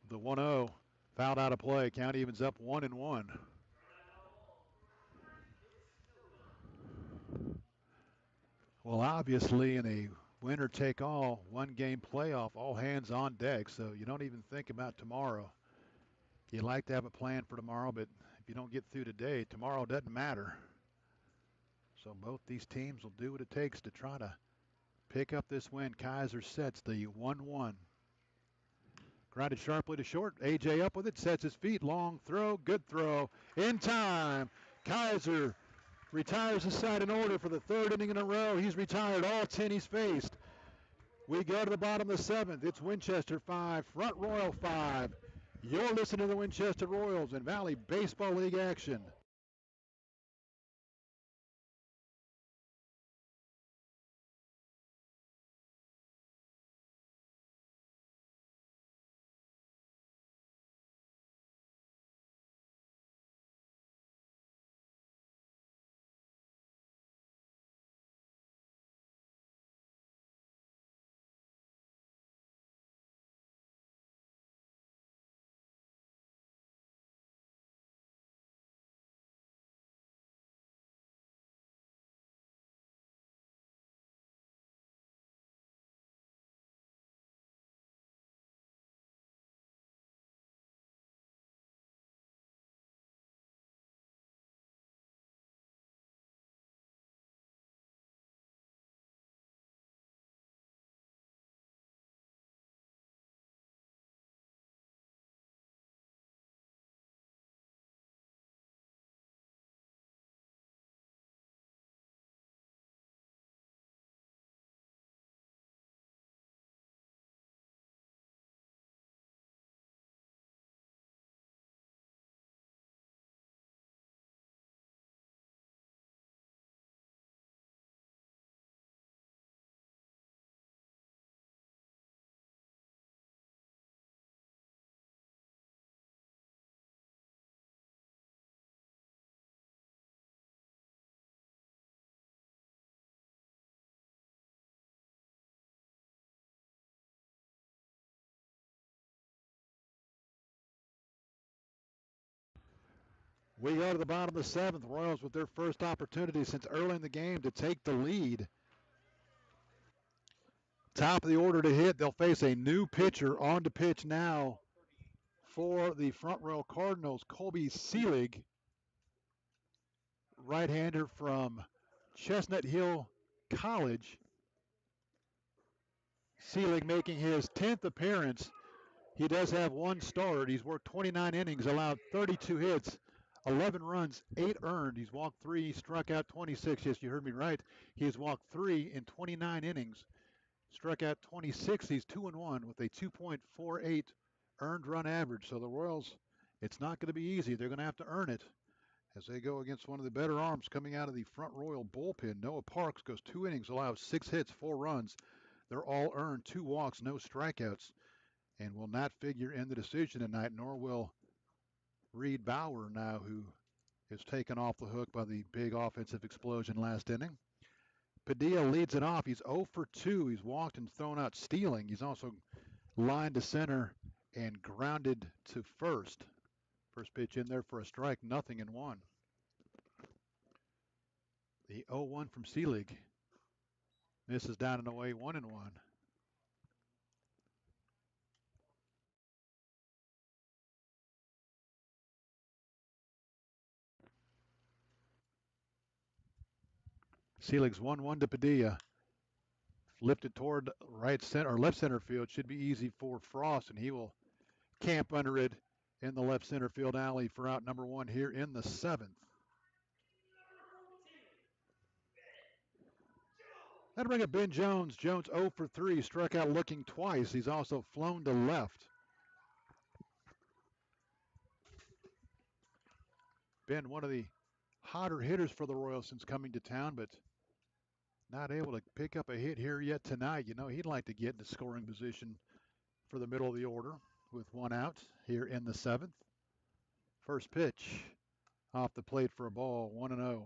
A: The 1-0 fouled out of play. Count evens up 1-1. Well, obviously, in a winner-take-all, one-game playoff, all hands on deck, so you don't even think about tomorrow. You'd like to have a plan for tomorrow, but if you don't get through today, tomorrow doesn't matter. So both these teams will do what it takes to try to pick up this win. Kaiser sets the 1-1. Grounded sharply to short. A.J. up with it, sets his feet. Long throw, good throw. In time. Kaiser retires the side in order for the 3rd inning in a row. He's retired all 10 he's faced. We go to the bottom of the 7th. It's Winchester 5, Front Royal 5. You're listening to the Winchester Royals and Valley Baseball League action. We go to the bottom of the seventh. Royals with their first opportunity since early in the game to take the lead. Top of the order to hit. They'll face a new pitcher on to pitch now for the Front Row Cardinals, Colby Seelig, right-hander from Chestnut Hill College. Seelig making his 10th appearance. He does have one start. He's worked 29 innings, allowed 32 hits, 11 runs, 8 earned. He's walked 3, struck out 26. Yes, you heard me right. He has walked 3 in 29 innings, struck out 26. He's 2-1 with a 2.48 earned run average. So the Royals, it's not going to be easy. They're going to have to earn it as they go against one of the better arms coming out of the Front Royal bullpen. Noah Parks goes 2 innings, allows 6 hits, 4 runs. They're all earned, 2 walks, no strikeouts, and will not figure in the decision tonight, nor will Reed Bauer now, who is taken off the hook by the big offensive explosion last inning. Padilla leads it off. He's 0 for 2. He's walked and thrown out stealing. He's also lined to center and grounded to first. First pitch in there for a strike, 0-1. The 0-1 from Seelig. Misses down and away, 1-1. Selig's 1-1 to Padilla. Lifted toward right center or left center field. Should be easy for Frost, and he will camp under it in the left center field alley for out number 1 here in the 7th. That'll bring up Ben Jones. Jones 0 for 3, struck out looking twice. He's also flown to left. Been one of the hotter hitters for the Royals since coming to town, but not able to pick up a hit here yet tonight. You know, he'd like to get into scoring position for the middle of the order with 1 out here in the 7th. First pitch off the plate for a ball, 1-0.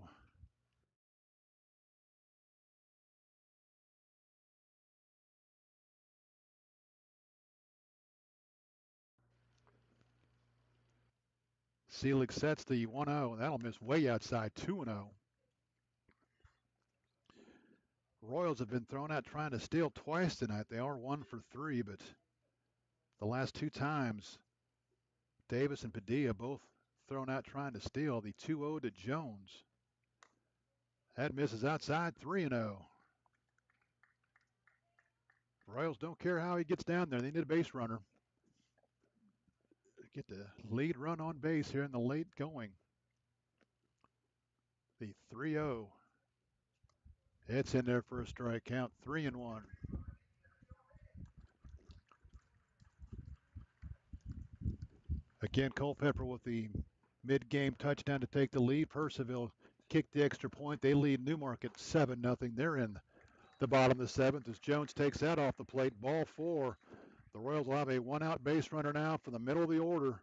A: Seelig sets the 1-0. That'll miss way outside, 2-0. Royals have been thrown out trying to steal twice tonight. They are 1 for 3, but the last 2 times, Davis and Padilla both thrown out trying to steal. The 2-0 to Jones. That misses outside, 3-0. Royals don't care how he gets down there. They need a base runner. Get the lead run on base here in the late going. The 3-0. It's in there for a strike count, 3-1. Again, Culpepper with the mid-game touchdown to take the lead. Percival kicked the extra point. They lead Newmarket 7-0. They're in the bottom of the 7th as Jones takes that off the plate. Ball 4. The Royals will have a 1-out base runner now for the middle of the order.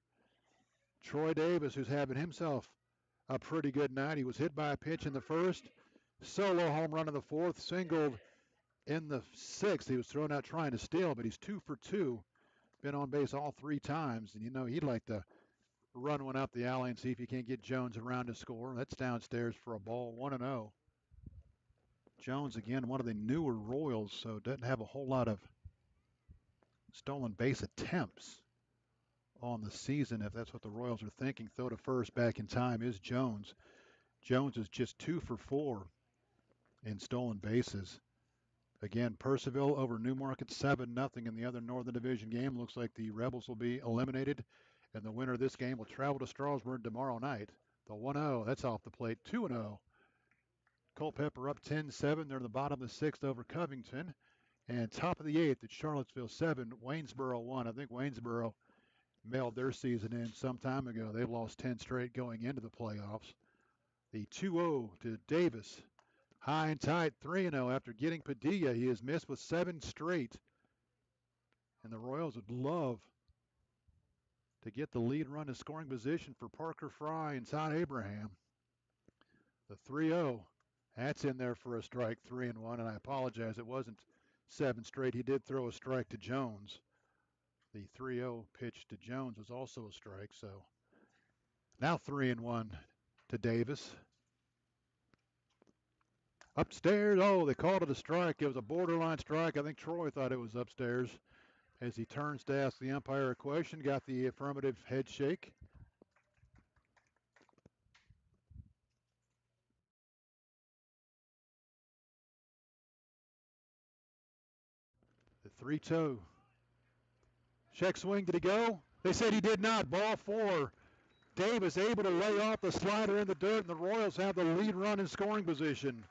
A: Troy Davis, who's having himself a pretty good night. He was hit by a pitch in the first. Solo home run in the 4th. Singled in the 6th. He was thrown out trying to steal, but he's 2 for 2. Been on base all 3 times, and you know he'd like to run one up the alley and see if he can't get Jones around to score. That's downstairs for a ball, 1-0. Jones, again, one of the newer Royals, so doesn't have a whole lot of stolen base attempts on the season, if that's what the Royals are thinking. Throw to first back in time is Jones. Jones is just 2 for 4 in stolen bases. Again, Percival over Newmarket 7-0 in the other Northern Division game. Looks like the Rebels will be eliminated, and the winner of this game will travel to Strasburg tomorrow night. The 1-0, that's off the plate, 2-0. Culpeper up 10-7. They're in the bottom of the 6th over Covington. And top of the 8th, it's Charlottesville 7, Waynesboro 1. I think Waynesboro mailed their season in some time ago. They've lost 10 straight going into the playoffs. The 2-0 to Davis. High and tight, 3-0 after getting Padilla. He has missed with 7 straight. And the Royals would love to get the lead run in scoring position for Parker Fry and Todd Abraham. The 3-0, that's in there for a strike, 3-1. And I apologize, it wasn't 7 straight. He did throw a strike to Jones. The 3-0 pitch to Jones was also a strike, so Now 3-1 to Davis. Upstairs, oh, they called it a strike. It was a borderline strike. I think Troy thought it was upstairs. As he turns to ask the umpire a question, got the affirmative head shake. The 3-2. Check swing, did he go? They said he did not. Ball 4. Davis able to lay off the slider in the dirt, and the Royals have the lead run in scoring position.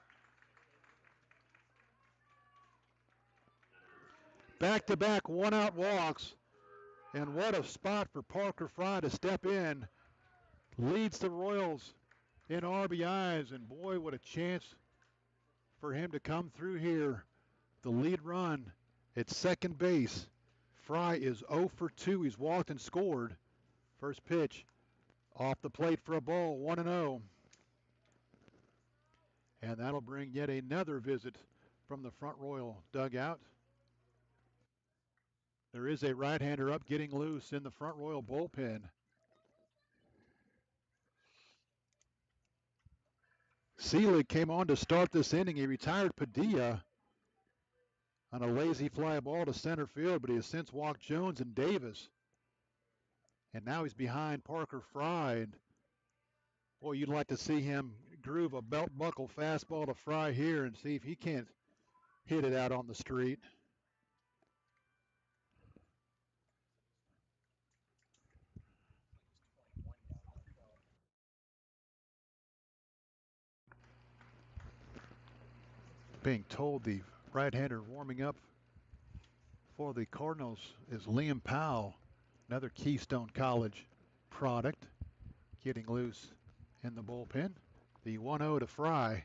A: Back-to-back one-out walks, and what a spot for Parker Fry to step in. Leads the Royals in RBIs, and boy, what a chance for him to come through here. The lead run at second base. Fry is 0 for 2. He's walked and scored. First pitch off the plate for a ball, 1-0. And that'll bring yet another visit from the front Royal dugout. There is a right-hander up getting loose in the front Royal bullpen. Seelig came on to start this inning. He retired Padilla on a lazy fly ball to center field, but he has since walked Jones and Davis. And now he's behind Parker Fry. And boy, you'd like to see him groove a belt buckle fastball to Fry here and see if he can't hit it out on the street. Being told the right-hander warming up for the Cardinals is Liam Powell, another Keystone College product, getting loose in the bullpen. The 1-0 to Fry.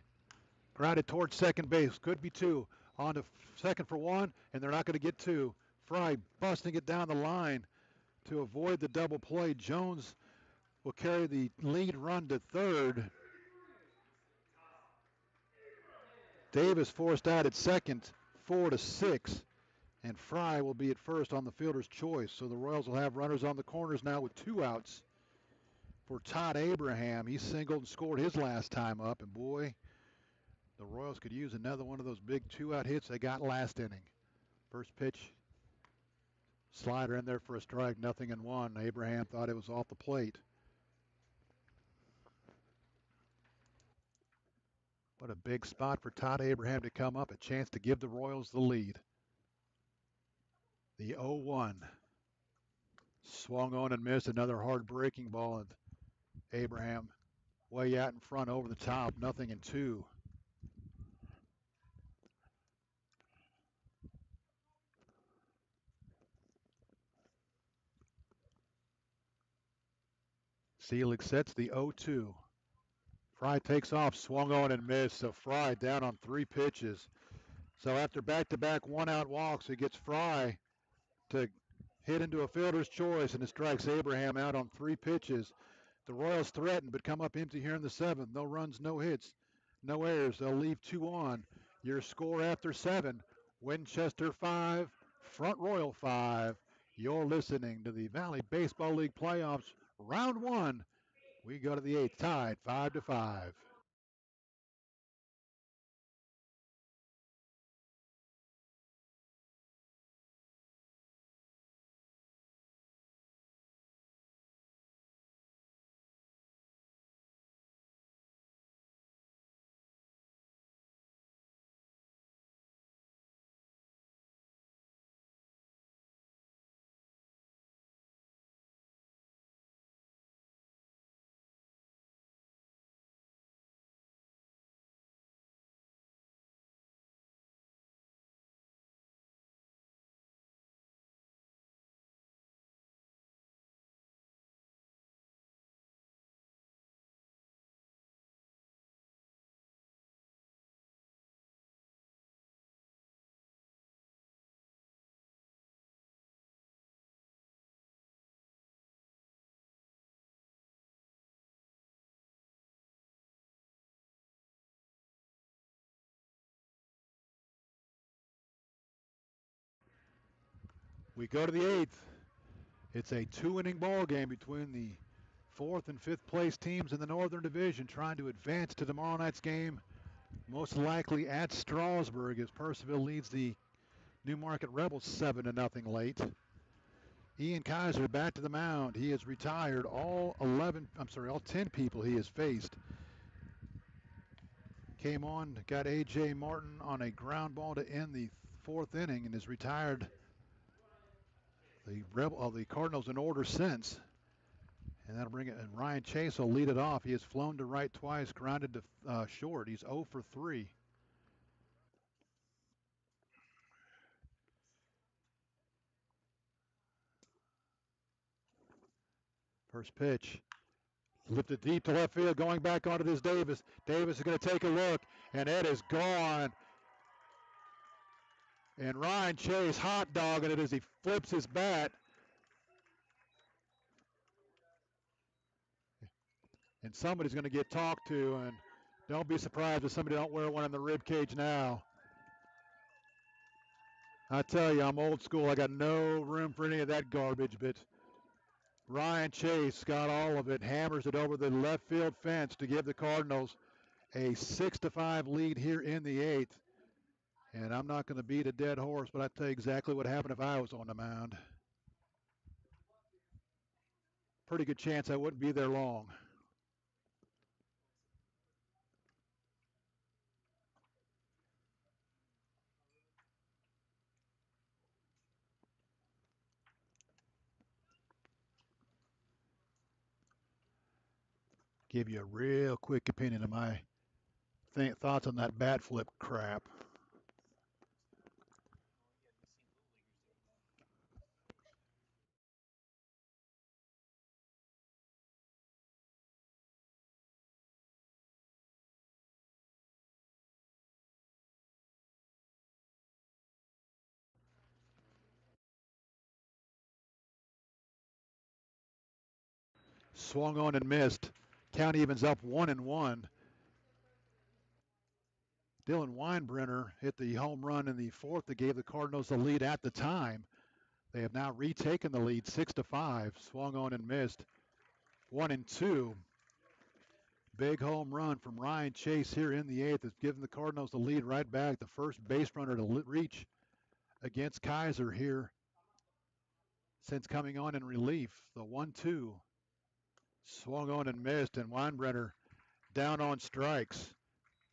A: Grounded towards second base. Could be 2. On to second for 1, and they're not going to get 2. Fry busting it down the line to avoid the double play. Jones will carry the lead run to third. Davis forced out at second, 4-6. And Fry will be at first on the fielder's choice. So the Royals will have runners on the corners now with 2 outs for Todd Abraham. He singled and scored his last time up. And boy, the Royals could use another one of those big 2-out hits they got last inning. First pitch, slider in there for a strike, 0-1. Abraham thought it was off the plate. What a big spot for Todd Abraham to come up, a chance to give the Royals the lead. The 0-1. Swung on and missed, another hard breaking ball, and Abraham way out in front over the top, 0-2. Seelig sets the 0-2. Fry takes off, swung on and missed, so Fry down on 3 pitches. So after back-to-back one-out walks, he gets Fry to hit into a fielder's choice, and it strikes Abraham out on 3 pitches. The Royals threaten, but come up empty here in the 7th. No runs, no hits, no errors. They'll leave 2 on. Your score after 7, Winchester 5, Front Royal 5. You're listening to the Valley Baseball League playoffs, round 1. We go to the 8th, tied 5-5. We go to the 8th. It's a 2-inning ball game between the 4th and 5th place teams in the Northern Division trying to advance to tomorrow night's game, most likely at Strasburg, as Purcellville leads the Newmarket Rebels 7-0 late. Ian Kaiser back to the mound. He has retired all 10 people he has faced. Came on, got A.J. Martin on a ground ball to end the 4th inning and has retired the Cardinals in order since. And that'll bring it, and Ryan Chase will lead it off. He has flown to right twice, grounded to short. He's 0 for 3. First pitch, lifted deep to left field, going back onto this Davis. Davis is going to take a look, and it is gone. And Ryan Chase hot dogging it as he flips his bat. And somebody's going to get talked to, and don't be surprised if somebody don't wear one in the rib cage now. I tell you, I'm old school. I got no room for any of that garbage, but Ryan Chase got all of it, hammers it over the left field fence to give the Cardinals a 6-5 lead here in the 8th. And I'm not going to beat a dead horse, but I tell you exactly what happened if I was on the mound. Pretty good chance I wouldn't be there long. Give you a real quick opinion of my thoughts on that bat flip crap. Swung on and missed. Count evens up 1-1. Dylan Weinbrenner hit the home run in the 4th that gave the Cardinals the lead at the time. They have now retaken the lead 6-5. Swung on and missed. 1-2. Big home run from Ryan Chase here in the 8th has given the Cardinals the lead right back. The first base runner to reach against Kaiser here since coming on in relief. The 1-2. Swung on and missed, and Weinbrenner down on strikes.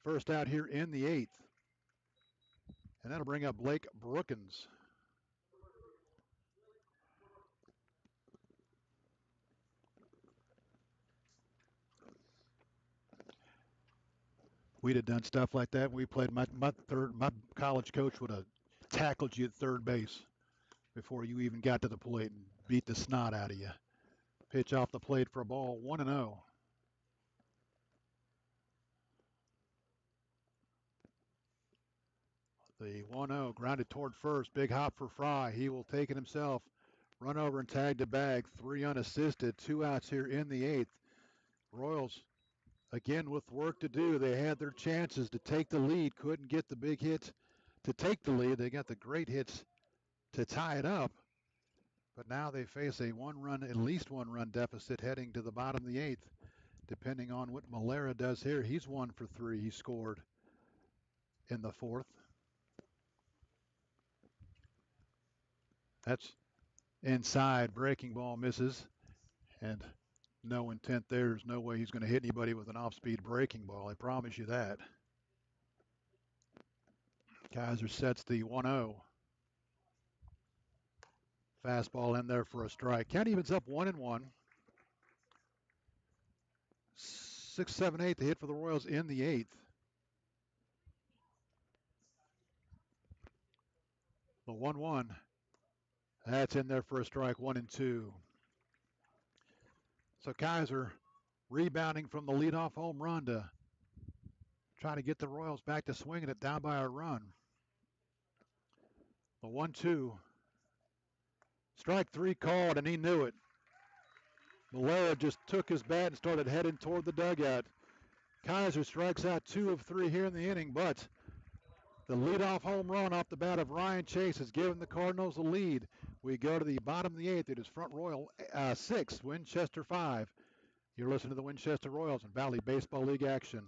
A: First out here in the 8th. And that'll bring up Blake Brookins. We'd have done stuff like that when we played. My college coach would have tackled you at third base before you even got to the plate and beat the snot out of you. Pitch off the plate for a ball, 1-0. The 1-0 grounded toward first. Big hop for Fry. He will take it himself. Run over and tag the bag. 3 unassisted. 2 outs here in the 8th. Royals, again, with work to do. They had their chances to take the lead. Couldn't get the big hit to take the lead. They got the great hits to tie it up. But now they face a at least one run deficit heading to the bottom of the 8th. Depending on what Malera does here, he's 1 for 3. He scored in the 4th. That's inside. Breaking ball misses. And no intent there. There's no way he's going to hit anybody with an off-speed breaking ball. I promise you that. Kaiser sets the 1-0. Fastball in there for a strike. Count evens up 1-1. 6, 7, 8 to hit for the Royals in the 8th. The 1-1. That's in there for a strike, 1-2. So Kaiser rebounding from the leadoff home run to try to get the Royals back to swinging it down by a run. The 1-2. Strike 3 called, and he knew it. Malera just took his bat and started heading toward the dugout. Kaiser strikes out 2 of 3 here in the inning, but the leadoff home run off the bat of Ryan Chase has given the Cardinals the lead. We go to the bottom of the 8th. It is Front Royal 6, Winchester 5. You're listening to the Winchester Royals and Valley Baseball League action.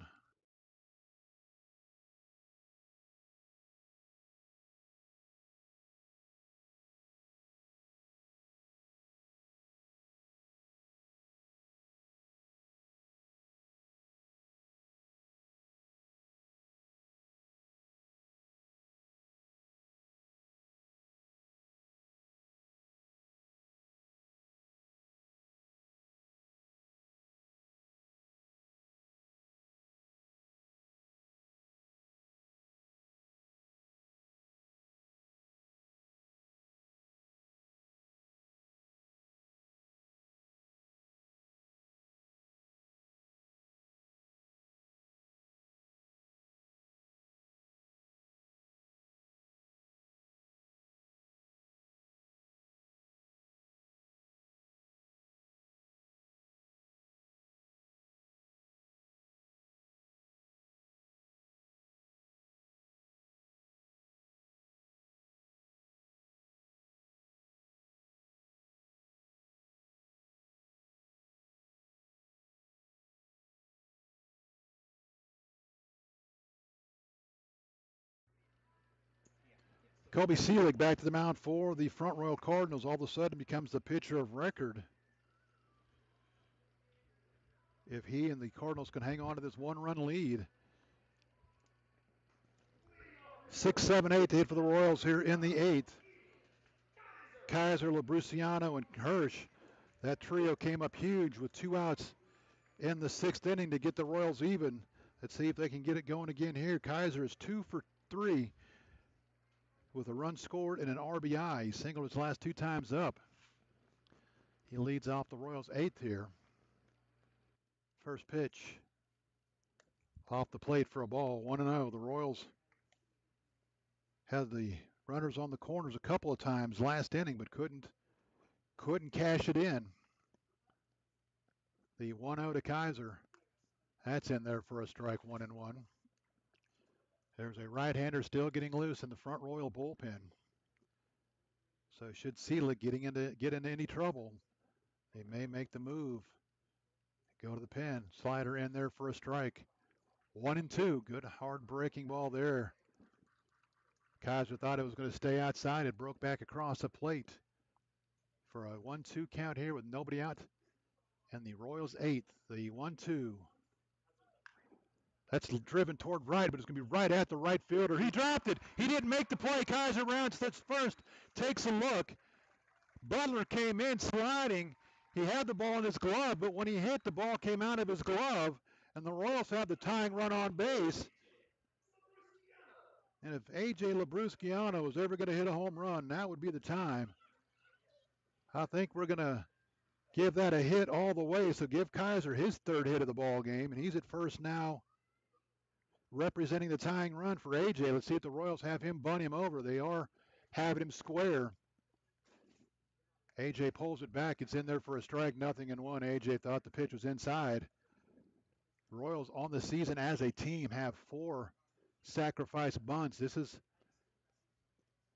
A: Kobe Seelig back to the mound for the Front Royal Cardinals. All of a sudden becomes the pitcher of record. If he and the Cardinals can hang on to this one-run lead. 6, 7, 8 to hit for the Royals here in the 8th. Kaiser, Labruciano, and Hirsch. That trio came up huge with 2 outs in the 6th inning to get the Royals even. Let's see if they can get it going again here. Kaiser is 2 for 3 with a run scored and an RBI. He singled his last 2 times up. He leads off the Royals' 8th here. First pitch off the plate for a ball, 1-0. The Royals had the runners on the corners a couple of times last inning, but couldn't cash it in. The 1-0 to Kaiser. That's in there for a strike, 1-1. There's a right-hander still getting loose in the Front Royal bullpen. So should Seelig get into any trouble, they may make the move. Go to the pen. Slider in there for a strike. 1-2. Good hard breaking ball there. Kaiser thought it was going to stay outside. It broke back across the plate for a 1-2 count here with nobody out. And the Royals 8th. The 1-2. That's driven toward right, but it's going to be right at the right fielder. He dropped it. He didn't make the play. Kaiser rounds that's first. Takes a look. Butler came in sliding. He had the ball in his glove, but when he hit, the ball came out of his glove, and the Royals had the tying run on base. And if A.J. Labruciano was ever going to hit a home run, now would be the time. I think we're going to give that a hit all the way, so give Kaiser his 3rd hit of the ball game, and he's at first now representing the tying run for A.J. Let's see if the Royals have him bunt him over. They are having him square. A.J. pulls it back. It's in there for a strike, 0-1. A.J. thought the pitch was inside. Royals on the season as a team have 4 sacrifice bunts. This is,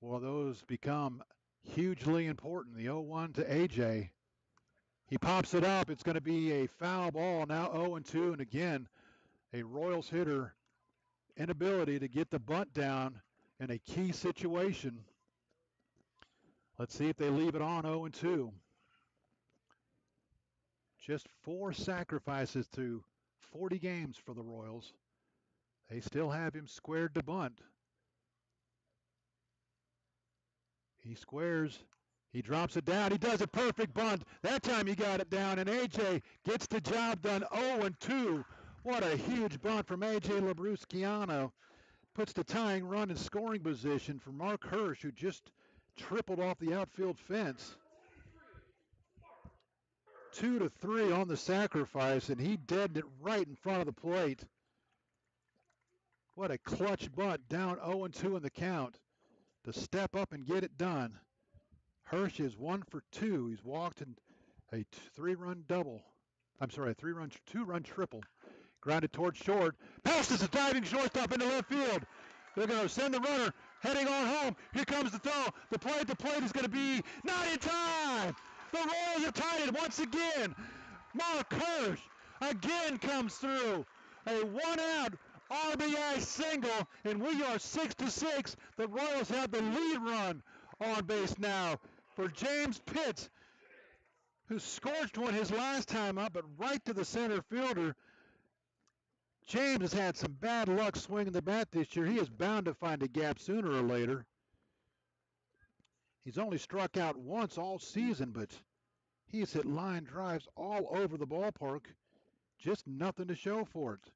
A: well, those become hugely important. The 0-1 to A.J. He pops it up. It's going to be a foul ball. Now 0-2, and again, a Royals hitter inability to get the bunt down in a key situation. Let's see if they leave it on 0-2. Just 4 sacrifices through 40 games for the Royals. They still have him squared to bunt. He squares. He drops it down. He does a perfect bunt. That time he got it down, and A.J. gets the job done. 0-2. What a huge bunt from A.J. Labruciano. Puts the tying run in scoring position for Mark Hirsch, who just tripled off the outfield fence. 2-3 on the sacrifice, and he deadened it right in front of the plate. What a clutch bunt, down 0-2 in the count to step up and get it done. Hirsch is 1 for 2. He's walked in a 3-run double. I'm sorry, a 2-run triple. Grounded towards short. Passes a diving shortstop into left field. They're going to send the runner heading on home. Here comes the throw. The play at the plate is going to be not in time. The Royals are tied it once again. Mark Hirsch again comes through. A one-out RBI single, and we are 6-6. The Royals have the lead run on base now for James Pitts, who scorched one his last time up, but right to the center fielder. James has had some bad luck swinging the bat this year. He is bound to find a gap sooner or later. He's only struck out once all season, but he's hit line drives all over the ballpark. Just nothing to show for it.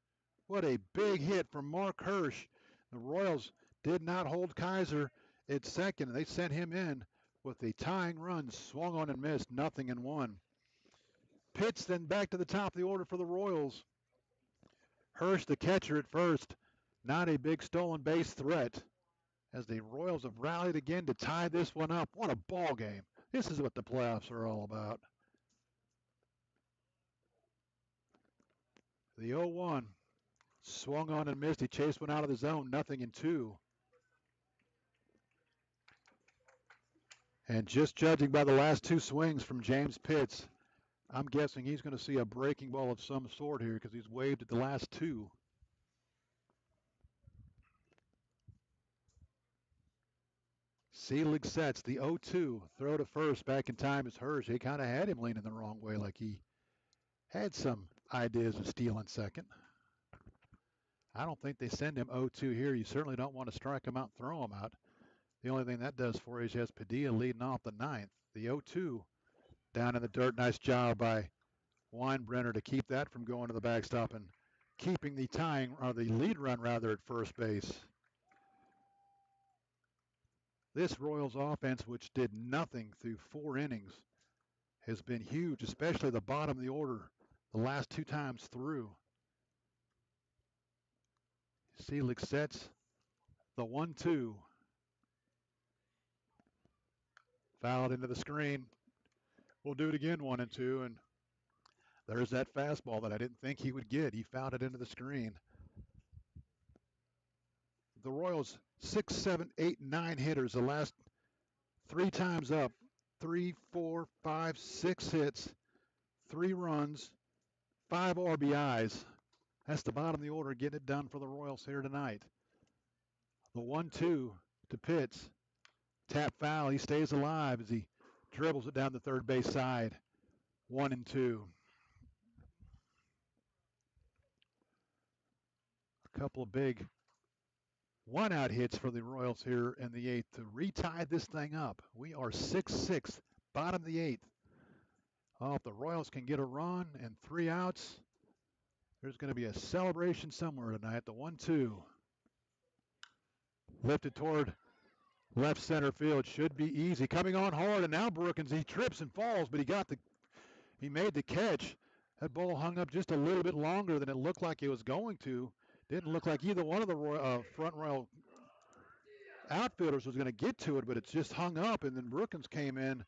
A: What a big hit from Mark Hirsch. The Royals did not hold Kaiser at second. They sent him in with a tying run, swung on and missed, 0-1. Pitts then back to the top of the order for the Royals. Hirsch, the catcher at first, not a big stolen base threat, as the Royals have rallied again to tie this one up. What a ball game. This is what the playoffs are all about. The 0-1 swung on and missed. He chased one out of the zone, 0-2. And just judging by the last two swings from James Pitts, I'm guessing he's going to see a breaking ball of some sort here because he's waved at the last two. Seelig sets the 0-2. Throw to first. Back in time is Hirsch. He kind of had him leaning the wrong way, like he had some ideas of stealing second. I don't think they send him 0-2 here. You certainly don't want to strike him out and throw him out. The only thing that does for you is he has Padilla leading off the ninth. The 0-2 down in the dirt. Nice job by Weinbrenner to keep that from going to the backstop and keeping the tying, or the lead run rather, at first base. This Royals offense, which did nothing through 4 innings, has been huge, especially the bottom of the order the last 2 times through. Seelig sets the 1-2. Fouled into the screen. We'll do it again, 1-2, and there's that fastball that I didn't think he would get. He fouled it into the screen. The Royals 6, 7, 8, 9 hitters the last 3 times up. 3, 4, 5, 6 hits, 3 runs, 5 RBIs. That's the bottom of the order getting it done for the Royals here tonight. The 1-2 to Pitts. Tap foul. He stays alive as he dribbles it down the third base side. 1-2. A couple of big one-out hits for the Royals here in the 8th to retie this thing up. We are 6-6, bottom of the 8th. Oh, if the Royals can get a run and 3 outs, there's going to be a celebration somewhere tonight. The 1-2. Lifted toward left center field. Should be easy. Coming on hard, and now Brookins, he trips and falls, but he made the catch. That ball hung up just a little bit longer than it looked like it was going to. Didn't look like either one of the front row outfielders was going to get to it, but it's just hung up, and then Brookins came in,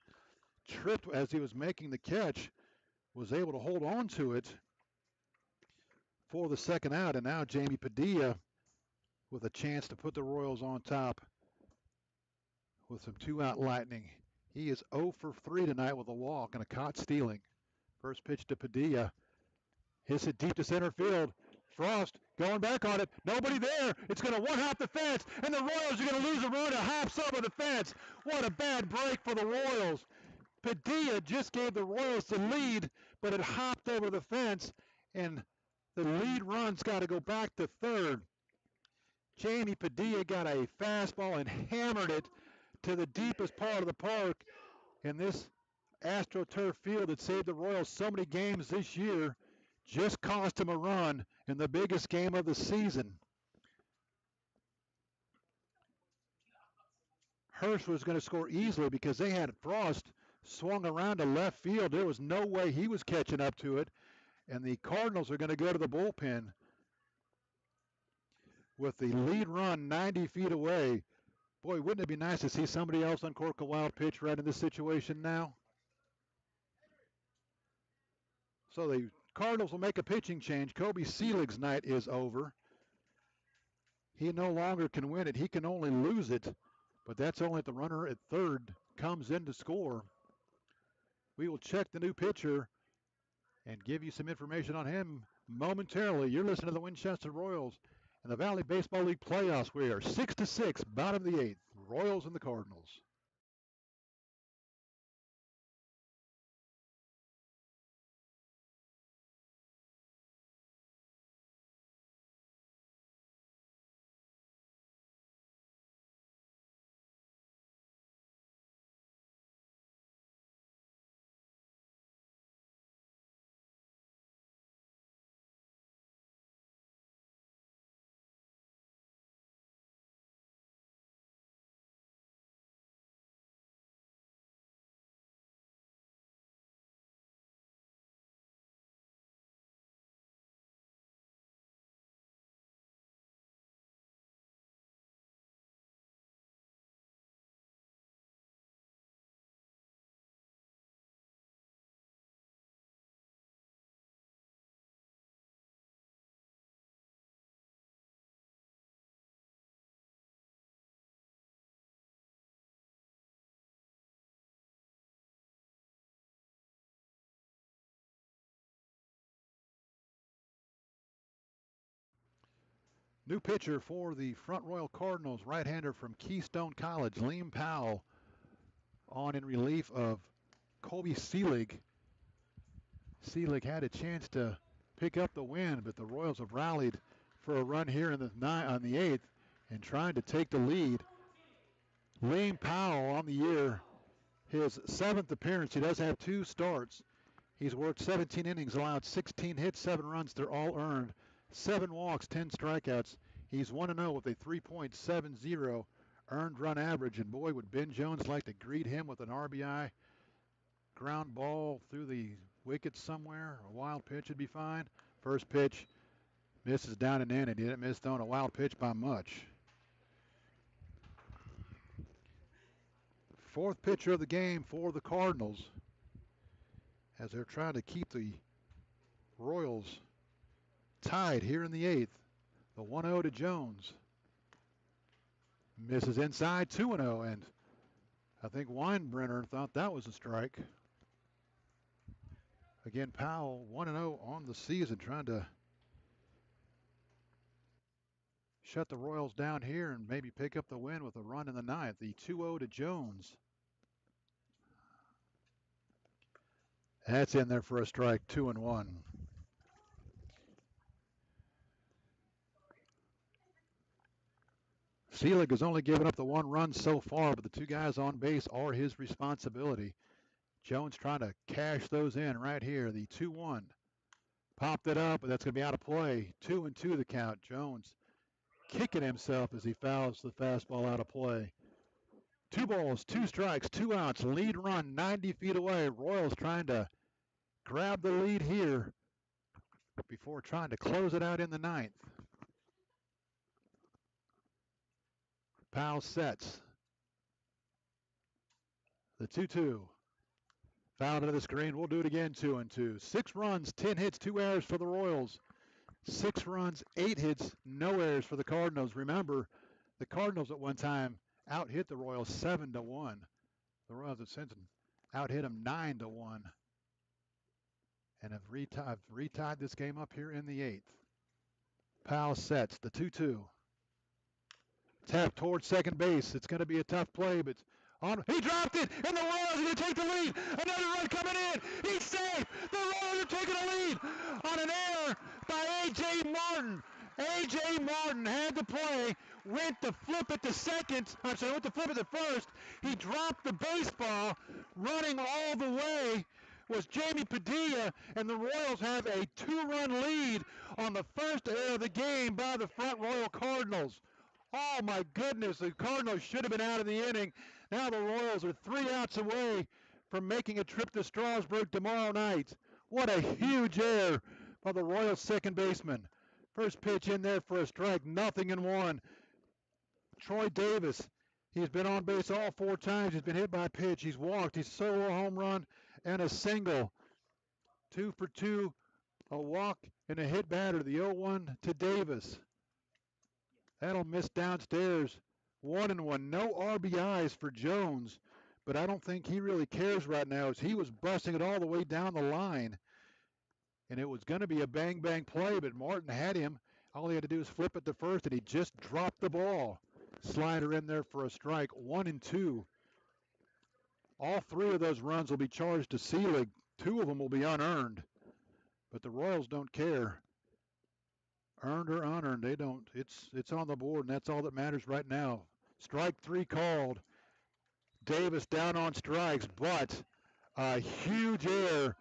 A: tripped as he was making the catch, was able to hold on to it for the second out, and now Jamie Padilla with a chance to put the Royals on top with some 2-out lightning. He is 0 for 3 tonight with a walk and a caught stealing. First pitch to Padilla. Hits it deep to center field. Frost going back on it. Nobody there. It's going to one-hop the fence, and the Royals are going to lose a run. It hops over the fence. What a bad break for the Royals. Padilla just gave the Royals the lead, but it hopped over the fence, and the lead run's got to go back to third. Jamie Padilla got a fastball and hammered it to the deepest part of the park in this AstroTurf field that saved the Royals so many games this year. Just cost him a run in the biggest game of the season. Hirsch was going to score easily because they had Frost swung around to left field. There was no way he was catching up to it. And the Cardinals are going to go to the bullpen with the lead run 90 feet away. Boy, wouldn't it be nice to see somebody else uncork a wild pitch right in this situation now? So the Cardinals will make a pitching change. Kobe Selig's night is over. He no longer can win it. He can only lose it, but that's only if the runner at third comes in to score. We will check the new pitcher and give you some information on him momentarily. You're listening to the Winchester Royals and the Valley Baseball League playoffs. We are 6-6, bottom of the 8th. Royals and the Cardinals. New pitcher for the Front Royal Cardinals, right-hander from Keystone College, Liam Powell, on in relief of Colby Seelig. Seelig had a chance to pick up the win, but the Royals have rallied for a run here in the 8th and trying to take the lead. Liam Powell on the year, his 7th appearance. He does have 2 starts. He's worked 17 innings, allowed 16 hits, 7 runs. They're all earned. 7 walks, 10 strikeouts. He's 1-0 with a 3.70 earned run average. And boy, would Ben Jones like to greet him with an RBI ground ball through the wicket somewhere. A wild pitch would be fine. First pitch misses down and in, and he didn't miss throwing a wild pitch by much. 4th pitcher of the game for the Cardinals as they're trying to keep the Royals tied here in the 8th. The 1-0 to Jones. Misses inside, 2-0, and I think Weinbrenner thought that was a strike. Again, Powell 1-0 on the season, trying to shut the Royals down here and maybe pick up the win with a run in the 9th. The 2-0 to Jones. That's in there for a strike, 2-1. Seelig has only given up the 1 run so far, but the 2 guys on base are his responsibility. Jones trying to cash those in right here. The 2-1. Popped it up, but that's going to be out of play. 2-2 the count. Jones kicking himself as he fouls the fastball out of play. 2 balls, 2 strikes, 2 outs. Lead run 90 feet away. Royals trying to grab the lead here before trying to close it out in the 9th. Powell sets. The 2-2. Fouled into the screen. We'll do it again, 2-2. 6 runs, 10 hits, 2 errors for the Royals. 6 runs, 8 hits, no errors for the Cardinals. Remember, the Cardinals at one time out-hit the Royals 7-1. The Royals have since out-hit them 9-1. And have retied this game up here in the 8th. Powell sets the 2-2. Tap towards second base. It's going to be a tough play, but he dropped it, and the Royals are going to take the lead. Another run coming in. He's safe. The Royals are taking a lead on an error by A.J. Martin. A.J. Martin had the play, went to flip it to first. He dropped the baseball. Running all the way was Jamie Padilla, and the Royals have a 2-run lead on the first error of the game by the Front Royal Cardinals. Oh my goodness, the Cardinals should have been out of the inning. Now the Royals are 3 outs away from making a trip to Strasburg tomorrow night. What a huge error by the Royals second baseman. First pitch in there for a strike, 0-1. Troy Davis, he's been on base all 4 times. He's been hit by a pitch. He's walked. He's solo home run and a single. 2 for 2, a walk and a hit batter. The 0-1 to Davis. That'll miss downstairs. 1-1. No RBIs for Jones, but I don't think he really cares right now as he was busting it all the way down the line. and it was going to be a bang-bang play, but Martin had him. All he had to do was flip it to first, and he just dropped the ball. Slider in there for a strike, 1-2. All three of those runs will be charged to Seelig. Two of them will be unearned, but the Royals don't care. Earned or unearned, they don't. It's on the board, and that's all that matters right now. Strike three called. Davis down on strikes, but a huge error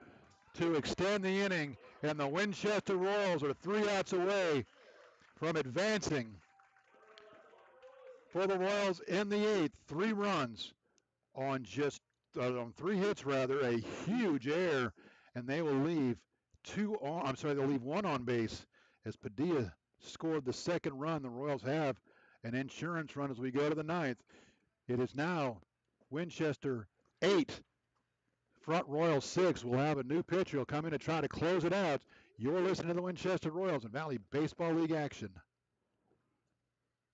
A: to extend the inning, and the Winchester Royals are 3 outs away from advancing. For the Royals in the eighth, 3 runs on on 3 hits rather, a huge error, and they will leave they'll leave 1 on base as Padilla scored the second run. The Royals have an insurance run as we go to the ninth. It is now Winchester 8, Front Royals 6. We'll have a new pitcher. He'll come in and try to close it out. You're listening to the Winchester Royals in Valley Baseball League action.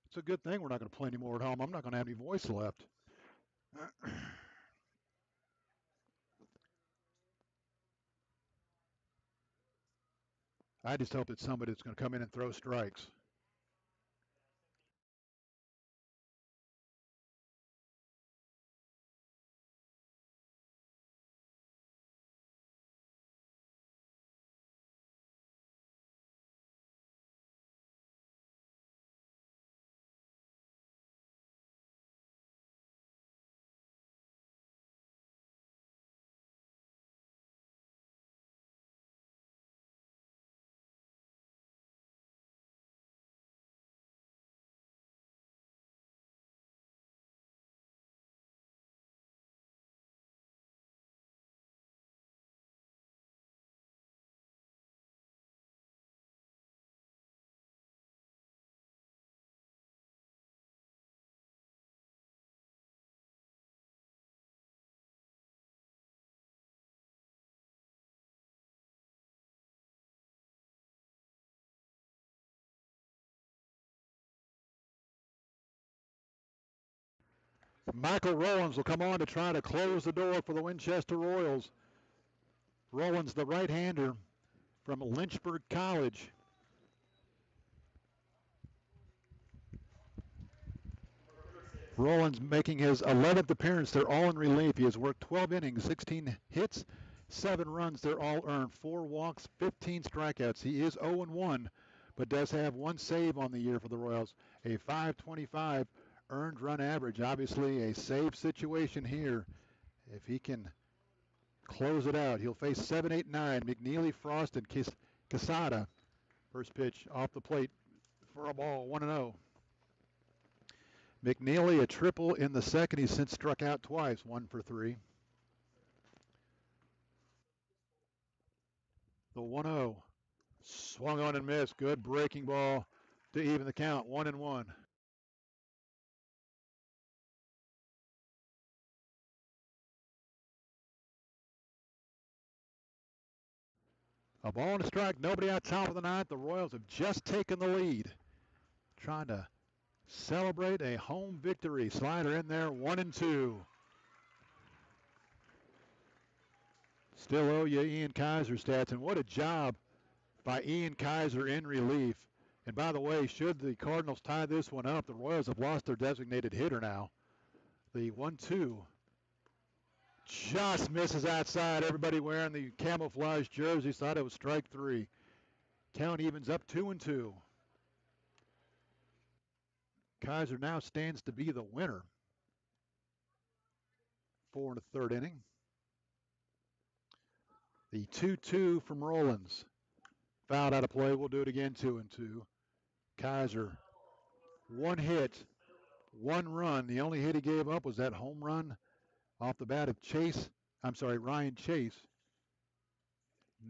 A: It's a good thing we're not going to play anymore at home. I'm not going to have any voice left. I just hope it's somebody that's going to come in and throw strikes. Michael Rollins will come on to try to close the door for the Winchester Royals. Rollins, the right-hander from Lynchburg College. Rollins making his 11th appearance. They're all in relief. He has worked 12 innings, 16 hits, 7 runs. They're all earned. 4 walks, 15 strikeouts. He is 0-1, but does have 1 save on the year for the Royals. A .525 earned run average. Obviously a save situation here. If he can close it out, he'll face 7, 8, 9. McNeely, Frost, and Quesada. First pitch off the plate for a ball, 1-0. McNeely, a triple in the second. He's since struck out twice, 1 for 3. The 1-0. Swung on and missed. Good breaking ball to even the count, 1-1. A ball and a strike. Nobody out top of the ninth. The Royals have just taken the lead. Trying to celebrate a home victory. Slider in there, 1-2. Still owe you Ian Kaiser stats, and what a job by Ian Kaiser in relief. And by the way, should the Cardinals tie this one up, the Royals have lost their designated hitter now. The 1-2 just misses outside. Everybody wearing the camouflage jerseys thought it was strike 3. Count evens up 2-2. Kaiser now stands to be the winner. 4 in the 3rd inning. The 2-2 from Rollins. Fouled out of play. We'll do it again, 2-2. Kaiser, 1 hit, 1 run. The only hit he gave up was that home run off the bat of Ryan Chase.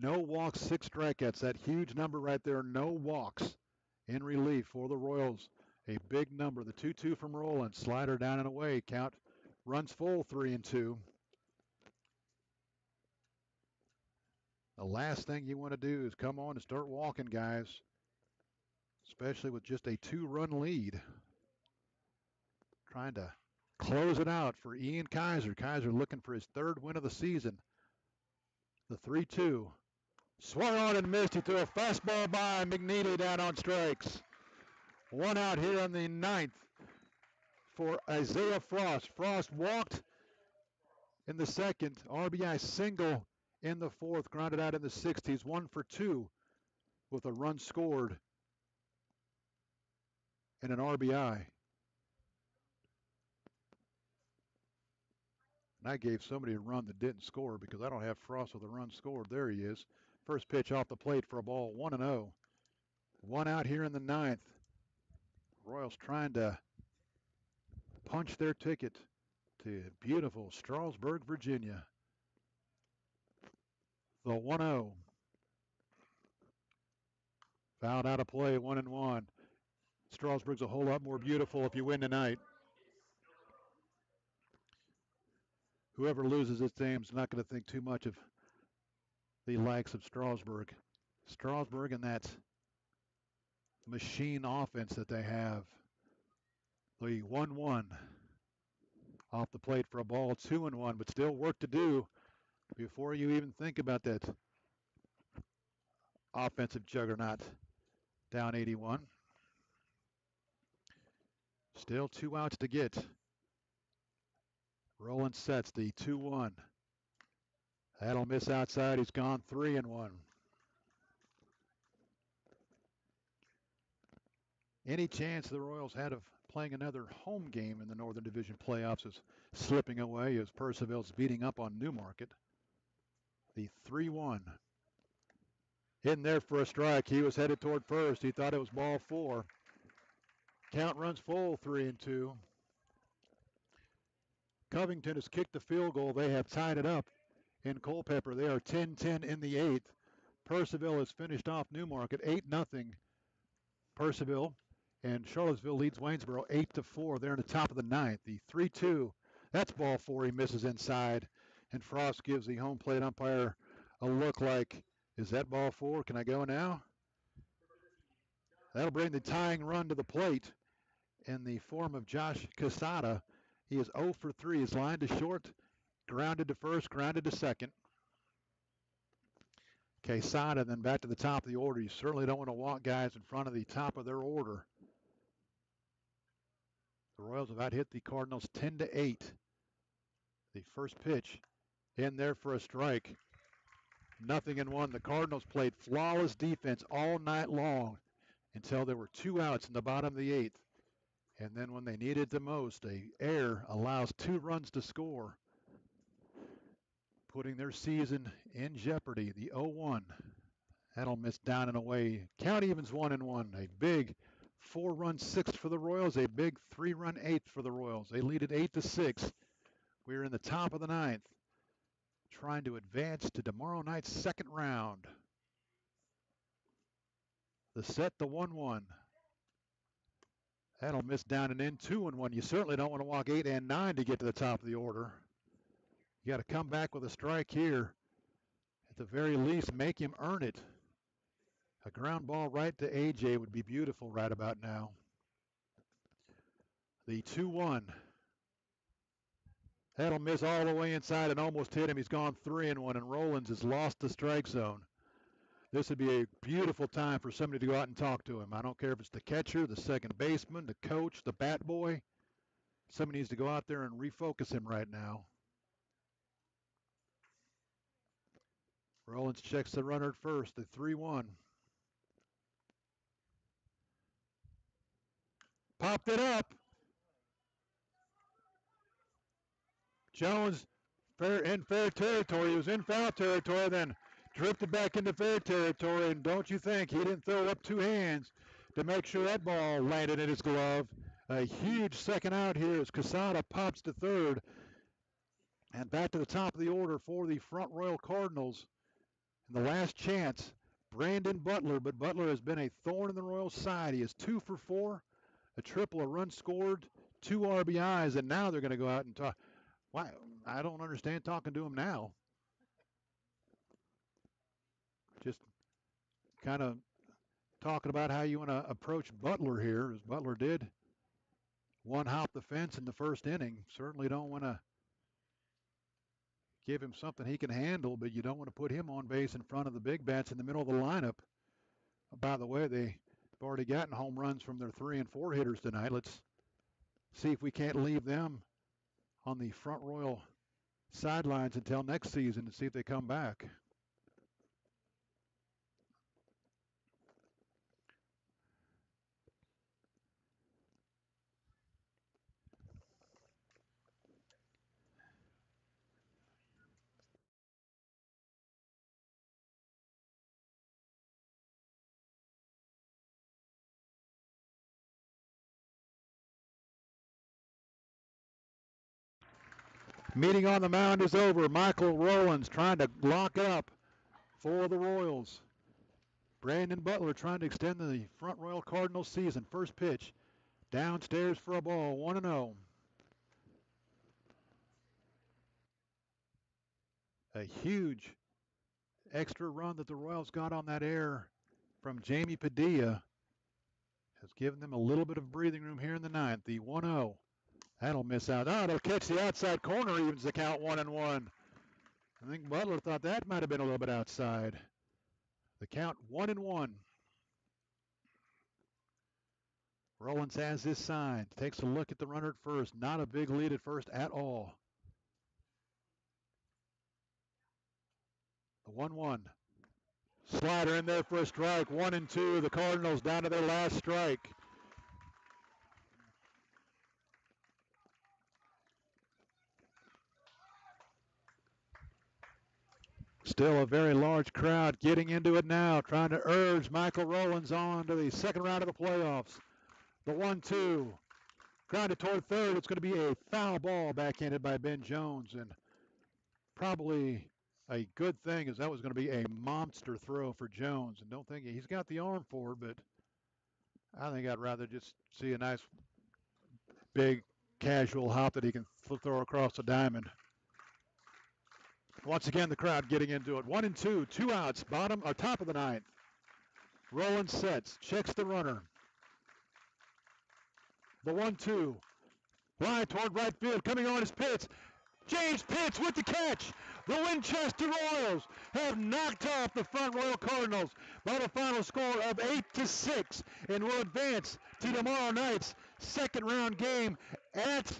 A: No walks, 6 strikeouts. That huge number right there, no walks in relief for the Royals. A big number. The 2-2 from Rollins. Slider down and away. Count runs full, 3-2. The last thing you want to do is come on and start walking, guys, especially with just a 2-run lead. Trying to close it out for Ian Kaiser. Kaiser looking for his 3rd win of the season. The 3-2. Swung on and missed. He threw a fastball by McNeely down on strikes. One out here in the ninth for Isaiah Frost. Frost walked in the second. RBI single in the fourth. Grounded out in the sixth. He's 1 for 2 with a run scored and an RBI. And I gave somebody a run that didn't score because I don't have Frost with a run scored. There he is. First pitch off the plate for a ball, 1-0. One out here in the ninth. Royals trying to punch their ticket to beautiful Strasburg, Virginia. The 1-0. Fouled out of play, 1-1. Strasburg's a whole lot more beautiful if you win tonight. Whoever loses this game is not going to think too much of the likes of Strasburg. Strasburg and that machine offense that they have. The 1-1 off the plate for a ball, 2-1, but still work to do before you even think about that offensive juggernaut down 81. Still 2 outs to get. Rolling sets the 2-1. That'll miss outside. He's gone 3-1. Any chance the Royals had of playing another home game in the Northern Division playoffs is slipping away as Percival's beating up on Newmarket. The 3-1. In there for a strike. He was headed toward first. He thought it was ball 4. Count runs full, 3-2. Covington has kicked the field goal. They have tied it up in Culpeper. They are 10-10 in the 8th. Percival has finished off Newmarket 8-0. Percival and Charlottesville leads Waynesboro 8-4. They're in the top of the 9th. The 3-2. That's ball 4. He misses inside. And Frost gives the home plate umpire a look like, is that ball 4? Can I go now? That'll bring the tying run to the plate in the form of Josh Casada. He is 0 for 3. He's lined to short, grounded to first, grounded to second. Quesada then back to the top of the order. You certainly don't want to walk guys in front of the top of their order. The Royals have out-hit the Cardinals 10-8. The first pitch in there for a strike. 0-1. The Cardinals played flawless defense all night long until there were 2 outs in the bottom of the 8th. And then when they needed the most, a error allows 2 runs to score, putting their season in jeopardy. The 0-1. That'll miss down and away. Count evens 1-1. A big 4-run 6th for the Royals. A big 3-run 8th for the Royals. They lead it 8-6. We're in the top of the 9th, trying to advance to tomorrow night's second round. The set, the 1-1. That'll miss down and in. 2-1. You certainly don't want to walk 8 and 9 to get to the top of the order. You got to come back with a strike here. At the very least, make him earn it. A ground ball right to AJ would be beautiful right about now. The 2-1. That'll miss all the way inside and almost hit him. He's gone 3-1, and Rollins has lost the strike zone. This would be a beautiful time for somebody to go out and talk to him. I don't care if it's the catcher, the second baseman, the coach, the bat boy. Somebody needs to go out there and refocus him right now. Rollins checks the runner at first, the 3-1. Popped it up. Jones in fair territory. He was in foul territory, then drifted back into fair territory. And don't you think he didn't throw up 2 hands to make sure that ball landed in his glove. A huge second out here as Quesada pops to third. And back to the top of the order for the Front Royal Cardinals. And the last chance, Brandon Butler. But Butler has been a thorn in the Royals' side. He is 2 for 4, a triple, a run scored, 2 RBIs. And now they're going to go out and talk. Why? I don't understand talking to him now. Just kind of talking about how you want to approach Butler here, as Butler did one hop the fence in the first inning. Certainly don't want to give him something he can handle, but you don't want to put him on base in front of the big bats in the middle of the lineup. By the way, they've already gotten home runs from their 3 and 4 hitters tonight. Let's see if we can't leave them on the Front Royal sidelines until next season and see if they come back. Meeting on the mound is over. Michael Rowlands trying to lock up for the Royals. Brandon Butler trying to extend the Front Royal Cardinals season. First pitch downstairs for a ball, 1-0. A huge extra run that the Royals got on that error from Jamie Padilla has given them a little bit of breathing room here in the ninth. The 1-0. That'll miss out. Oh, it'll catch the outside corner, evens the count 1-1. I think Butler thought that might have been a little bit outside. The count 1-1. Rowlands has this sign. Takes a look at the runner at first. Not a big lead at first at all. The 1-1. Slider in there for a strike. 1-2. The Cardinals down to their last strike. Still a very large crowd getting into it now, trying to urge Michael Rowlands on to the second round of the playoffs. The 1-2. Grounded toward third. It's going to be a foul ball backhanded by Ben Jones, and probably a good thing, as that was going to be a monster throw for Jones. And don't think he's got the arm for it, but I think I'd rather just see a nice big casual hop that he can throw across the diamond. Once again, the crowd getting into it. 1-2, 2 outs, bottom or top of the ninth. Rowlands sets, checks the runner. The 1-2. Line toward right field, coming on his Pitts. James Pitts with the catch. The Winchester Royals have knocked off the Front Royal Cardinals by the final score of 8-6 and will advance to tomorrow night's second round game at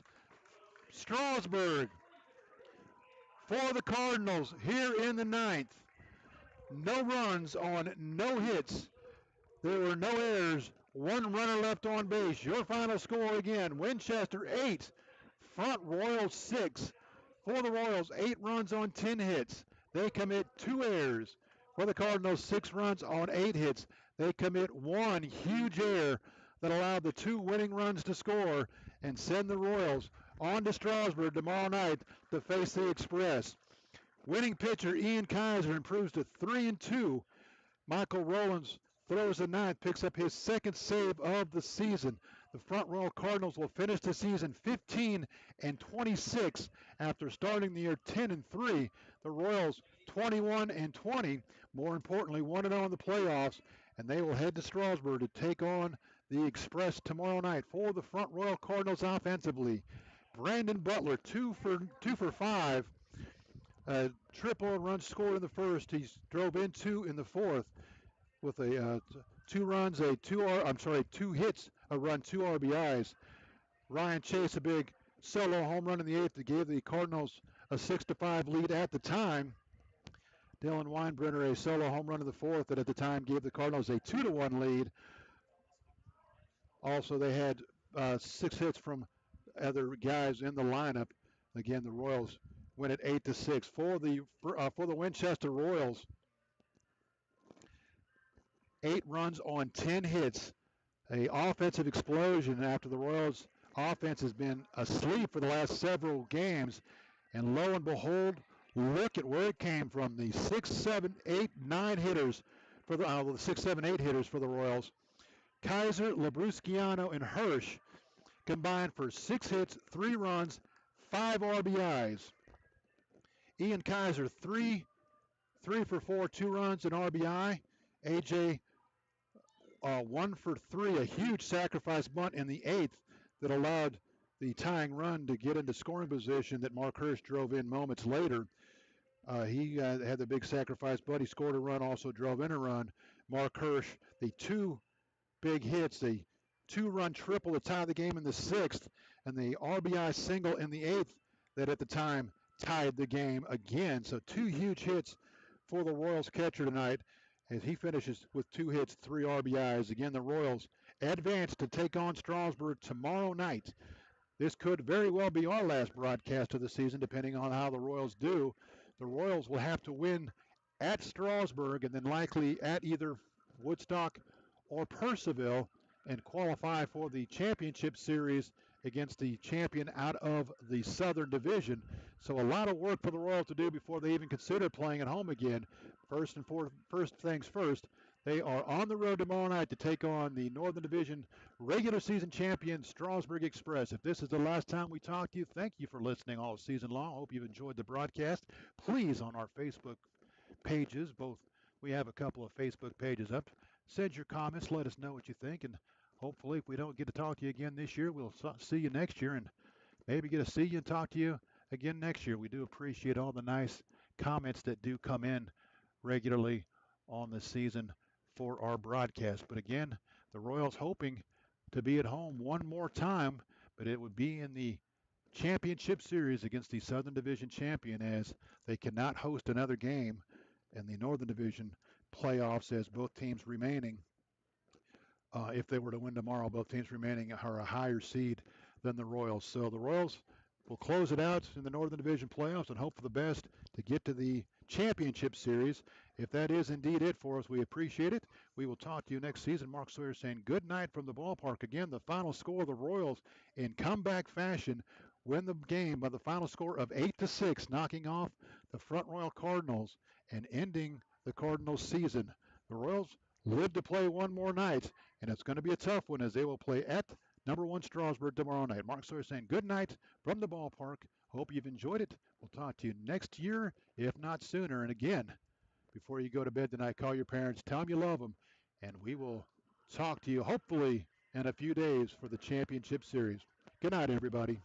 A: Strasburg. For the Cardinals here in the ninth, no runs on no hits. There were no errors. 1 runner left on base. Your final score again, Winchester 8, Front Royal 6. For the Royals, 8 runs on 10 hits. They commit 2 errors. For the Cardinals, 6 runs on 8 hits. They commit 1 huge error that allowed the 2 winning runs to score and send the Royals on to Strasburg tomorrow night to face the Express. Winning pitcher Ian Kaiser improves to 3-2. Michael Rowlands throws the ninth, picks up his second save of the season. The Front Royal Cardinals will finish the season 15-26 after starting the year 10-3. The Royals 21-20. More importantly, 1-0 in the playoffs, and they will head to Strasburg to take on the Express tomorrow night. For the Front Royal Cardinals offensively, Brandon Butler 2 for 5. Triple run scored in the first. He drove in 2 in the fourth with a 2 runs, 2 hits, a run, 2 RBIs. Ryan Chase, a big solo home run in the 8th that gave the Cardinals a 6-5 lead at the time. Dylan Weinbrenner, a solo home run in the 4th that at the time gave the Cardinals a 2-1 lead. Also, they had 6 hits from other guys in the lineup. Again, the Royals win at 8-6. For the Winchester Royals, 8 runs on 10 hits. An offensive explosion after the Royals' offense has been asleep for the last several games. And lo and behold, look at where it came from. The 6, 7, 8, 9 hitters for the 6, 7, 8 hitters for the Royals. Kaiser, Labrusciano, and Hirsch combined for 6 hits, 3 runs, 5 RBIs. Ian Kaiser, 3 for 4, 2 runs, and RBI. AJ, 1 for 3, a huge sacrifice bunt in the 8th that allowed the tying run to get into scoring position that Mark Hirsch drove in moments later. He had the big sacrifice, but he scored a run, also drove in a run. Mark Hirsch, the two big hits, the two-run triple to tie the game in the sixth, and the RBI single in the eighth that at the time tied the game again. So two huge hits for the Royals catcher tonight as he finishes with 2 hits, 3 RBIs. Again, the Royals advance to take on Strasburg tomorrow night. This could very well be our last broadcast of the season, depending on how the Royals do. The Royals will have to win at Strasburg and then likely at either Woodstock or Purcellville and qualify for the championship series against the champion out of the Southern Division. So a lot of work for the Royals to do before they even consider playing at home again. First things first, they are on the road tomorrow night to take on the Northern Division regular season champion Strasburg Express. If this is the last time we talk to you, thank you for listening all season long. Hope you've enjoyed the broadcast. Please, on our Facebook pages, we have a couple of Facebook pages up. Send your comments, let us know what you think, and hopefully if we don't get to talk to you again this year, we'll see you next year and maybe get to see you and talk to you again next year. We do appreciate all the nice comments that do come in regularly on the season for our broadcast. But again, the Royals hoping to be at home one more time, but it would be in the championship series against the Southern Division champion, as they cannot host another game in the Northern Division playoffs, as both teams remaining, if they were to win tomorrow, both teams remaining are a higher seed than the Royals. So the Royals will close it out in the Northern Division playoffs and hope for the best to get to the championship series. If that is indeed it for us, we appreciate it. We will talk to you next season. Mark Sawyer saying good night from the ballpark. Again, the final score, the Royals in comeback fashion win the game by the final score of 8-6, knocking off the Front Royal Cardinals and ending the Cardinals season. The Royals live to play one more night, and it's going to be a tough one as they will play at number 1 Strasburg tomorrow night. Mark Sawyer saying good night from the ballpark. Hope you've enjoyed it. We'll talk to you next year, if not sooner. And again, before you go to bed tonight, call your parents, tell them you love them, and we will talk to you hopefully in a few days for the championship series. Good night, everybody.